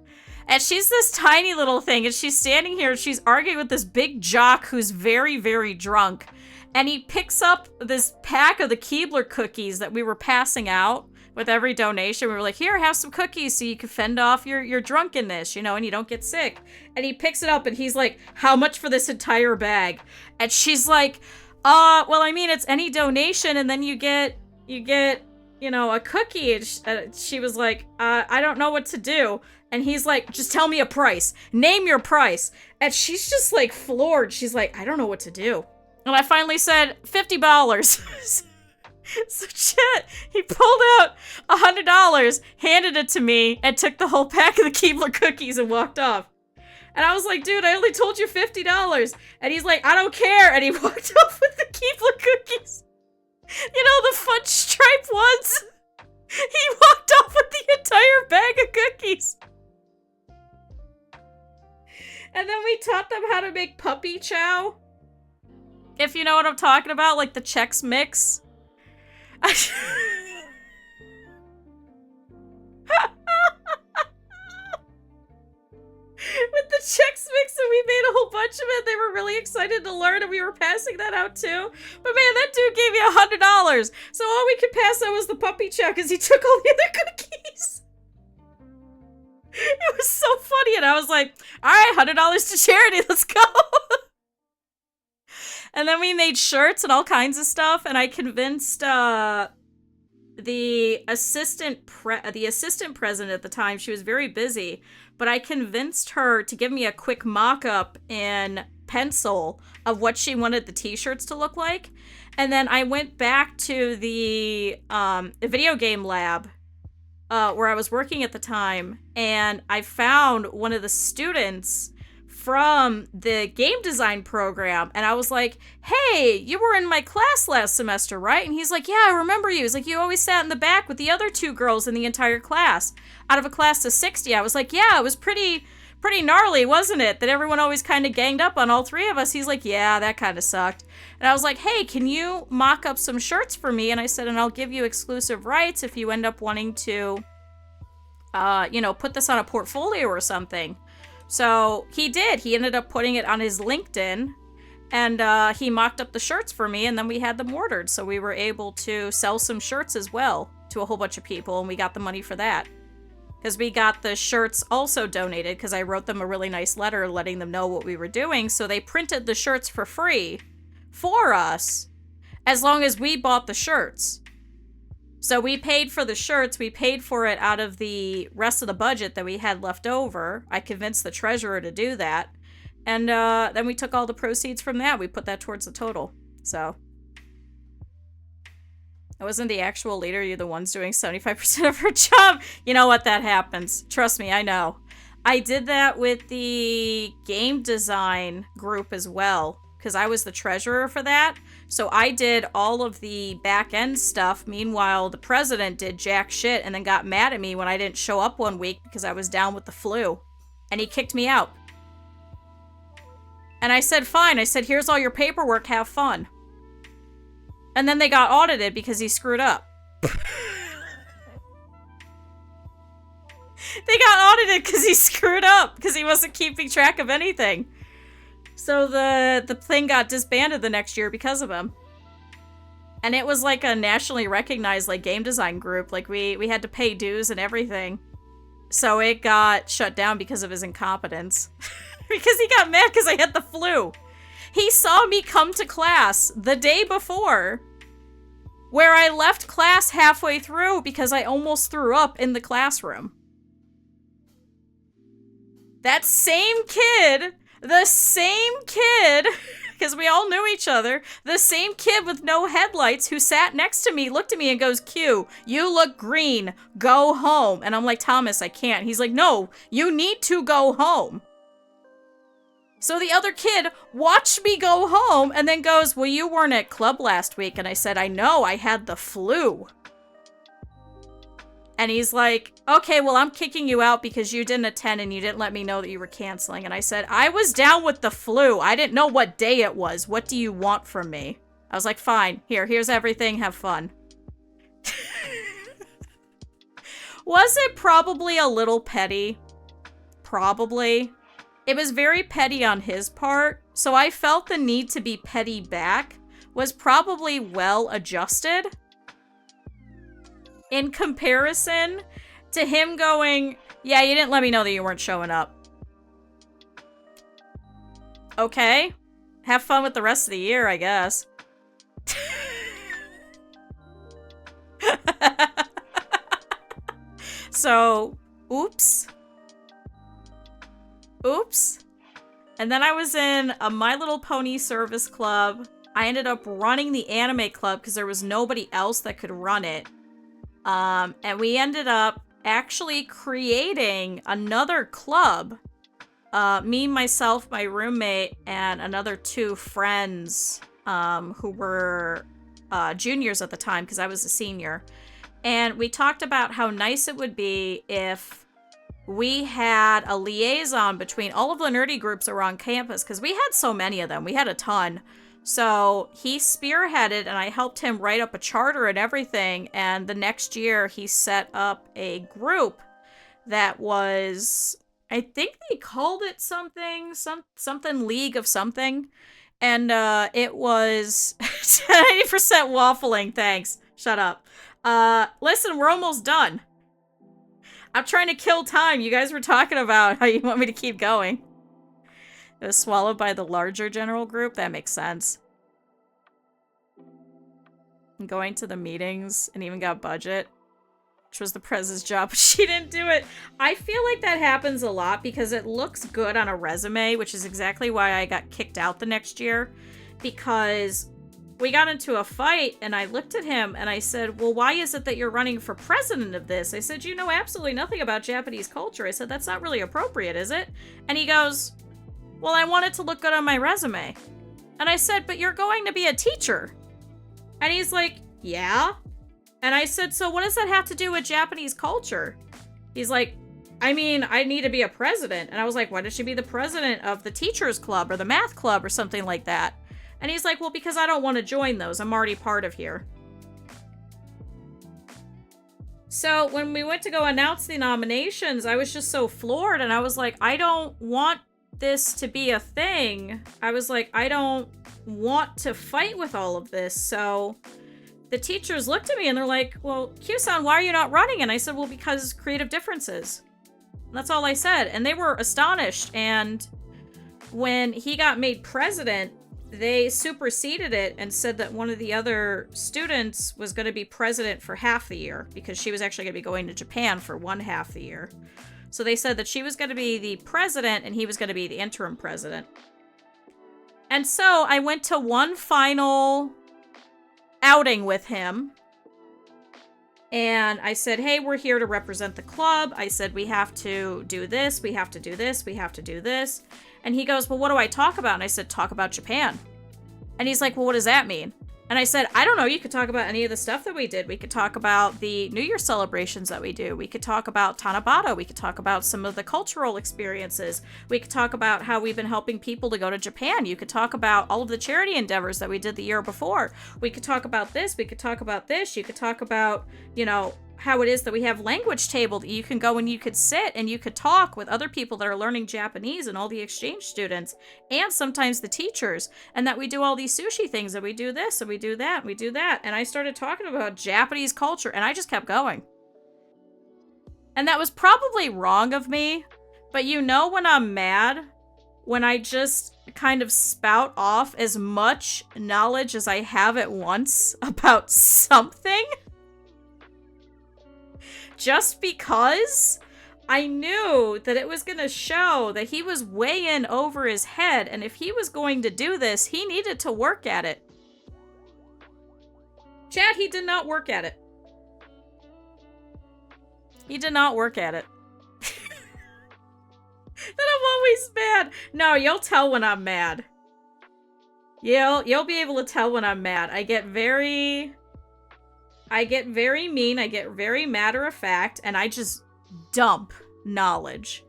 And she's this tiny little thing, and she's standing here, and she's arguing with this big jock who's very, very drunk. And he picks up this pack of the Keebler cookies that we were passing out with every donation. We were like, here, have some cookies so you can fend off your drunkenness, you know, and you don't get sick. And he picks it up and he's like, how much for this entire bag? And she's like, well, I mean, it's any donation, and then you get, you you know, a cookie. And she was like, I don't know what to do. And he's like, just tell me a price. Name your price. And she's just like floored. She's like, I don't know what to do. And I finally said, $50. So shit, he pulled out $100, handed it to me, and took the whole pack of the Keebler cookies and walked off. And I was like, dude, I only told you $50. And he's like, I don't care. And he walked off with the Keebler cookies. You know, the fudge stripe ones? He walked off with the entire bag of cookies. And then we taught them how to make puppy chow. If you know what I'm talking about, like the Chex Mix. With the Chex Mix, and we made a whole bunch of it. They were really excited to learn, and we were passing that out too. But man, that dude gave me $100. So all we could pass out was the puppy chow because he took all the other cookies. It was so funny, and I was like, all right, $100 to charity, let's go. And then we made shirts and all kinds of stuff, and I convinced the assistant president at the time. She was very busy, but I convinced her to give me a quick mock-up in pencil of what she wanted the t-shirts to look like. And then I went back to the video game lab where I was working at the time, and I found one of the students from the game design program, and I was like, hey, you were in my class last semester, right? And he's like, yeah, I remember you. He's like, you always sat in the back with the other 2 girls in the entire class. Out of a class of 60. I was like, yeah, it was pretty gnarly, wasn't it? That everyone always kind of ganged up on all 3 of us. He's like, yeah, that kind of sucked. And I was like, hey, can you mock up some shirts for me? And I said, and I'll give you exclusive rights if you end up wanting to, you know, put this on a portfolio or something. So he did. He ended up putting it on his LinkedIn, and he mocked up the shirts for me, and then we had them ordered. So we were able to sell some shirts as well to a whole bunch of people, and we got the money for that. Because we got the shirts also donated, because I wrote them a really nice letter letting them know what we were doing. So they printed the shirts for free for us, as long as we bought the shirts. So we paid for the shirts, we paid for it out of the rest of the budget that we had left over. I convinced the treasurer to do that. And then we took all the proceeds from that. We put that towards the total. So I wasn't the actual leader. You're the ones doing 75% of her job. You know what? That happens. Trust me, I know. I did that with the game design group as well, because I was the treasurer for that. So I did all of the back-end stuff. Meanwhile, the president did jack shit and then got mad at me when I didn't show up one week because I was down with the flu. And he kicked me out. And I said, fine. I said, here's all your paperwork. Have fun. And then they got audited because he screwed up. They got audited because he screwed up. Because he wasn't keeping track of anything. So the thing got disbanded the next year because of him. And it was like a nationally recognized like game design group. Like we had to pay dues and everything. So it got shut down because of his incompetence. Because he got mad because I had the flu. He saw me come to class the day before, where I left class halfway through because I almost threw up in the classroom. That same kid, because we all knew each other, the same kid with no headlights who sat next to me looked at me and goes, Q, you look green, go home. And I'm like, Thomas, I can't. He's like, no, you need to go home. So the other kid watched me go home and then goes, well, you weren't at club last week. And I said, I know, I had the flu. And he's like, okay, well, I'm kicking you out because you didn't attend and you didn't let me know that you were canceling. And I said, I was down with the flu. I didn't know what day it was. What do you want from me? I was like, fine, here's everything. Have fun. Was it probably a little petty? Probably. It was very petty on his part, so I felt the need to be petty back was probably well adjusted in comparison to him going, yeah, you didn't let me know that you weren't showing up. Okay. Have fun with the rest of the year, I guess. So, oops. Oops. And then I was in a My Little Pony service club. I ended up running the anime club because there was nobody else that could run it. And we ended up actually creating another club. Me, myself, my roommate, and another 2 friends who were juniors at the time because I was a senior. And we talked about how nice it would be if we had a liaison between all of the nerdy groups that were on campus because we had so many of them. We had a ton. So he spearheaded and I helped him write up a charter and everything. And the next year he set up a group that was, I think they called it something League of something. And it was 90% waffling. Thanks. Shut up. Listen, we're almost done. I'm trying to kill time. You guys were talking about how you want me to keep going. It was swallowed by the larger general group. That makes sense. And going to the meetings and even got budget, which was the prez's job, but she didn't do it. I feel like that happens a lot because it looks good on a resume, which is exactly why I got kicked out the next year. Because we got into a fight and I looked at him and I said, well, why is it that you're running for president of this? I said, you know absolutely nothing about Japanese culture. I said, that's not really appropriate, is it? And he goes, well, I want it to look good on my resume. And I said, but you're going to be a teacher. And he's like, yeah. And I said, so what does that have to do with Japanese culture? He's like, I mean, I need to be a president. And I was like, why does she be the president of the teachers club or the math club or something like that? And he's like, well, because I don't want to join those. I'm already part of here. So when we went to go announce the nominations, I was just so floored. And I was like, I don't want this to be a thing. I was like, I don't want to fight with all of this. So the teachers looked at me and they're like, well, Q-san, why are you not running? And I said, well, because creative differences. And that's all I said. And they were astonished. And when he got made president, they superseded it and said that one of the other students was going to be president for half the year because she was actually going to be going to Japan for one half the year. So they said that she was going to be the president and he was going to be the interim president. And so I went to one final outing with him. And I said, hey, we're here to represent the club. I said, we have to do this. We have to do this. We have to do this. And he goes, well, what do I talk about? And I said, talk about Japan. And he's like, well, what does that mean? And I said, I don't know. You could talk about any of the stuff that we did. We could talk about the New Year celebrations that we do. We could talk about Tanabata. We could talk about some of the cultural experiences. We could talk about how we've been helping people to go to Japan. You could talk about all of the charity endeavors that we did the year before. We could talk about this. We could talk about this. You could talk about, you know, how it is that we have language table that you can go and you could sit and you could talk with other people that are learning Japanese and all the exchange students and sometimes the teachers, and that we do all these sushi things and we do this and we do that and we do that. And I started talking about Japanese culture and I just kept going. And that was probably wrong of me, but you know when I'm mad, when I just kind of spout off as much knowledge as I have at once about something? Just because I knew that it was going to show that he was way in over his head, and if he was going to do this, he needed to work at it. Chad, he did not work at it. He did not work at it. Then I'm always mad. No, you'll tell when I'm mad. You'll be able to tell when I'm mad. I get very mean, I get very matter of fact, and I just dump knowledge.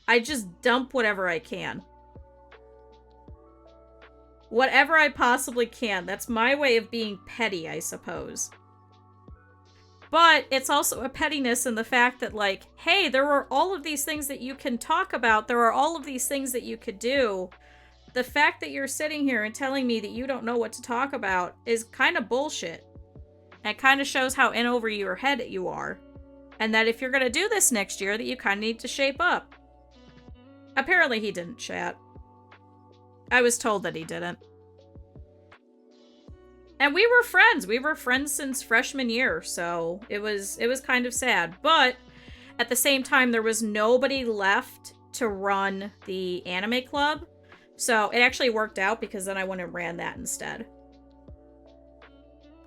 I just dump whatever I can. Whatever I possibly can. That's my way of being petty, I suppose. But it's also a pettiness in the fact that, like, hey, there are all of these things that you can talk about. There are all of these things that you could do. The fact that you're sitting here and telling me that you don't know what to talk about is kind of bullshit. It kind of shows how in over your head you are. And that if you're going to do this next year, that you kind of need to shape up. Apparently he didn't, chat. I was told that he didn't. And we were friends. We were friends since freshman year, so it was kind of sad. But At the same time, there was nobody left to run the anime club. So it actually worked out because then I went and ran that instead.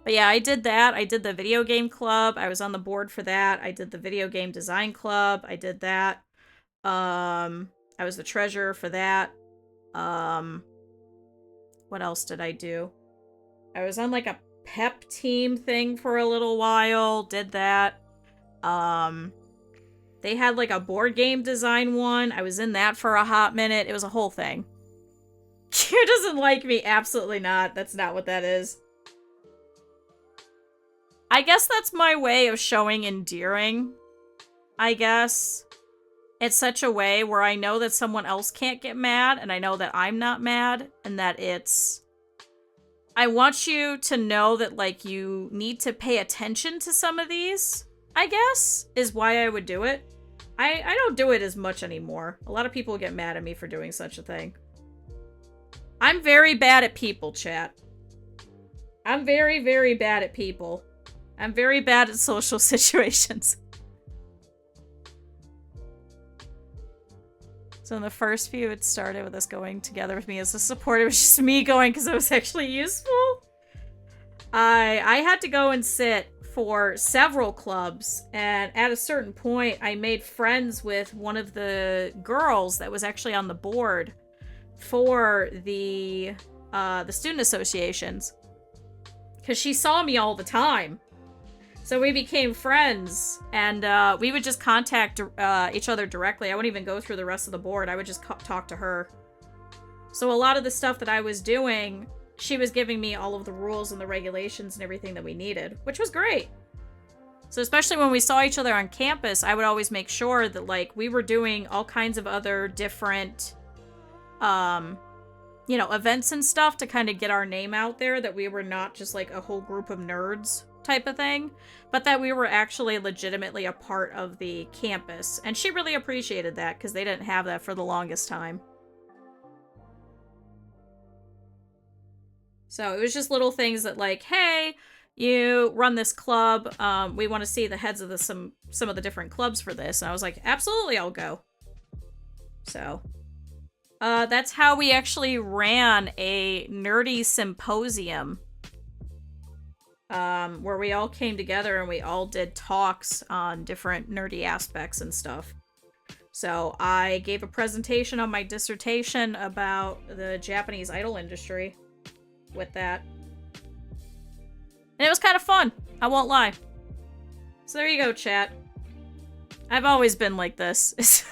But yeah, I did that. I did the video game club. I was on the board for that. I did the video game design club. I did that. I was the treasurer for that. What else did I do? I was on like a pep team thing for a little while. Did that. They had like a board game design one. I was in that for a hot minute. It was a whole thing. Q doesn't like me. Absolutely not. That's not what that is. I guess that's my way of showing endearing. I guess. It's such a way where I know that someone else can't get mad, and I know that I'm not mad, and that it's... I want you to know that, like, you need to pay attention to some of these, I guess, is why I would do it. I don't do it as much anymore. A lot of people get mad at me for doing such a thing. I'm very bad at people, chat. I'm very, very bad at people. I'm very bad at social situations. So in the first few, it started with us going together with me as a support. It was just me going because it was actually useful. I had to go and sit for several clubs, and at a certain point, I made friends with one of the girls that was actually on the board for the student associations, because she saw me all the time. So we became friends, and we would just contact each other directly. I wouldn't even go through the rest of the board. I would just talk to her. So a lot of the stuff that I was doing, she was giving me all of the rules and the regulations and everything that we needed, which was great. So especially when we saw each other on campus, I would always make sure that, like, we were doing all kinds of other different, you know, events and stuff to kind of get our name out there, that we were not just, like, a whole group of nerds type of thing, but that we were actually legitimately a part of the campus. And she really appreciated that, because they didn't have that for the longest time. So it was just little things that, like, hey, you run this club, we want to see the heads of some of the different clubs for this. And I was like, absolutely, I'll go. So that's how we actually ran a nerdy symposium, where we all came together and we all did talks on different nerdy aspects and stuff. So I gave a presentation on my dissertation about the Japanese idol industry with that. And it was kind of fun, I won't lie. So there you go, chat. I've always been like this.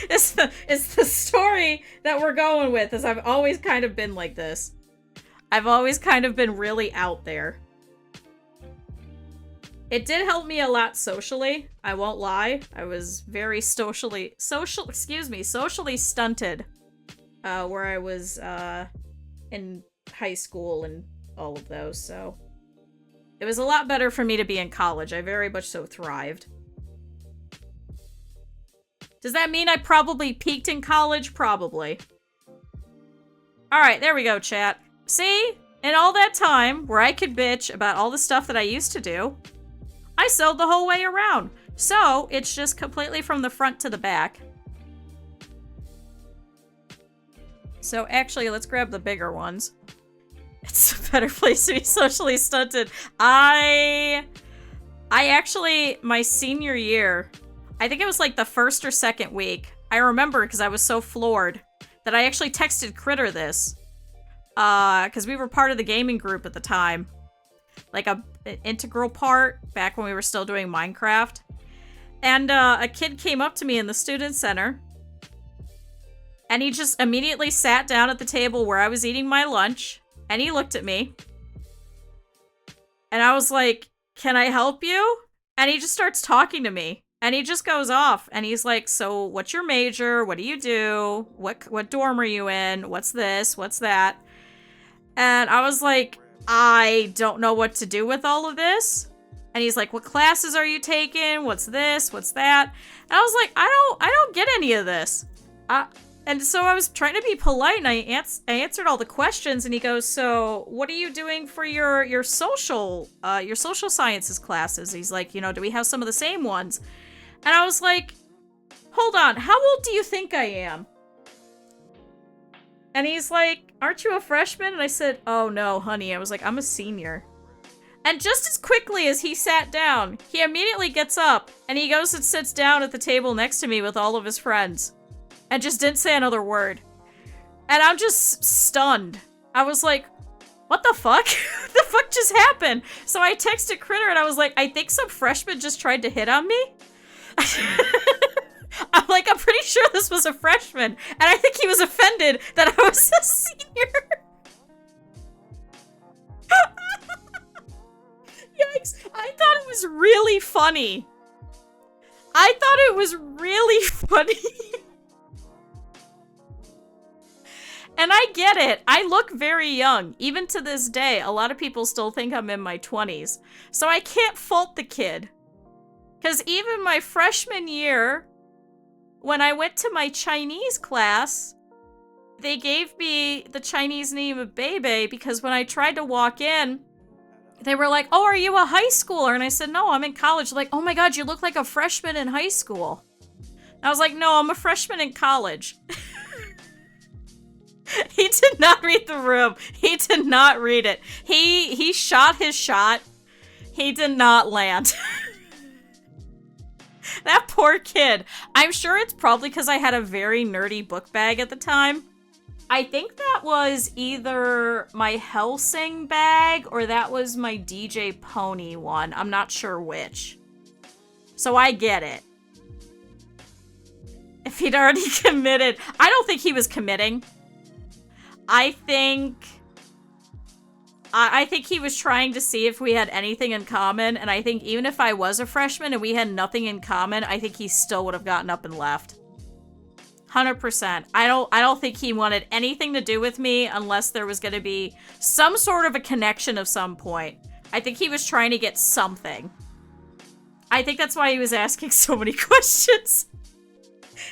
It's the story that we're going with, is I've always kind of been like this. I've always kind of been really out there. It did help me a lot socially, I won't lie. I was very socially stunted, where I was, in high school and all of those, so. It was a lot better for me to be in college. I very much so thrived. Does that mean I probably peaked in college? Probably. Alright, there we go, chat. See? In all that time where I could bitch about all the stuff that I used to do, I sewed the whole way around. So, it's just completely from the front to the back. So, actually, let's grab the bigger ones. It's a better place to be socially stunted. I actually, my senior year, I think it was like the first or second week, I remember because I was so floored that I actually texted Critter this. Because we were part of the gaming group at the time. Like an integral part back when we were still doing Minecraft. And a kid came up to me in the student center. And he just immediately sat down at the table where I was eating my lunch. And he looked at me. And I was like, can I help you? And he just starts talking to me. And he just goes off. And he's like, so what's your major? What do you do? What dorm are you in? What's this? What's that? And I was like, I don't know what to do with all of this. And he's like, what classes are you taking? What's this? What's that? And I was like, I don't get any of this. And so I was trying to be polite, and I answered all the questions, and he goes, so what are you doing for your social sciences classes? He's like, you know, do we have some of the same ones? And I was like, hold on, how old do you think I am? And he's like, aren't you a freshman? And I said, oh no, honey. I was like, I'm a senior. And just as quickly as he sat down, he immediately gets up and he goes and sits down at the table next to me with all of his friends and just didn't say another word. And I'm just stunned. I was like, what the fuck? What the fuck just happened? So I texted Critter and I was like, I think some freshman just tried to hit on me. I'm like, I'm pretty sure this was a freshman. And I think he was offended that I was a senior. Yikes. I thought it was really funny. I thought it was really funny. And I get it. I look very young. Even to this day, a lot of people still think I'm in my 20s. So I can't fault the kid. Because even my freshman year, when I went to my Chinese class, they gave me the Chinese name of Bebe because when I tried to walk in, they were like, oh, are you a high schooler? And I said, no, I'm in college. They're like, oh my God, you look like a freshman in high school. And I was like, no, I'm a freshman in college. He did not read the room. He did not read it. He shot his shot. He did not land. That poor kid. I'm sure it's probably because I had a very nerdy book bag at the time. I think that was either my Helsing bag or that was my DJ Pony one. I'm not sure which. So I get it. If he'd already committed. I don't think he was committing. I think he was trying to see if we had anything in common, and I think even if I was a freshman and we had nothing in common, I think he still would have gotten up and left. 100%. I don't think he wanted anything to do with me unless there was going to be some sort of a connection of some point. I think he was trying to get something. I think that's why he was asking so many questions.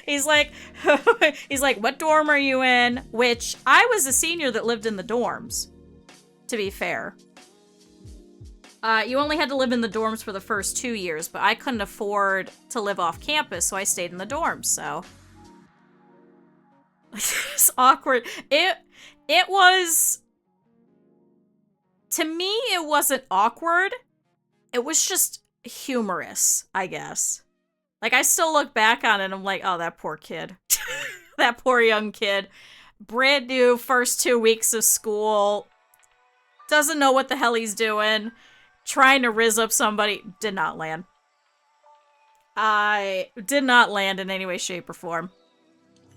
He's like, what dorm are you in? Which, I was a senior that lived in the dorms, to be fair. You only had to live in the dorms for the first 2 years, but I couldn't afford to live off campus, so I stayed in the dorms, so. It's awkward. It was, to me, it wasn't awkward. It was just humorous, I guess. Like, I still look back on it and I'm like, oh, that poor kid. That poor young kid. Brand new first 2 weeks of school. Doesn't know what the hell he's doing. Trying to rizz up somebody. Did not land. I did not land in any way, shape, or form.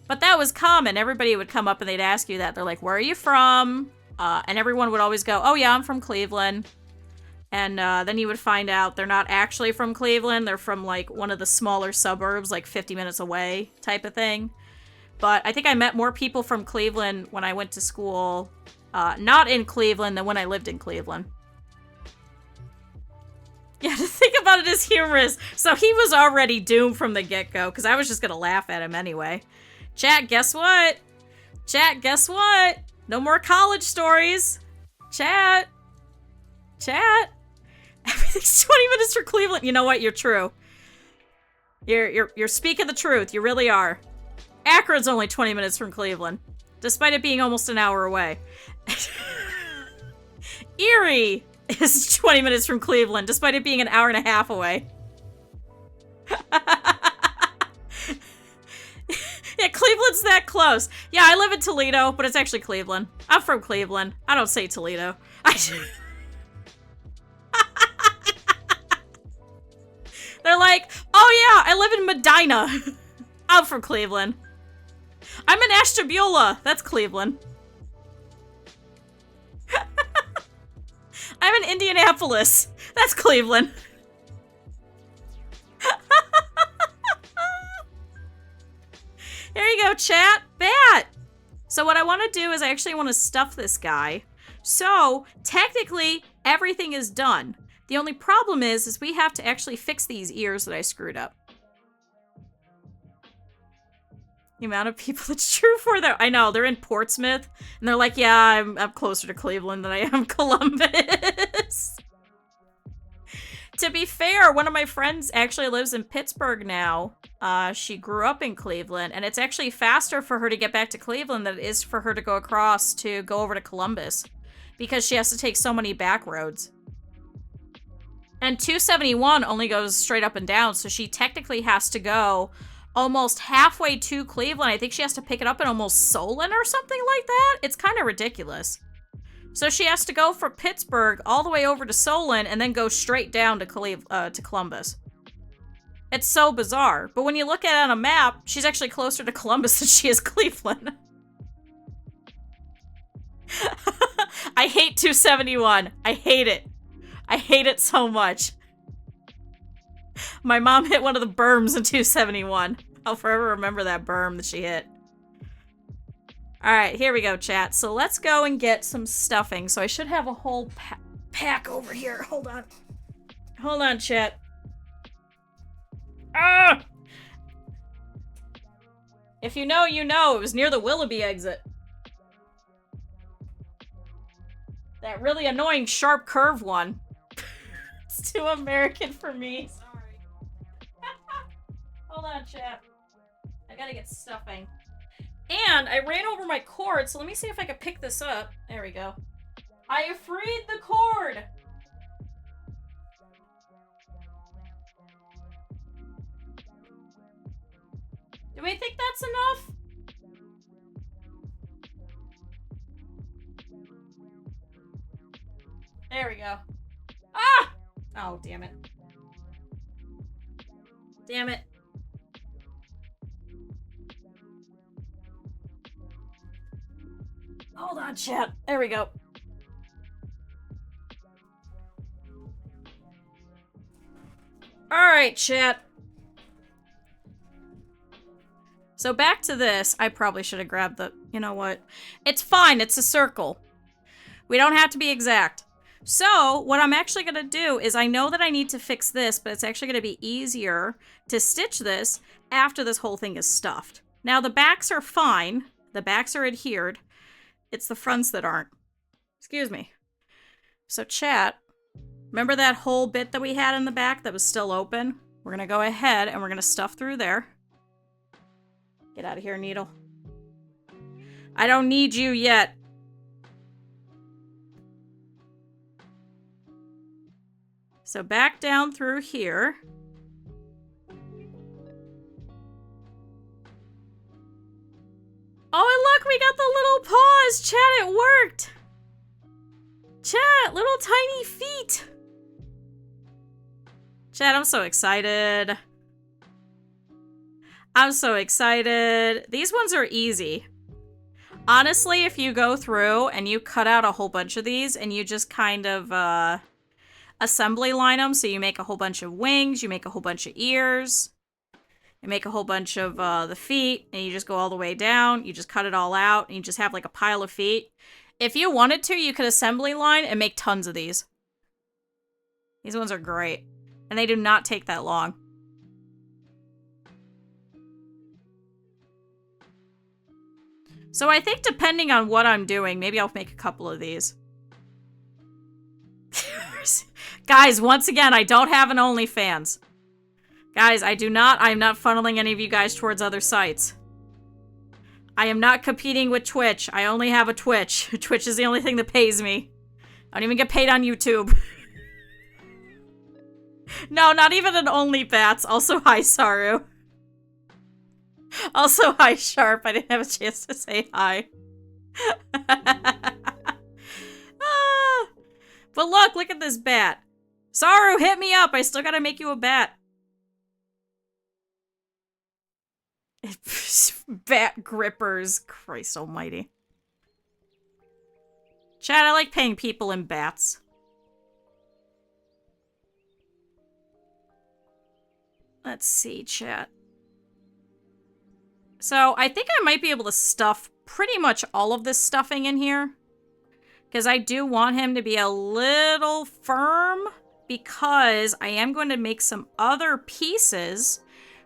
But that was common. Everybody would come up and they'd ask you that. They're like, where are you from? And everyone would always go, oh yeah, I'm from Cleveland. And then you would find out they're not actually from Cleveland. They're from, like, one of the smaller suburbs, like 50 minutes away type of thing. But I think I met more people from Cleveland when I went to school, not in Cleveland, than when I lived in Cleveland. Yeah, to think about it as humorous. So he was already doomed from the get-go, because I was just going to laugh at him anyway. Chat, guess what? Chat, guess what? No more college stories. Chat. Chat. Everything's 20 minutes for Cleveland. You know what? You're true. You're speaking the truth. You really are. Akron's only 20 minutes from Cleveland, despite it being almost an hour away. Erie is 20 minutes from Cleveland, despite it being an hour and a half away. Yeah, Cleveland's that close. Yeah, I live in Toledo, but it's actually Cleveland. I'm from Cleveland. I don't say Toledo. They're like, oh yeah, I live in Medina. I'm from Cleveland. I'm in Ashtabula. That's Cleveland. I'm in Indianapolis. That's Cleveland. Here you go, chat. Bat. So what I want to do is I actually want to stuff this guy. So technically, everything is done. The only problem is we have to actually fix these ears that I screwed up. The amount of people it's true for there. I know, they're in Portsmouth, and they're like, yeah, I'm closer to Cleveland than I am Columbus. To be fair, one of my friends actually lives in Pittsburgh now. She grew up in Cleveland, and it's actually faster for her to get back to Cleveland than it is for her to go across to go over to Columbus, because she has to take so many back roads. And 271 only goes straight up and down, so she technically has to go almost halfway to Cleveland. I think she has to pick it up in almost Solon or something like that. It's kind of ridiculous. So she has to go from Pittsburgh all the way over to Solon and then go straight down to Columbus. It's so bizarre. But when you look at it on a map, she's actually closer to Columbus than she is Cleveland. I hate 271. I hate it. I hate it so much. My mom hit one of the berms in 271. I'll forever remember that berm that she hit. Alright, here we go, chat. So let's go and get some stuffing. So I should have a whole pack over here. Hold on. Hold on, chat. Ah! If you know, you know. It was near the Willoughby exit. That really annoying sharp curve one. It's too American for me. Sorry. Hold on, chat. I gotta get stuffing. And I ran over my cord, so let me see if I can pick this up. There we go. I freed the cord! Do we think that's enough? There we go. Ah! Oh, damn it. Damn it. Hold on, chat. There we go. Alright, chat. So back to this. I probably should have grabbed the... You know what? It's fine. It's a circle. We don't have to be exact. So, what I'm actually going to do is I know that I need to fix this, but it's actually going to be easier to stitch this after this whole thing is stuffed. Now, the backs are fine. The backs are adhered. It's the fronts that aren't. Excuse me. So, chat, remember that whole bit that we had in the back that was still open? We're going to go ahead and we're going to stuff through there. Get out of here, needle. I don't need you yet. So back down through here. Oh, and look, we got the little paws. Chat, it worked. Chat, little tiny feet. Chat, I'm so excited. I'm so excited. These ones are easy. Honestly, if you go through and you cut out a whole bunch of these and you just kind of assembly line them, so you make a whole bunch of wings, you make a whole bunch of ears, you make a whole bunch of the feet, and you just go all the way down, you just cut it all out, and you just have like a pile of feet. If you wanted to, you could assembly line and make tons of these. These ones are great. And they do not take that long. So I think depending on what I'm doing, maybe I'll make a couple of these. Guys, once again, I don't have an OnlyFans. Guys, I'm not funneling any of you guys towards other sites. I am not competing with Twitch. I only have a Twitch. Twitch is the only thing that pays me. I don't even get paid on YouTube. No, not even an OnlyBats. Also, hi, Saru. Also, hi, Sharp. I didn't have a chance to say hi. But look at this bat. Saru, hit me up. I still gotta make you a bat. Bat grippers. Christ almighty. Chat, I like paying people in bats. Let's see, chat. So, I think I might be able to stuff pretty much all of this stuffing in here. Because I do want him to be a little firm. Because I am going to make some other pieces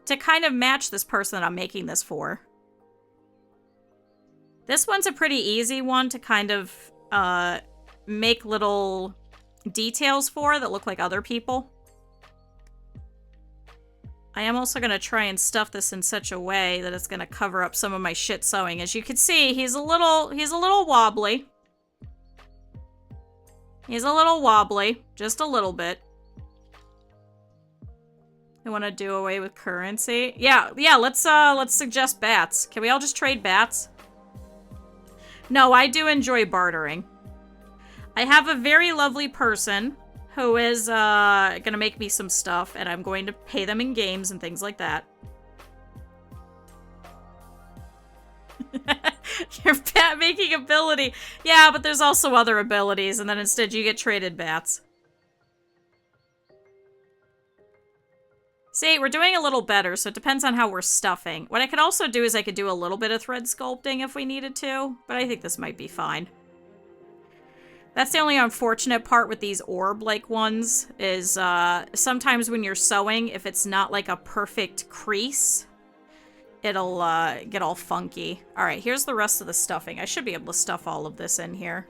to kind of match this person that I'm making this for. This one's a pretty easy one to kind of make little details for that look like other people. I am also going to try and stuff this in such a way that it's going to cover up some of my shit sewing. As you can see, he's a little wobbly. He's a little wobbly, just a little bit. I want to do away with currency. Yeah, let's suggest bats. Can we all just trade bats? No, I do enjoy bartering. I have a very lovely person who is gonna make me some stuff, and I'm going to pay them in games and things like that. Your bat making ability. Yeah, but there's also other abilities, and then instead you get traded bats. See, we're doing a little better, so it depends on how we're stuffing. What I could also do is I could do a little bit of thread sculpting if we needed to, but I think this might be fine. That's the only unfortunate part with these orb-like ones, is sometimes when you're sewing, if it's not like a perfect crease, it'll get all funky. Alright, here's the rest of the stuffing. I should be able to stuff all of this in here.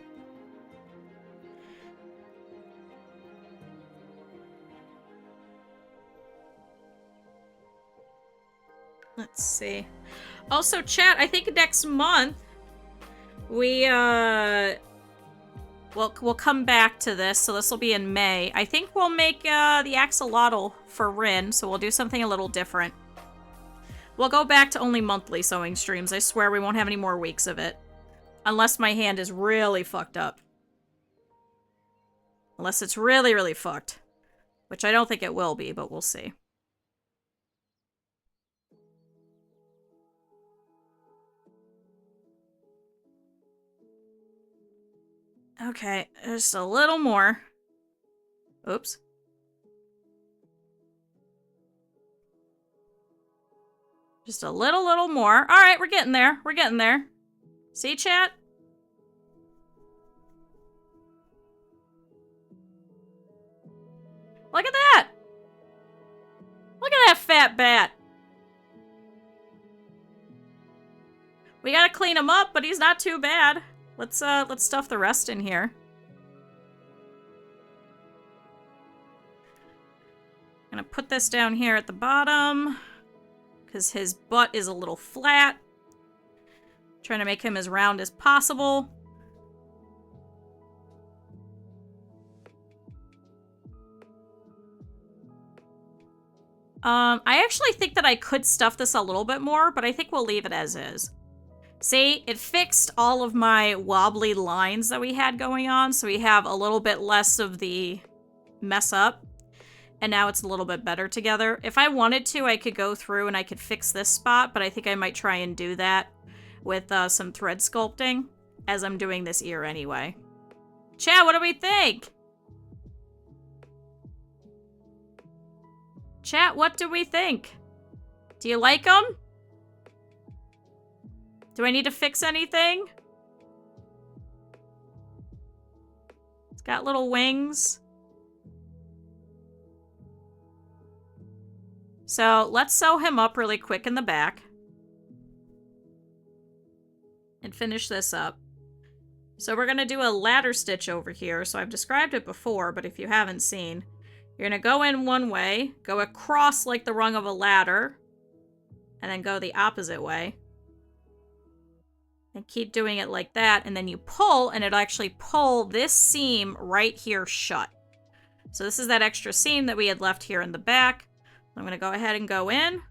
Let's see. Also, chat, I think next month we'll come back to this, so this will be in May. I think we'll make the axolotl for Rin, so we'll do something a little different. We'll go back to only monthly sewing streams. I swear we won't have any more weeks of it. Unless my hand is really fucked up. Unless it's really, really fucked. Which I don't think it will be, but we'll see. Okay, just a little more. Oops. Just a little more. All right, we're getting there. We're getting there. See, chat? Look at that. Look at that fat bat. We gotta clean him up, but he's not too bad. Let's stuff the rest in here. I'm gonna put this down here at the bottom because his butt is a little flat. Trying to make him as round as possible. I actually think that I could stuff this a little bit more, but I think we'll leave it as is. See, it fixed all of my wobbly lines that we had going on, so we have a little bit less of the mess up. And now it's a little bit better together. If I wanted to, I could go through and I could fix this spot, but I think I might try and do that with some thread sculpting as I'm doing this ear anyway. Chat, what do we think? Chat, what do we think? Do you like them? Do I need to fix anything? It's got little wings. So let's sew him up really quick in the back. And finish this up. So we're going to do a ladder stitch over here. So I've described it before, but if you haven't seen, you're going to go in one way, go across like the rung of a ladder, and then go the opposite way. And keep doing it like that, and then you pull, and it'll actually pull this seam right here shut. So this is that extra seam that we had left here in the back. I'm going to go ahead and go in.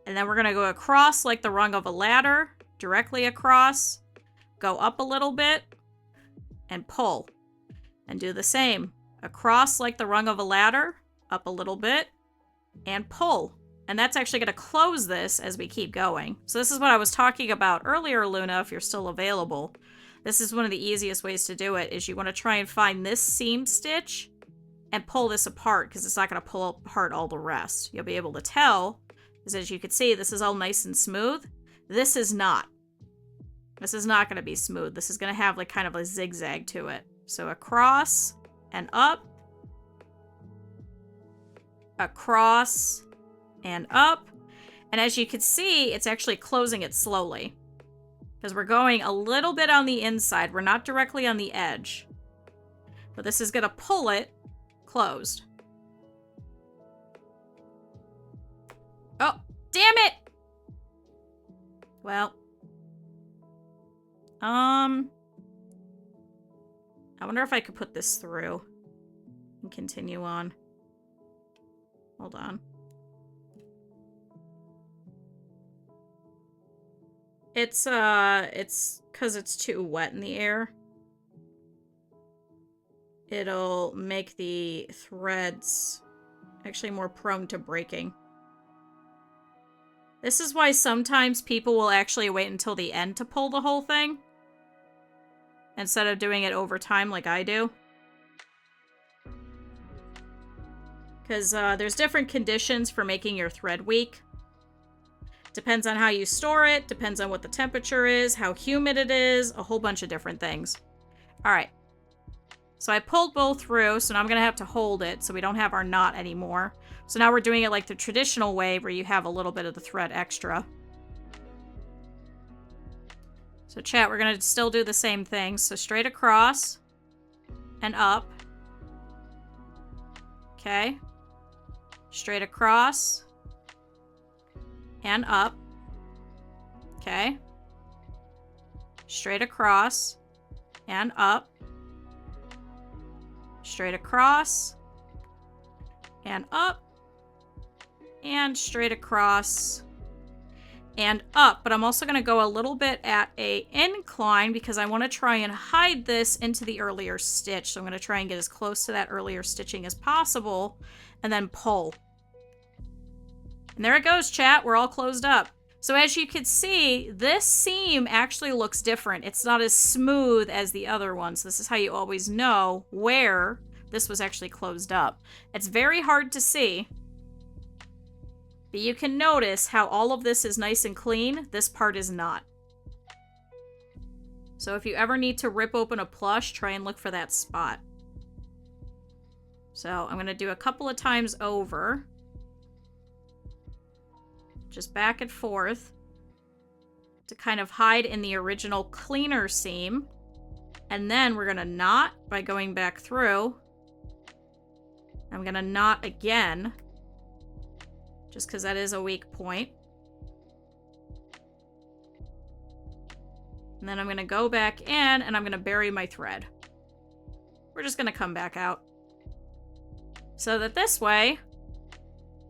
And then we're going to go across like the rung of a ladder, directly across, go up a little bit, and pull. And do the same. Across like the rung of a ladder, up a little bit, and pull. And that's actually going to close this as we keep going. So this is what I was talking about earlier, Luna, if you're still available. This is one of the easiest ways to do it, is you want to try and find this seam stitch and pull this apart, because it's not going to pull apart all the rest. You'll be able to tell, because as you can see, this is all nice and smooth. This is not. This is not going to be smooth. This is going to have like kind of a zigzag to it. So across and up. Across and up. And as you can see, it's actually closing it slowly. Because we're going a little bit on the inside. We're not directly on the edge. But this is going to pull it closed. Damn it! Well. I wonder if I could put this through and continue on. Hold on. It's because it's too wet in the air. It'll make the threads actually more prone to breaking. This is why sometimes people will actually wait until the end to pull the whole thing, instead of doing it over time like I do. Because there's different conditions for making your thread weak. Depends on how you store it, depends on what the temperature is, how humid it is, a whole bunch of different things. Alright. So I pulled both through, so now I'm going to have to hold it so we don't have our knot anymore. So now we're doing it like the traditional way where you have a little bit of the thread extra. So chat, we're going to still do the same thing. So straight across and up. Okay. Straight across and up. Okay. Straight across and up. Straight across and up. And straight across and up. But I'm also going to go a little bit at an incline because I want to try and hide this into the earlier stitch. So I'm going to try and get as close to that earlier stitching as possible and then pull. And there it goes, chat. We're all closed up. So as you can see, this seam actually looks different. It's not as smooth as the other ones. This is how you always know where this was actually closed up. It's very hard to see. But you can notice how all of this is nice and clean. This part is not. So if you ever need to rip open a plush, try and look for that spot. So I'm going to do a couple of times over. Just back and forth. To kind of hide in the original cleaner seam. And then we're going to knot by going back through. I'm going to knot again. Just because that is a weak point. And then I'm going to go back in and I'm going to bury my thread. We're just going to come back out. So that this way,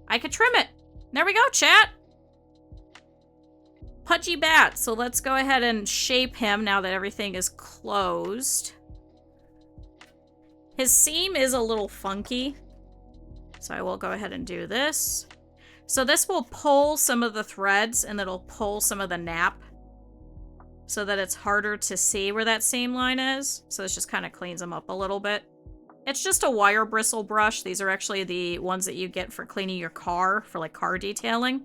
I could trim it. There we go, chat. Pudgy Bat. So let's go ahead and shape him now that everything is closed. His seam is a little funky. So I will go ahead and do this. So this will pull some of the threads and it'll pull some of the nap so that it's harder to see where that seam line is. So this just kind of cleans them up a little bit. It's just a wire bristle brush. These are actually the ones that you get for cleaning your car, for like car detailing.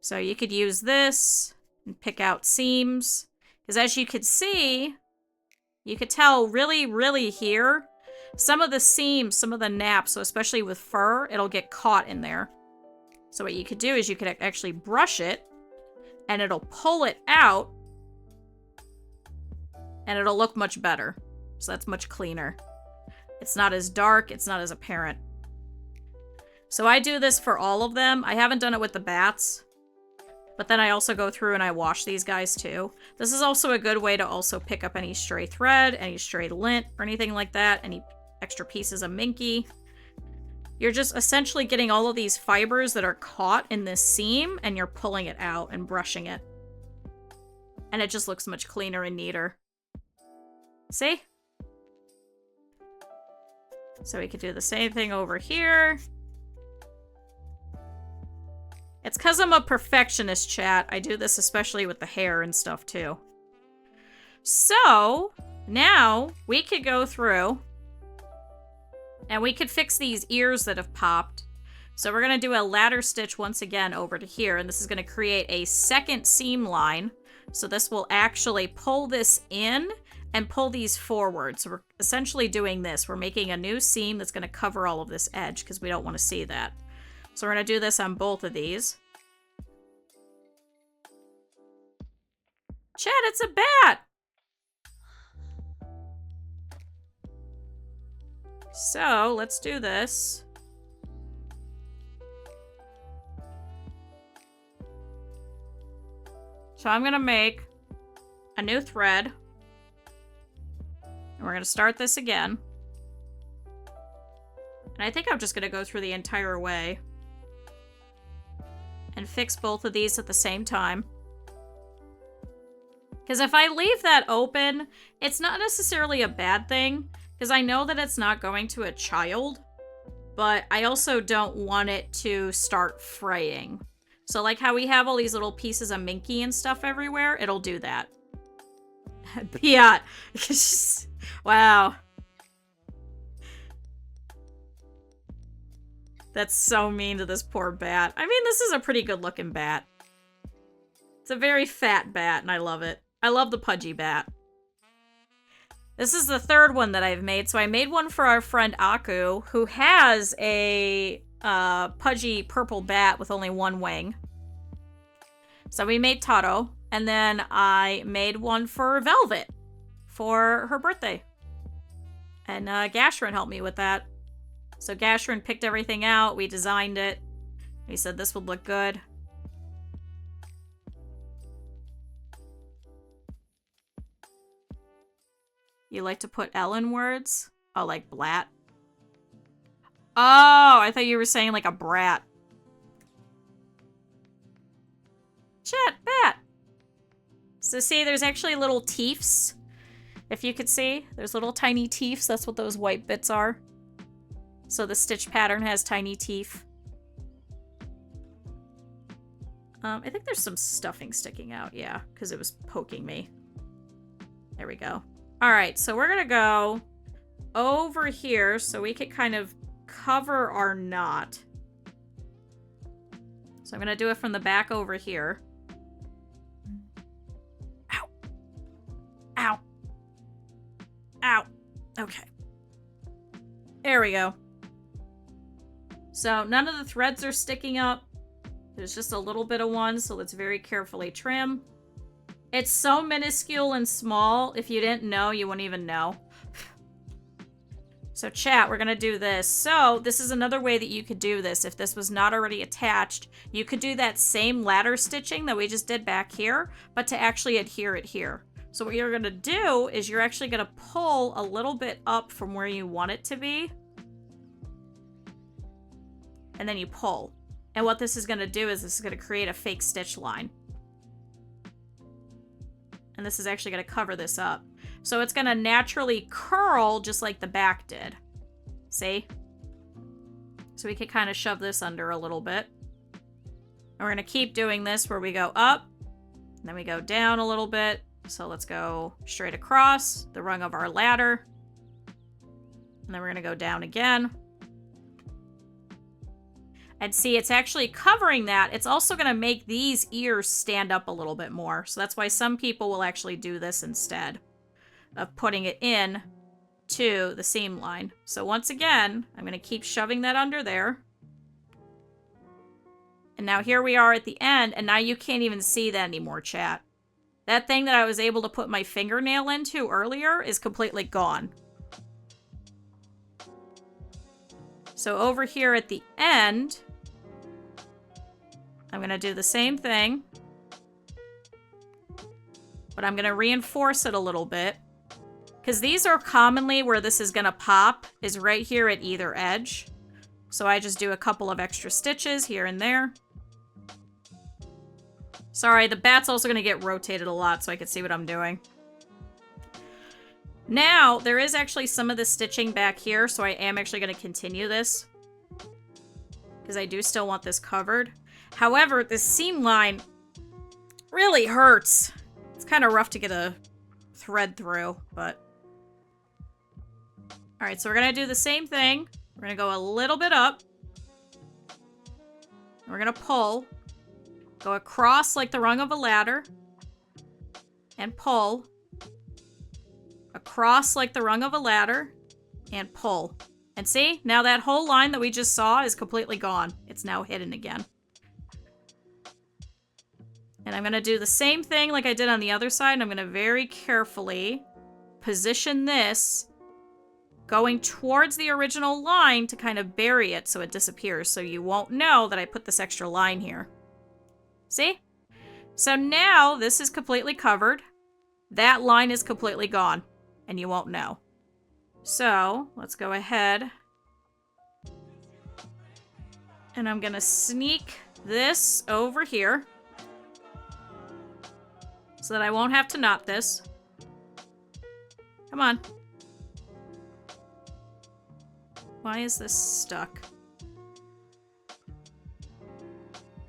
So you could use this and pick out seams. Because as you could see, you could tell really here, some of the seams, some of the naps, so especially with fur, it'll get caught in there. So what you could do is you could actually brush it and it'll pull it out and it'll look much better. So that's much cleaner. It's not as dark, it's not as apparent. So I do this for all of them. I haven't done it with the bats, but then I also go through and I wash these guys too. This is also a good way to also pick up any stray thread, any stray lint, or anything like that, any extra pieces of minky. You're just essentially getting all of these fibers that are caught in this seam and you're pulling it out and brushing it. And it just looks much cleaner and neater. See? So we could do the same thing over here. It's because I'm a perfectionist, chat. I do this especially with the hair and stuff too. So now we could go through and we could fix these ears that have popped. So we're going to do a ladder stitch once again over to here. And this is going to create a second seam line. So this will actually pull this in and pull these forward. So we're essentially doing this. We're making a new seam that's going to cover all of this edge because we don't want to see that. So we're going to do this on both of these. Chat, it's a bat! So, let's do this. So I'm going to make a new thread. And we're going to start this again. And I think I'm just going to go through the entire way. And fix both of these at the same time. Because if I leave that open, it's not necessarily a bad thing. Because I know that it's not going to a child. But I also don't want it to start fraying. So like how we have all these little pieces of Minky and stuff everywhere, it'll do that. Piat. Wow. That's so mean to this poor bat. I mean, this is a pretty good looking bat. It's a very fat bat, and I love it. I love the pudgy bat. This is the third one that I've made. So I made one for our friend Aku, who has a pudgy purple bat with only one wing. So we made Taro. And then I made one for Velvet for her birthday. And Gashrin helped me with that. So Gashrin picked everything out. We designed it. He said this would look good. You like to put L in words? Oh, like blat? Oh, I thought you were saying like a brat. Chat, bat. So see, there's actually little teeths. If you could see, there's little tiny teeths. That's what those white bits are. So the stitch pattern has tiny teeth. I think there's some stuffing sticking out, yeah, because it was poking me. There we go. All right, so we're gonna go over here so we can kind of cover our knot. So I'm gonna do it from the back over here. Ow. Ow. Ow. Okay. There we go. So none of the threads are sticking up. There's just a little bit of one, so let's very carefully trim. It's so minuscule and small. If you didn't know, you wouldn't even know. So chat, we're gonna do this. So this is another way that you could do this. If this was not already attached, you could do that same ladder stitching that we just did back here, but to actually adhere it here. So what you're gonna do is you're actually gonna pull a little bit up from where you want it to be. And then you pull. And what this is gonna do is this is gonna create a fake stitch line. And this is actually gonna cover this up. So it's gonna naturally curl just like the back did. See? So we can kind of shove this under a little bit. And we're gonna keep doing this where we go up, and then we go down a little bit. So let's go straight across the rung of our ladder. And then we're gonna go down again. And see, it's actually covering that. It's also going to make these ears stand up a little bit more. So that's why some people will actually do this instead of putting it in to the seam line. So once again, I'm going to keep shoving that under there. And now here we are at the end, and now you can't even see that anymore, chat. That thing that I was able to put my fingernail into earlier is completely gone. So over here at the end, I'm going to do the same thing, but I'm going to reinforce it a little bit, because these are commonly where this is going to pop, is right here at either edge. So I just do a couple of extra stitches here and there. Sorry, the bat's also going to get rotated a lot so I can see what I'm doing. Now, there is actually some of the stitching back here, so I am actually going to continue this, because I do still want this covered. However, this seam line really hurts. It's kind of rough to get a thread through, but... Alright, so we're going to do the same thing. We're going to go a little bit up. We're going to pull. Go across like the rung of a ladder. And pull. Across like the rung of a ladder. And pull. And see? Now that whole line that we just saw is completely gone. It's now hidden again. And I'm going to do the same thing like I did on the other side. And I'm going to very carefully position this going towards the original line to kind of bury it so it disappears. So you won't know that I put this extra line here. See? So now this is completely covered. That line is completely gone, and you won't know. So let's go ahead. And I'm gonna sneak this over here so that I won't have to knot this. Come on. Why is this stuck?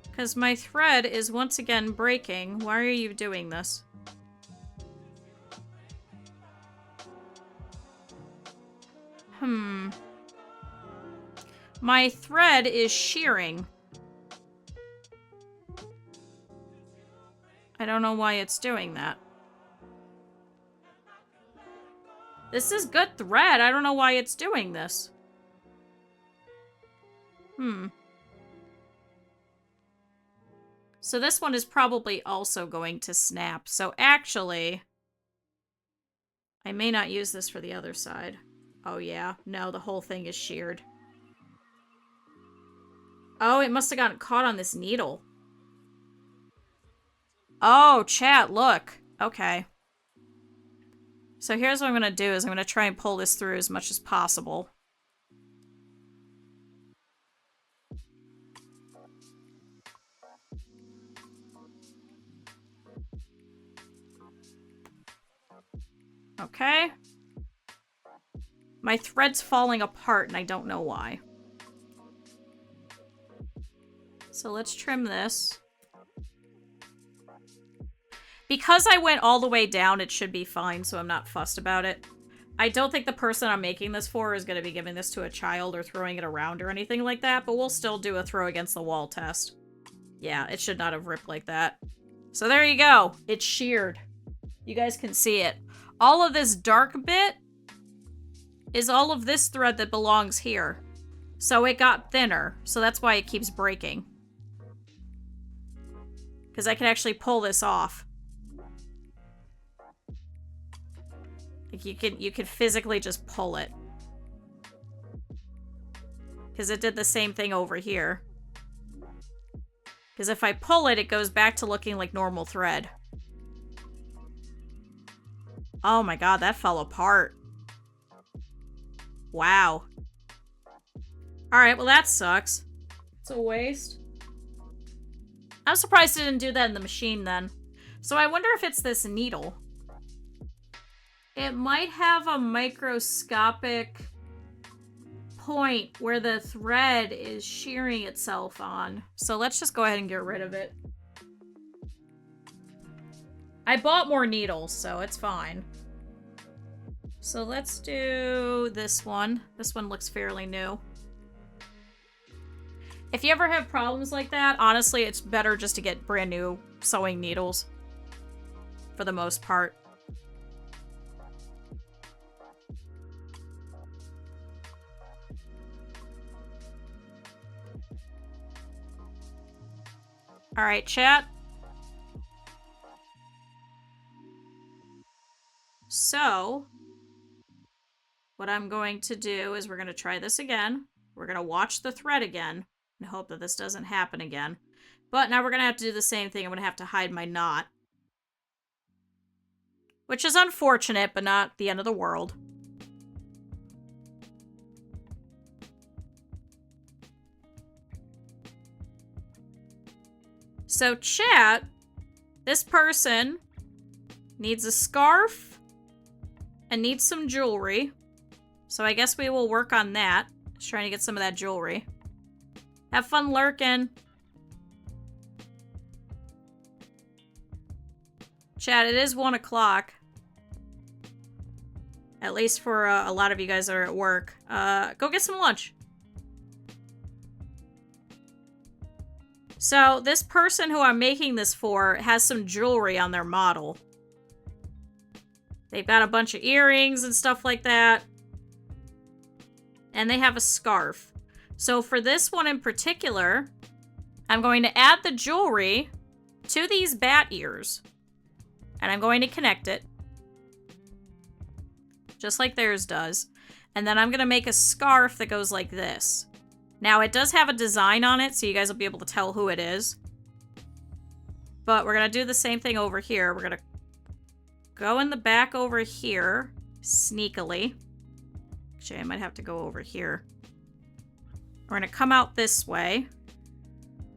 Because my thread is once again breaking. Why are you doing this? My thread is shearing. I don't know why it's doing that. This is good thread. I don't know why it's doing this. So this one is probably also going to snap. So actually, I may not use this for the other side. Oh yeah, no, the whole thing is sheared. Oh, it must have gotten caught on this needle. Oh, chat, look. Okay. So here's what I'm going to do is I'm going to try and pull this through as much as possible. Okay. My thread's falling apart and I don't know why. So let's trim this. Because I went all the way down, it should be fine, so I'm not fussed about it. I don't think the person I'm making this for is going to be giving this to a child or throwing it around or anything like that, but we'll still do a throw against the wall test. Yeah, it should not have ripped like that. So there you go. It's sheared. You guys can see it. All of this dark bit is all of this thread that belongs here. So it got thinner, so that's why it keeps breaking. Because I can actually pull this off. Like you can physically just pull it. Because it did the same thing over here. Because if I pull it, it goes back to looking like normal thread. Oh my god, that fell apart. Wow. Alright, well that sucks. It's a waste. I'm surprised it didn't do that in the machine then. So I wonder if it's this needle. It might have a microscopic point where the thread is shearing itself on. So let's just go ahead and get rid of it. I bought more needles, so it's fine. So let's do this one. This one looks fairly new. If you ever have problems like that, honestly, it's better just to get brand new sewing needles. For the most part. Alright, chat. So, what I'm going to do is we're going to try this again. We're going to watch the thread again and hope that this doesn't happen again. But now we're going to have to do the same thing. I'm going to have to hide my knot. Which is unfortunate, but not the end of the world. So, chat, this person needs a scarf and needs some jewelry. So I guess we will work on that. Just trying to get some of that jewelry. Have fun lurking. Chat, it is 1 o'clock. At least for a lot of you guys that are at work. Go get some lunch. So, this person who I'm making this for has some jewelry on their model. They've got a bunch of earrings and stuff like that. And they have a scarf. So, for this one in particular, I'm going to add the jewelry to these bat ears. And I'm going to connect it. Just like theirs does. And then I'm going to make a scarf that goes like this. Now, it does have a design on it, so you guys will be able to tell who it is. But we're going to do the same thing over here. We're going to go in the back over here, sneakily. Actually, I might have to go over here. We're going to come out this way.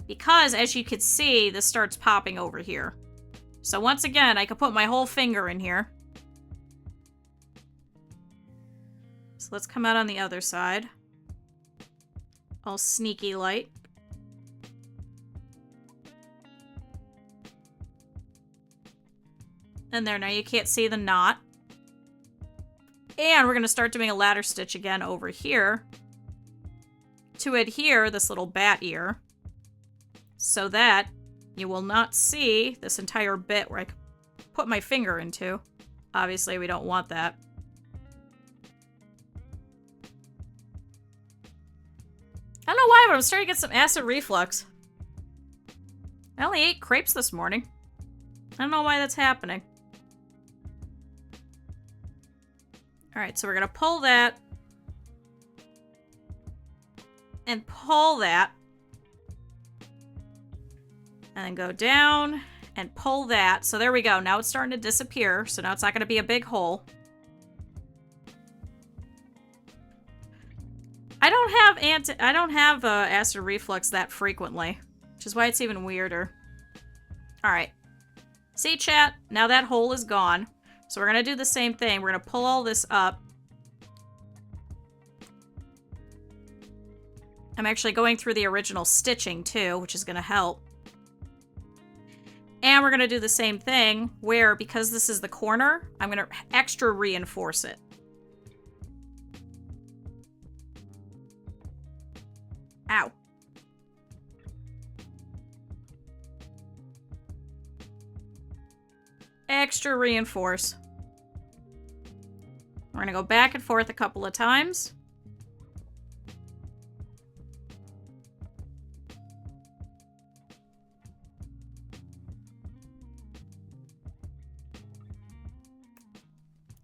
Because, as you can see, this starts popping over here. So once again, I could put my whole finger in here. So let's come out on the other side. All sneaky light. And there, now you can't see the knot. And we're going to start doing a ladder stitch again over here to adhere this little bat ear so that you will not see this entire bit where I can put my finger into. Obviously, we don't want that. I don't know why, but I'm starting to get some acid reflux. I only ate crepes this morning. I don't know why that's happening. Alright, so we're going to pull that. And pull that. And then go down and pull that. So there we go. Now it's starting to disappear. So now it's not going to be a big hole. I don't have acid reflux that frequently, which is why it's even weirder. All right. See, chat? Now that hole is gone. So we're going to do the same thing. We're going to pull all this up. I'm actually going through the original stitching too, which is going to help. And we're going to do the same thing where, because this is the corner, I'm going to extra reinforce it. Ow. Extra reinforce. We're going to go back and forth a couple of times.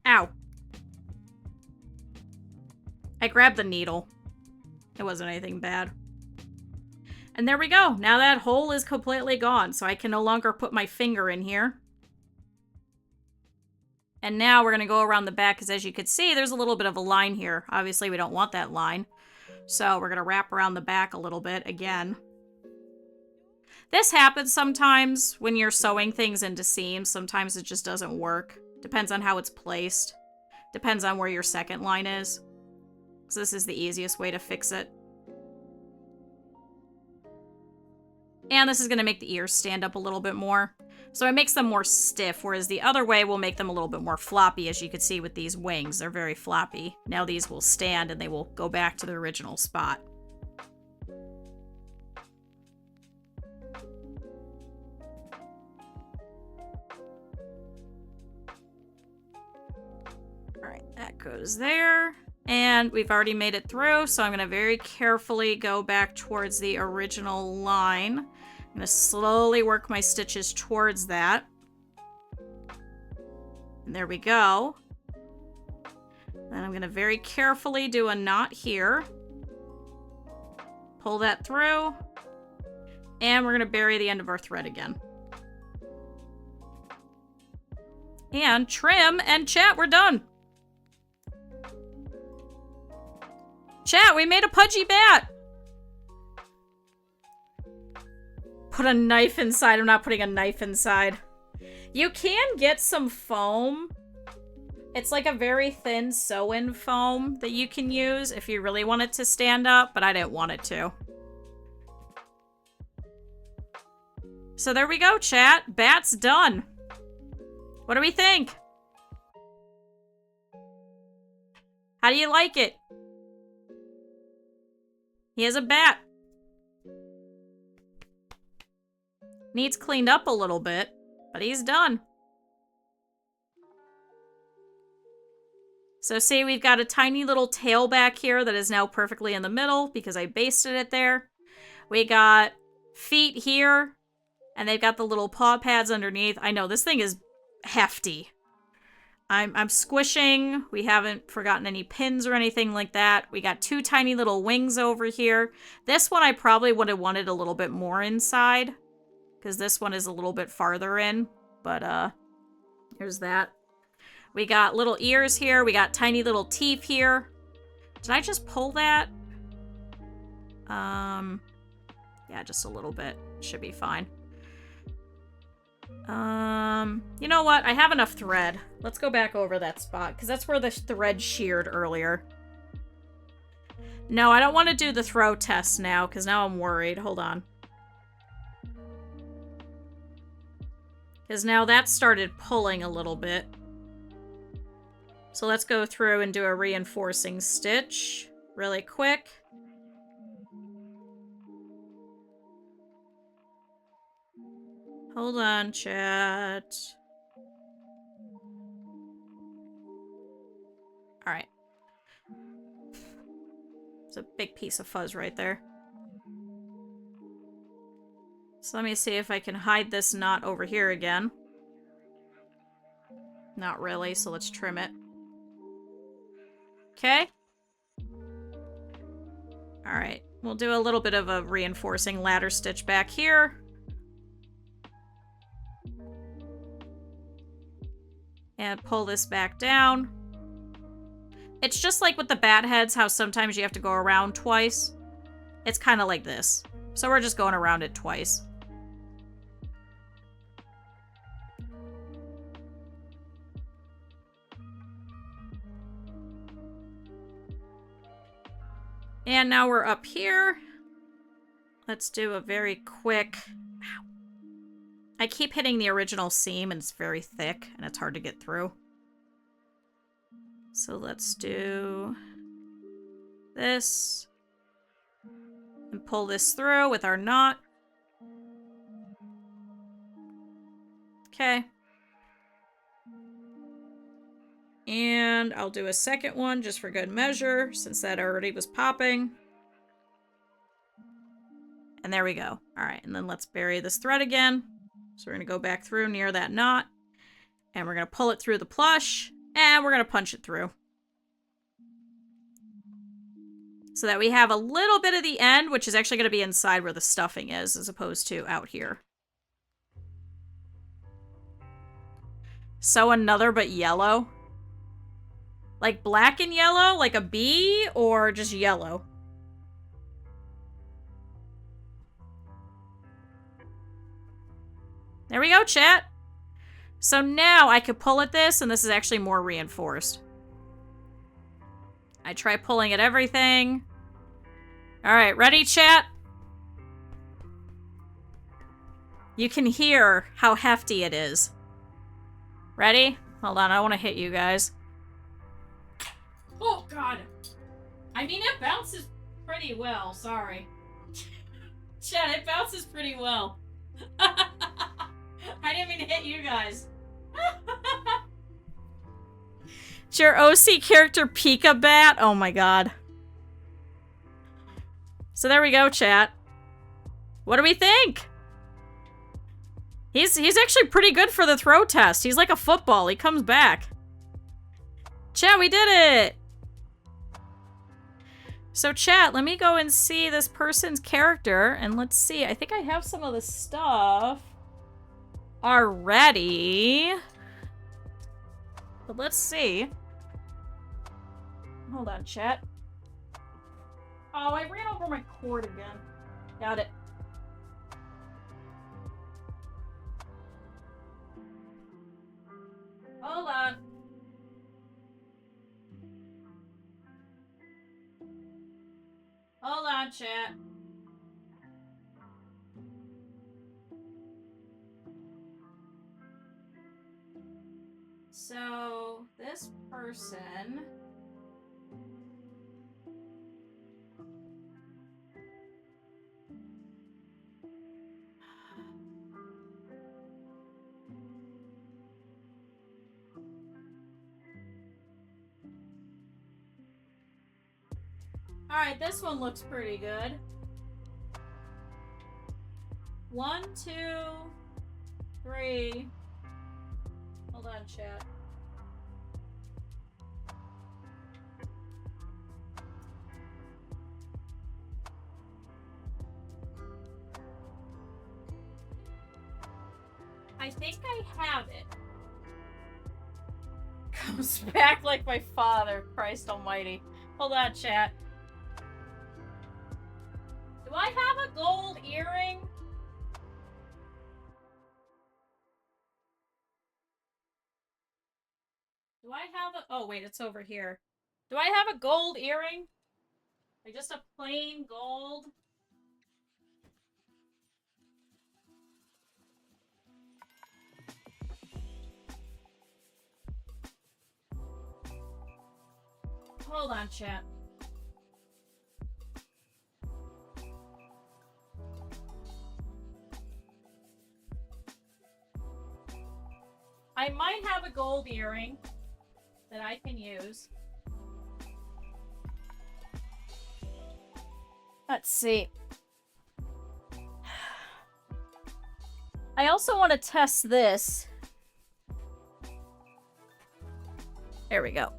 Ow. I grabbed the needle. It wasn't anything bad. And there we go. Now that hole is completely gone, so I can no longer put my finger in here. And now we're going to go around the back, because as you can see, there's a little bit of a line here. Obviously, we don't want that line. So we're going to wrap around the back a little bit again. This happens sometimes when you're sewing things into seams. Sometimes it just doesn't work. Depends on how it's placed. Depends on where your second line is. So this is the easiest way to fix it. And this is going to make the ears stand up a little bit more. So it makes them more stiff, whereas the other way will make them a little bit more floppy, as you can see with these wings. They're very floppy. Now these will stand and they will go back to the original spot. Alright, that goes there. And we've already made it through, so I'm going to very carefully go back towards the original line. I'm going to slowly work my stitches towards that. And there we go. Then I'm going to very carefully do a knot here. Pull that through. And we're going to bury the end of our thread again. And trim and chat, we're done. Chat, we made a pudgy bat. Put a knife inside. I'm not putting a knife inside. You can get some foam. It's like a very thin sew-in foam that you can use if you really want it to stand up, but I didn't want it to. So there we go, chat. Bat's done. What do we think? How do you like it? He has a bat. Needs cleaned up a little bit, but he's done. So see, we've got a tiny little tail back here that is now perfectly in the middle because I basted it there. We got feet here, and they've got the little paw pads underneath. I know, this thing is hefty. I'm squishing. We haven't forgotten any pins or anything like that. We got two tiny little wings over here. This one I probably would have wanted a little bit more inside. because this one is a little bit farther in. But, here's that. We got little ears here. We got tiny little teeth here. Did I just pull that? Yeah, just a little bit. Should be fine. You know what? I have enough thread. Let's go back over that spot, because that's where the thread sheared earlier. No, I don't want to do the throw test now, because now I'm worried. Hold on. Because now that started pulling a little bit. So let's go through and do a reinforcing stitch really quick. Hold on, chat. Alright. It's a big piece of fuzz right there. So let me see if I can hide this knot over here again. Not really, so let's trim it. Okay. Alright, we'll do a little bit of a reinforcing ladder stitch back here. And pull this back down. It's just like with the bat heads, how sometimes you have to go around twice. It's kind of like this. So we're just going around it twice. And now we're up here. Let's do a very quick... Ow. I keep hitting the original seam and it's very thick and it's hard to get through. So let's do this. And pull this through with our knot. Okay. And I'll do a second one just for good measure, since that already was popping. And there we go. Alright, and then let's bury this thread again. So we're going to go back through near that knot. And we're going to pull it through the plush. And we're going to punch it through. So that we have a little bit of the end, which is actually going to be inside where the stuffing is, as opposed to out here. Sew another but yellow. Like black and yellow, like a bee, or just yellow? There we go, chat. So now I could pull at this, and this is actually more reinforced. I try pulling at everything. Alright, ready, chat? You can hear how hefty it is. Ready? Hold on, I don't want to hit you guys. Oh, God. I mean, it bounces pretty well. Sorry. Chat, it bounces pretty well. I didn't mean to hit you guys. It's your OC character Pika Bat? Oh my god. So there we go, chat. What do we think? He's actually pretty good for the throw test. He's like a football. He comes back. Chat, we did it! So chat, let me go and see this person's character, and let's see. I think I have some of the stuff already. But let's see. Hold on, chat. Oh, I ran over my cord again. Got it. Hold on. Hold on, chat. So, this person... Alright, this one looks pretty good. 1, 2, 3. Hold on, chat. I think I have it. Comes back like my father. Christ almighty. Hold on, chat. Do I have a gold earring? Do I have a... Oh, wait, it's over here. Do I have a gold earring? Like just a plain gold? Hold on, chat. I might have a gold earring that I can use. Let's see. I also want to test this. There we go.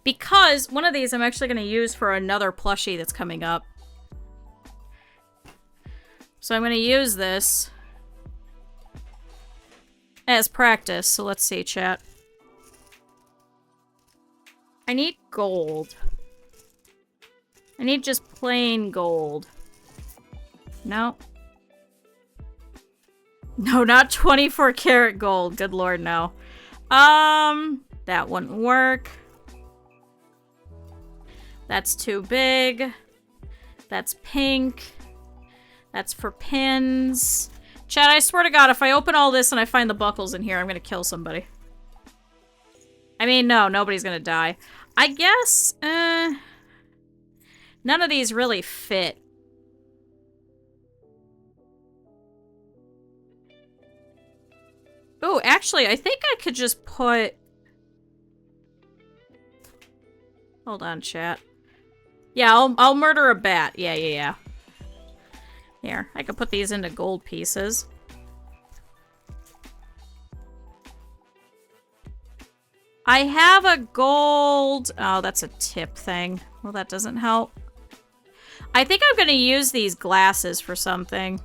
Because one of these I'm actually going to use for another plushie that's coming up. So I'm going to use this as practice. So let's see, chat. I need gold. I need just plain gold. No. No, not 24 karat gold. Good lord, no. That wouldn't work. That's too big. That's pink. That's for pins. Chat, I swear to God, if I open all this and I find the buckles in here, I'm gonna kill somebody. I mean, no, nobody's gonna die. I guess, none of these really fit. Oh, actually, I think I could just put... Hold on, chat. Yeah, I'll murder a bat. Yeah. Here, I could put these into gold pieces. I have a gold... Oh, that's a tip thing. Well, that doesn't help. I think I'm gonna use these glasses for something.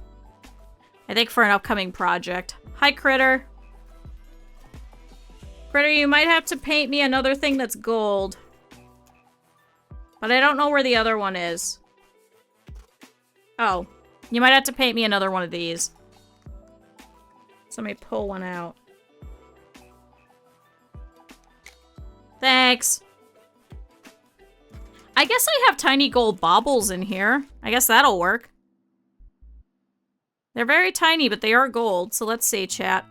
I think for an upcoming project. Hi, Critter. Critter, you might have to paint me another thing that's gold. But I don't know where the other one is. Oh. You might have to paint me another one of these. So let me pull one out. Thanks. I guess I have tiny gold baubles in here. I guess that'll work. They're very tiny, but they are gold. So let's see, chat.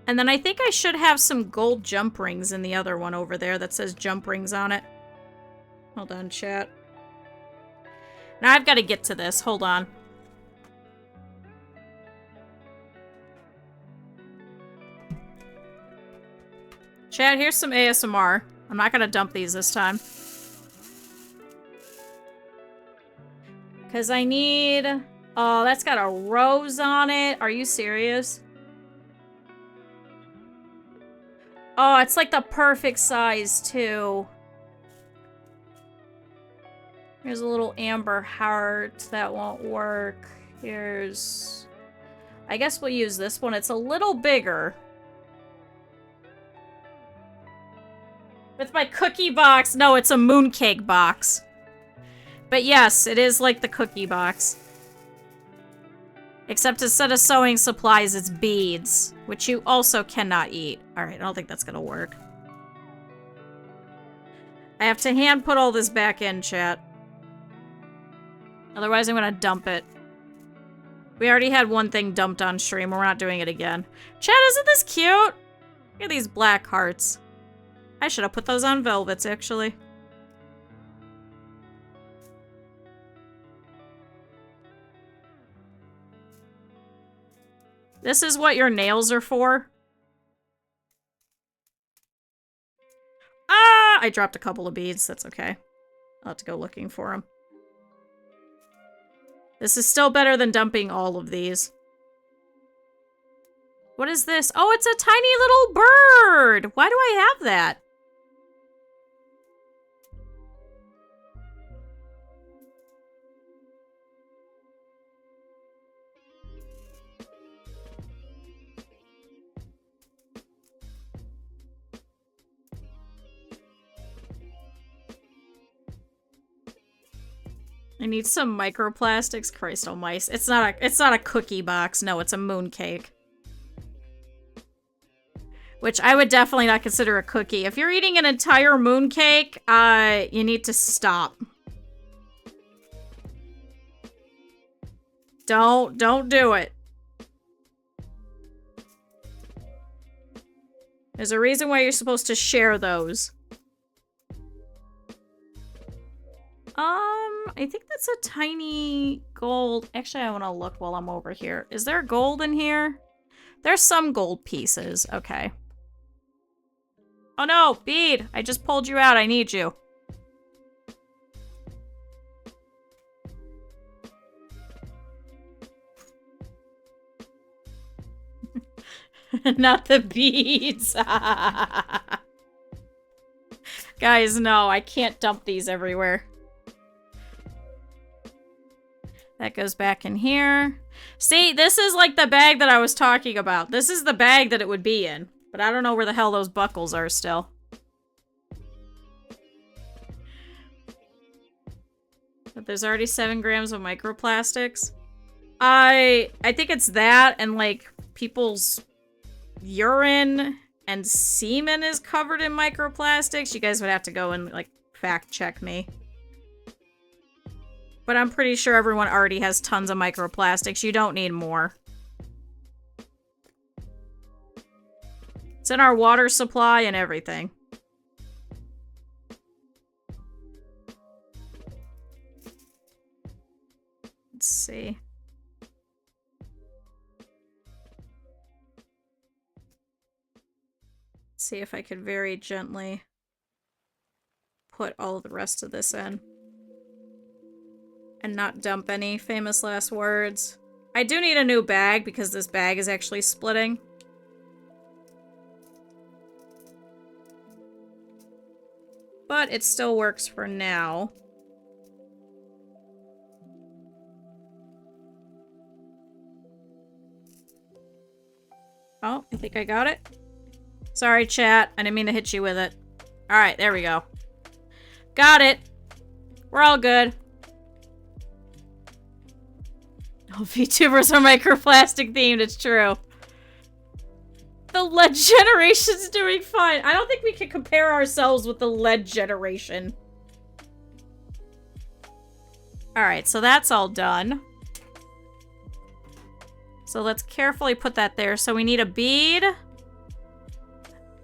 And then I think I should have some gold jump rings in the other one over there that says jump rings on it. Hold on, chat. Now I've got to get to this. Hold on. Chat, here's some ASMR. I'm not going to dump these this time. Because I need... Oh, that's got a rose on it. Are you serious? Oh, it's like the perfect size, too. Here's a little amber heart. That won't work. Here's... I guess we'll use this one. It's a little bigger. With my cookie box. No, it's a mooncake box. But yes, it is like the cookie box. Except instead of sewing supplies, it's beads. Which you also cannot eat. Alright, I don't think that's gonna work. I have to hand put all this back in, chat. Otherwise, I'm gonna dump it. We already had one thing dumped on stream. We're not doing it again. Chat, isn't this cute? Look at these black hearts. I should have put those on velvets, actually. This is what your nails are for? Ah! I dropped a couple of beads. That's okay. I'll have to go looking for them. This is still better than dumping all of these. What is this? Oh, it's a tiny little bird! Why do I have that? I need some microplastics. Christ almighty. It's not a cookie box. No, it's a moon cake. Which I would definitely not consider a cookie. If you're eating an entire moon cake, you need to stop. Don't do it. There's a reason why you're supposed to share those. I think that's a tiny gold. Actually, I want to look while I'm over here. Is there gold in here? There's some gold pieces. Okay. Oh no, bead! I just pulled you out. I need you. Not the beads. Guys, no, I can't dump these everywhere. That goes back in here. See, this is like the bag that I was talking about. This is the bag that it would be in. But I don't know where the hell those buckles are still. But there's already 7 grams of microplastics. I think it's that and like people's urine and semen is covered in microplastics. You guys would have to go and like fact check me. But I'm pretty sure everyone already has tons of microplastics. You don't need more. It's in our water supply and everything. Let's see. Let's see if I could very gently put all of the rest of this in. And not dump any famous last words. I do need a new bag because this bag is actually splitting. But it still works for now. Oh, I think I got it. Sorry, chat. I didn't mean to hit you with it. Alright, there we go. Got it. We're all good. Oh, VTubers are microplastic themed, it's true. The lead generation's doing fine. I don't think we can compare ourselves with the lead generation. Alright, so that's all done. So let's carefully put that there. So we need a bead.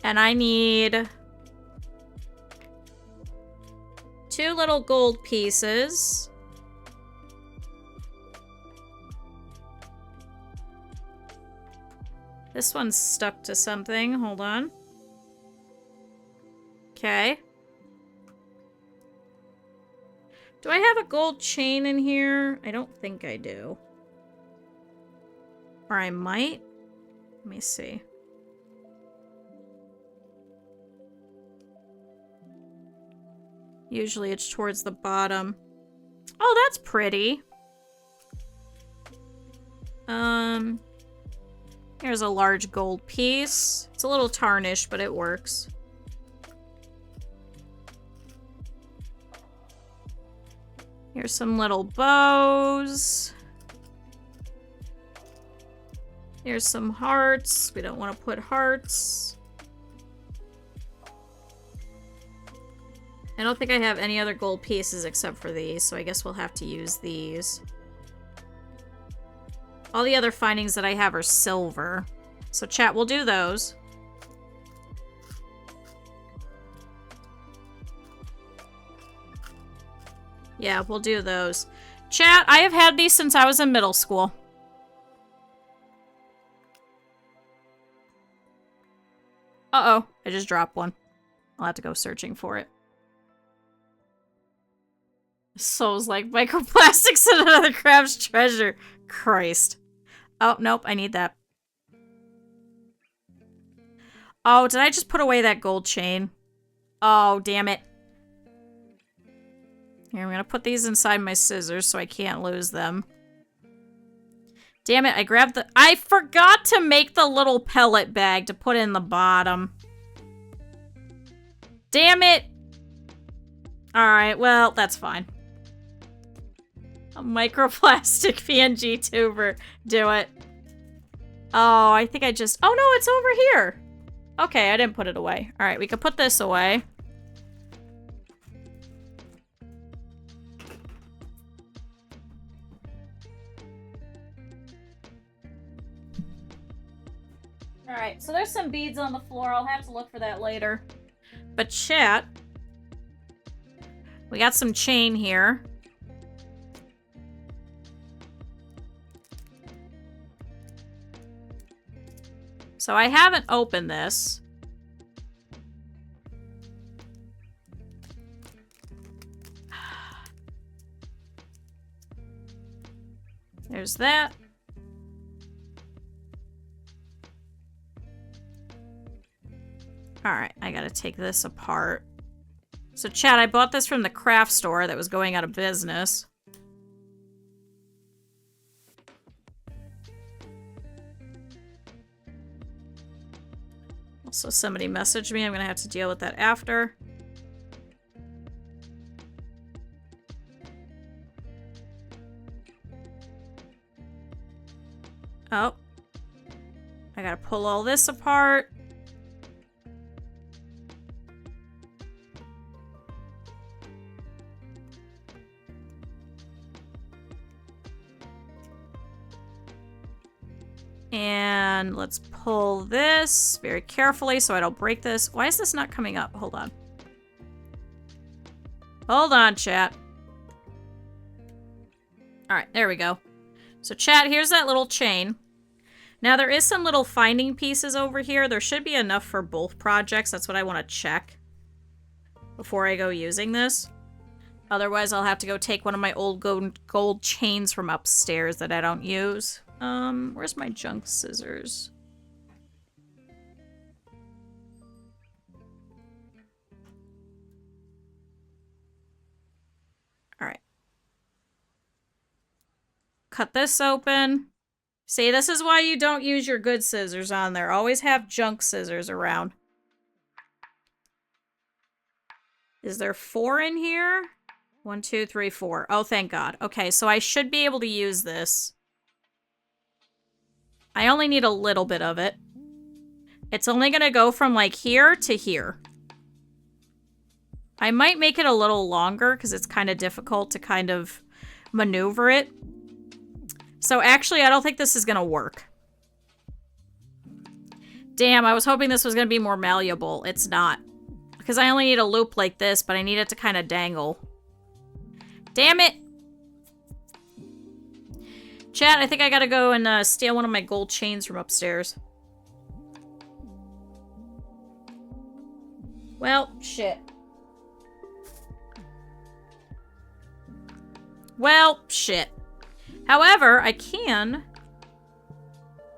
And I need 2 little gold pieces. This one's stuck to something. Hold on. Okay. Do I have a gold chain in here? I don't think I do. Or I might. Let me see. Usually it's towards the bottom. Oh, that's pretty. Here's a large gold piece. It's a little tarnished, but it works. Here's some little bows. Here's some hearts. We don't want to put hearts. I don't think I have any other gold pieces except for these, so I guess we'll have to use these. All the other findings that I have are silver. So chat, we'll do those. Yeah, we'll do those. Chat, I have had these since I was in middle school. Uh-oh, I just dropped one. I'll have to go searching for it. Soul's like microplastics and another crab's treasure. Christ. Oh, nope, I need that. Oh, did I just put away that gold chain? Oh, damn it. Here, I'm gonna put these inside my scissors so I can't lose them. Damn it, I grabbed the... I forgot to make the little pellet bag to put in the bottom. Damn it! Alright, well, that's fine. A microplastic PNG tuber. Do it. Oh, I think I just... Oh, no, it's over here. Okay, I didn't put it away. All right, we can put this away. All right, so there's some beads on the floor. I'll have to look for that later. But chat, we got some chain here. So I haven't opened this. There's that. Alright, I gotta take this apart. So chat, I bought this from the craft store that was going out of business. Also, somebody messaged me. I'm gonna have to deal with that after. Oh. I gotta pull all this apart. And let's pull this very carefully so I don't break this. Why is this not coming up? Hold on. Hold on, chat. Alright, there we go. So chat, here's that little chain. Now there is some little finding pieces over here. There should be enough for both projects. That's what I want to check before I go using this. Otherwise, I'll have to go take one of my old gold chains from upstairs that I don't use. Where's my junk scissors? Alright. Cut this open. See, this is why you don't use your good scissors on there. Always have junk scissors around. Is there 4 in here? 1, 2, 3, 4. Oh, thank God. Okay, so I should be able to use this. I only need a little bit of it. It's only going to go from, like, here to here. I might make it a little longer because it's kind of difficult to kind of maneuver it. So, actually, I don't think this is going to work. Damn, I was hoping this was going to be more malleable. It's not. Because I only need a loop like this, but I need it to kind of dangle. Damn it! Chat, I think I gotta go and steal one of my gold chains from upstairs. Well, shit. Well, shit. However, I can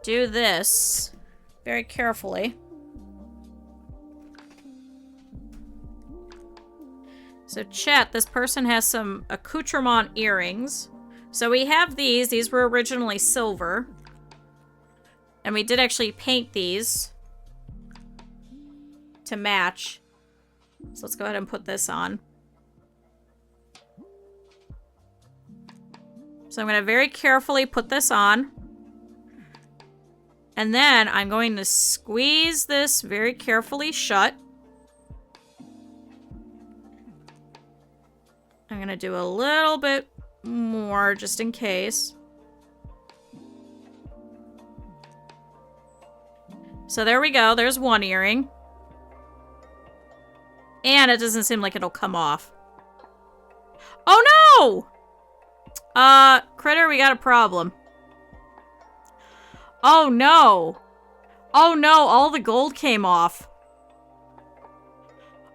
do this very carefully. So chat, this person has some accoutrement earrings. So we have these. These were originally silver. And we did actually paint these to match. So let's go ahead and put this on. So I'm going to very carefully put this on. And then I'm going to squeeze this very carefully shut. I'm going to do a little bit more just in case. So there we go. There's one earring. And it doesn't seem like it'll come off. Oh no! Critter, we got a problem. Oh no! Oh no, all the gold came off.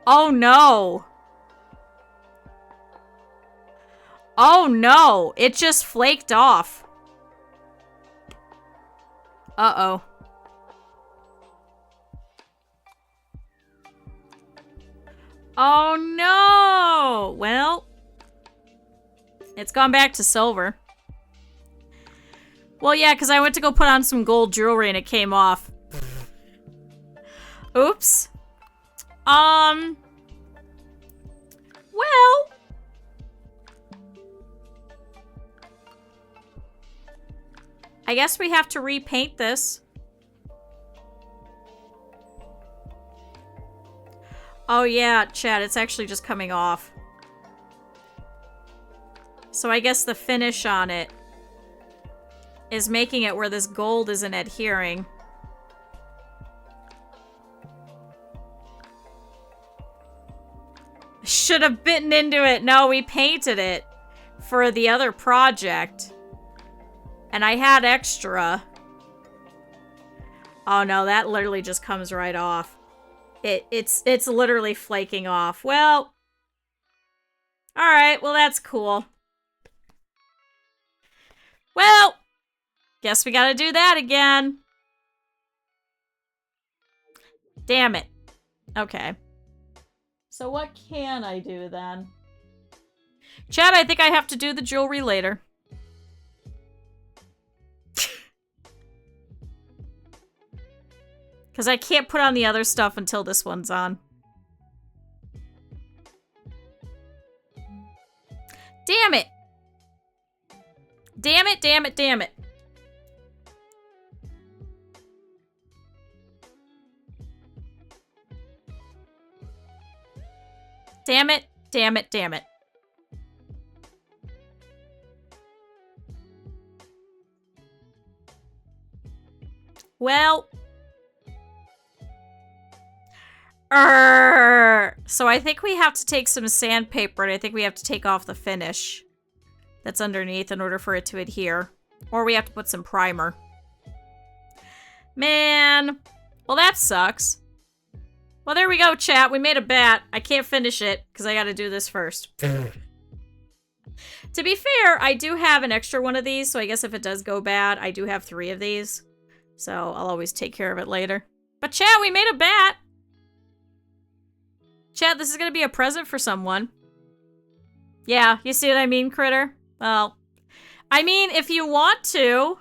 Oh no! Oh no, it just flaked off. Uh-oh. Oh no! Well, it's gone back to silver. Well, yeah, because I went to go put on some gold jewelry and it came off. Oops. Well. I guess we have to repaint this. Oh yeah, chat, it's actually just coming off. So I guess the finish on it is making it where this gold isn't adhering. Should have bitten into it. No, we painted it for the other project. And I had extra. Oh no, that literally just comes right off. It's literally flaking off. Well, alright, well that's cool. Well, guess we gotta do that again. Damn it. Okay. So what can I do then? Chad, I think I have to do the jewelry later. Because I can't put on the other stuff until this one's on. Damn it! Damn it, damn it, damn it. Damn it, damn it, damn it. Well. So I think we have to take some sandpaper and I think we have to take off the finish that's underneath in order for it to adhere. Or we have to put some primer. Man. Well, that sucks. Well, there we go, chat. We made a bat. I can't finish it because I got to do this first. To be fair, I do have an extra one of these, so I guess if it does go bad, I do have 3 of these. So I'll always take care of it later. But chat, we made a bat. Chat, this is going to be a present for someone. Yeah, you see what I mean, Critter? Well, I mean, if you want to.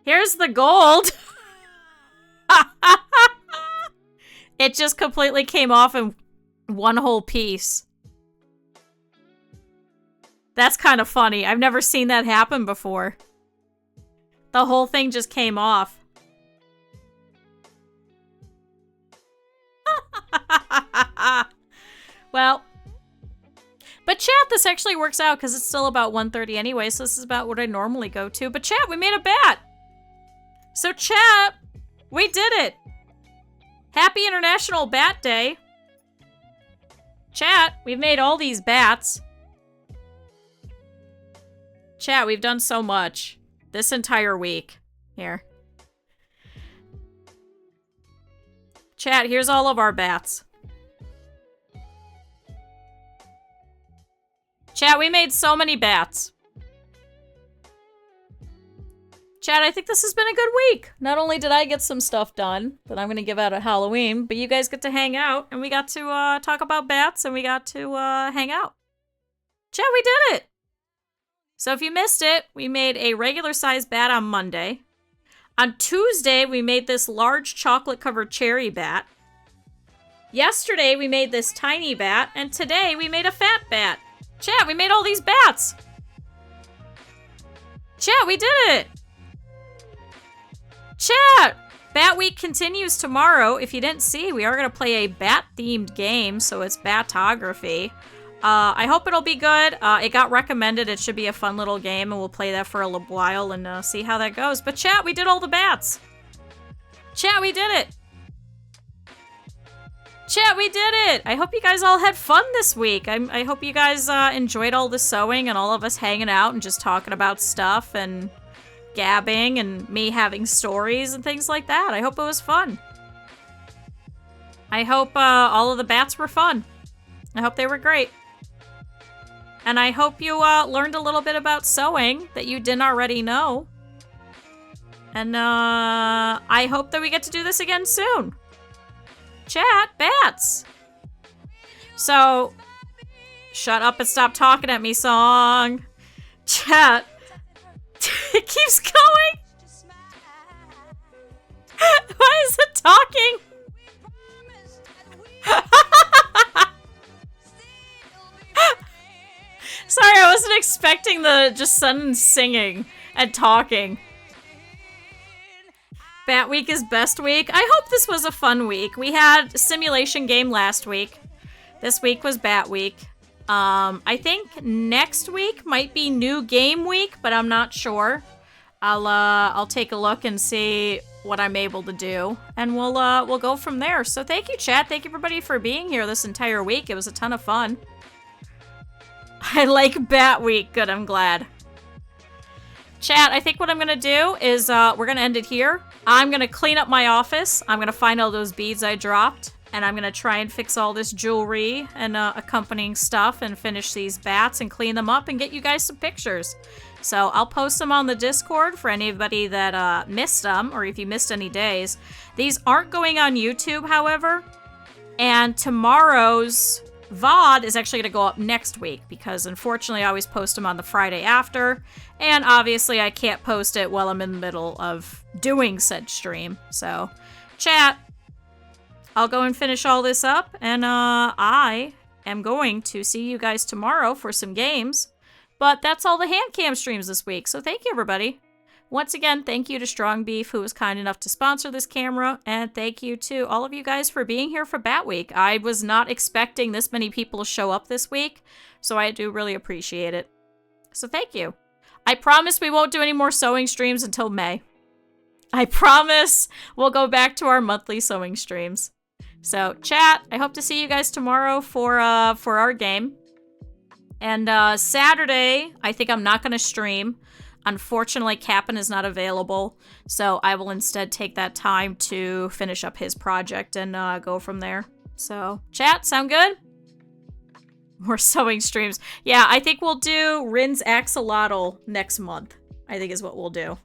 Here's the gold. It just completely came off in one whole piece. That's kind of funny. I've never seen that happen before. The whole thing just came off. Well. But chat, this actually works out because it's still about 1:30 anyway, so this is about what I normally go to. But chat, we made a bat! So chat, we did it! Happy International Bat Day! Chat, we've made all these bats. Chat, we've done so much. This entire week. Here. Chat, here's all of our bats. Chat, we made so many bats. Chat, I think this has been a good week. Not only did I get some stuff done that I'm going to give out at Halloween, but you guys get to hang out, and we got to talk about bats, and we got to hang out. Chat, we did it! So if you missed it, we made a regular-sized bat on Monday. On Tuesday, we made this large chocolate-covered cherry bat. Yesterday, we made this tiny bat, and today, we made a fat bat. Chat, we made all these bats! Chat, we did it! Chat! Bat Week continues tomorrow. If you didn't see, we are going to play a bat-themed game, so it's Batography. I hope it'll be good. It got recommended. It should be a fun little game, and we'll play that for a little while and see how that goes. But chat, we did all the bats. Chat, we did it. Chat, we did it! I hope you guys all had fun this week. I hope you guys enjoyed all the sewing and all of us hanging out and just talking about stuff and gabbing and me having stories and things like that. I hope it was fun. I hope all of the bats were fun. I hope they were great. And I hope you learned a little bit about sewing that you didn't already know. And I hope that we get to do this again soon. Chat, bats. So, shut up and stop talking at me, song. Chat. It keeps going. Why is it talking? Sorry, I wasn't expecting the just sudden singing and talking. Bat Week is best week. I hope this was a fun week. We had simulation game last week. This week was Bat Week. I think next week might be new game week, but I'm not sure. I'll take a look and see what I'm able to do, and we'll go from there. So thank you, chat. Thank you, everybody, for being here this entire week. It was a ton of fun. I like Bat Week. Good, I'm glad. Chat, I think what I'm going to do is we're going to end it here. I'm going to clean up my office. I'm going to find all those beads I dropped. And I'm going to try and fix all this jewelry and accompanying stuff and finish these bats and clean them up and get you guys some pictures. So I'll post them on the Discord for anybody that missed them, or if you missed any days. These aren't going on YouTube, however. And tomorrow's VOD is actually going to go up next week because unfortunately I always post them on the Friday after. And obviously I can't post it while I'm in the middle of doing said stream. So, chat, I'll go and finish all this up, and I am going to see you guys tomorrow for some games. But that's all the hand cam streams this week, so thank you, everybody. Once again, thank you to Strong Beef, who was kind enough to sponsor this camera, and thank you to all of you guys for being here for Bat Week. I was not expecting this many people to show up this week, so I do really appreciate it. So thank you. I promise we won't do any more sewing streams until May. I promise we'll go back to our monthly sewing streams. So, chat, I hope to see you guys tomorrow for our game. And Saturday, I think I'm not going to stream. Unfortunately, Cap'n is not available, so I will instead take that time to finish up his project and go from there. So, chat, sound good? More sewing streams. Yeah, I think we'll do Rin's Axolotl next month, I think is what we'll do.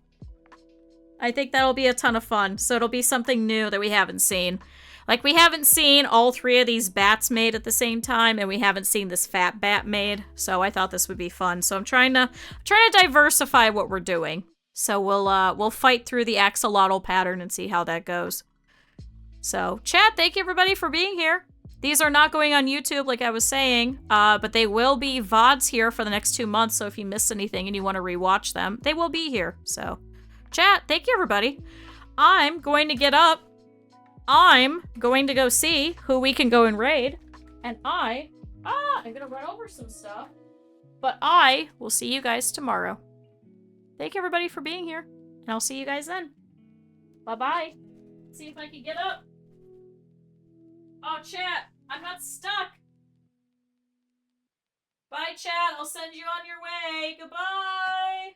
I think that'll be a ton of fun, so it'll be something new that we haven't seen. Like, we haven't seen all three of these bats made at the same time, and we haven't seen this fat bat made, so I thought this would be fun. So I'm trying to diversify what we're doing. So we'll fight through the axolotl pattern and see how that goes. So, chat, thank you everybody for being here. These are not going on YouTube, like I was saying, but they will be VODs here for the next 2 months, so if you missed anything and you want to rewatch them, they will be here. So, chat, thank you everybody. I'm going to get up. I'm going to go see who we can go and raid. And I'm gonna run over some stuff. But I will see you guys tomorrow. Thank you everybody for being here. And I'll see you guys then. Bye-bye. See if I can get up. Oh, chat, I'm not stuck. Bye, chat. I'll send you on your way. Goodbye.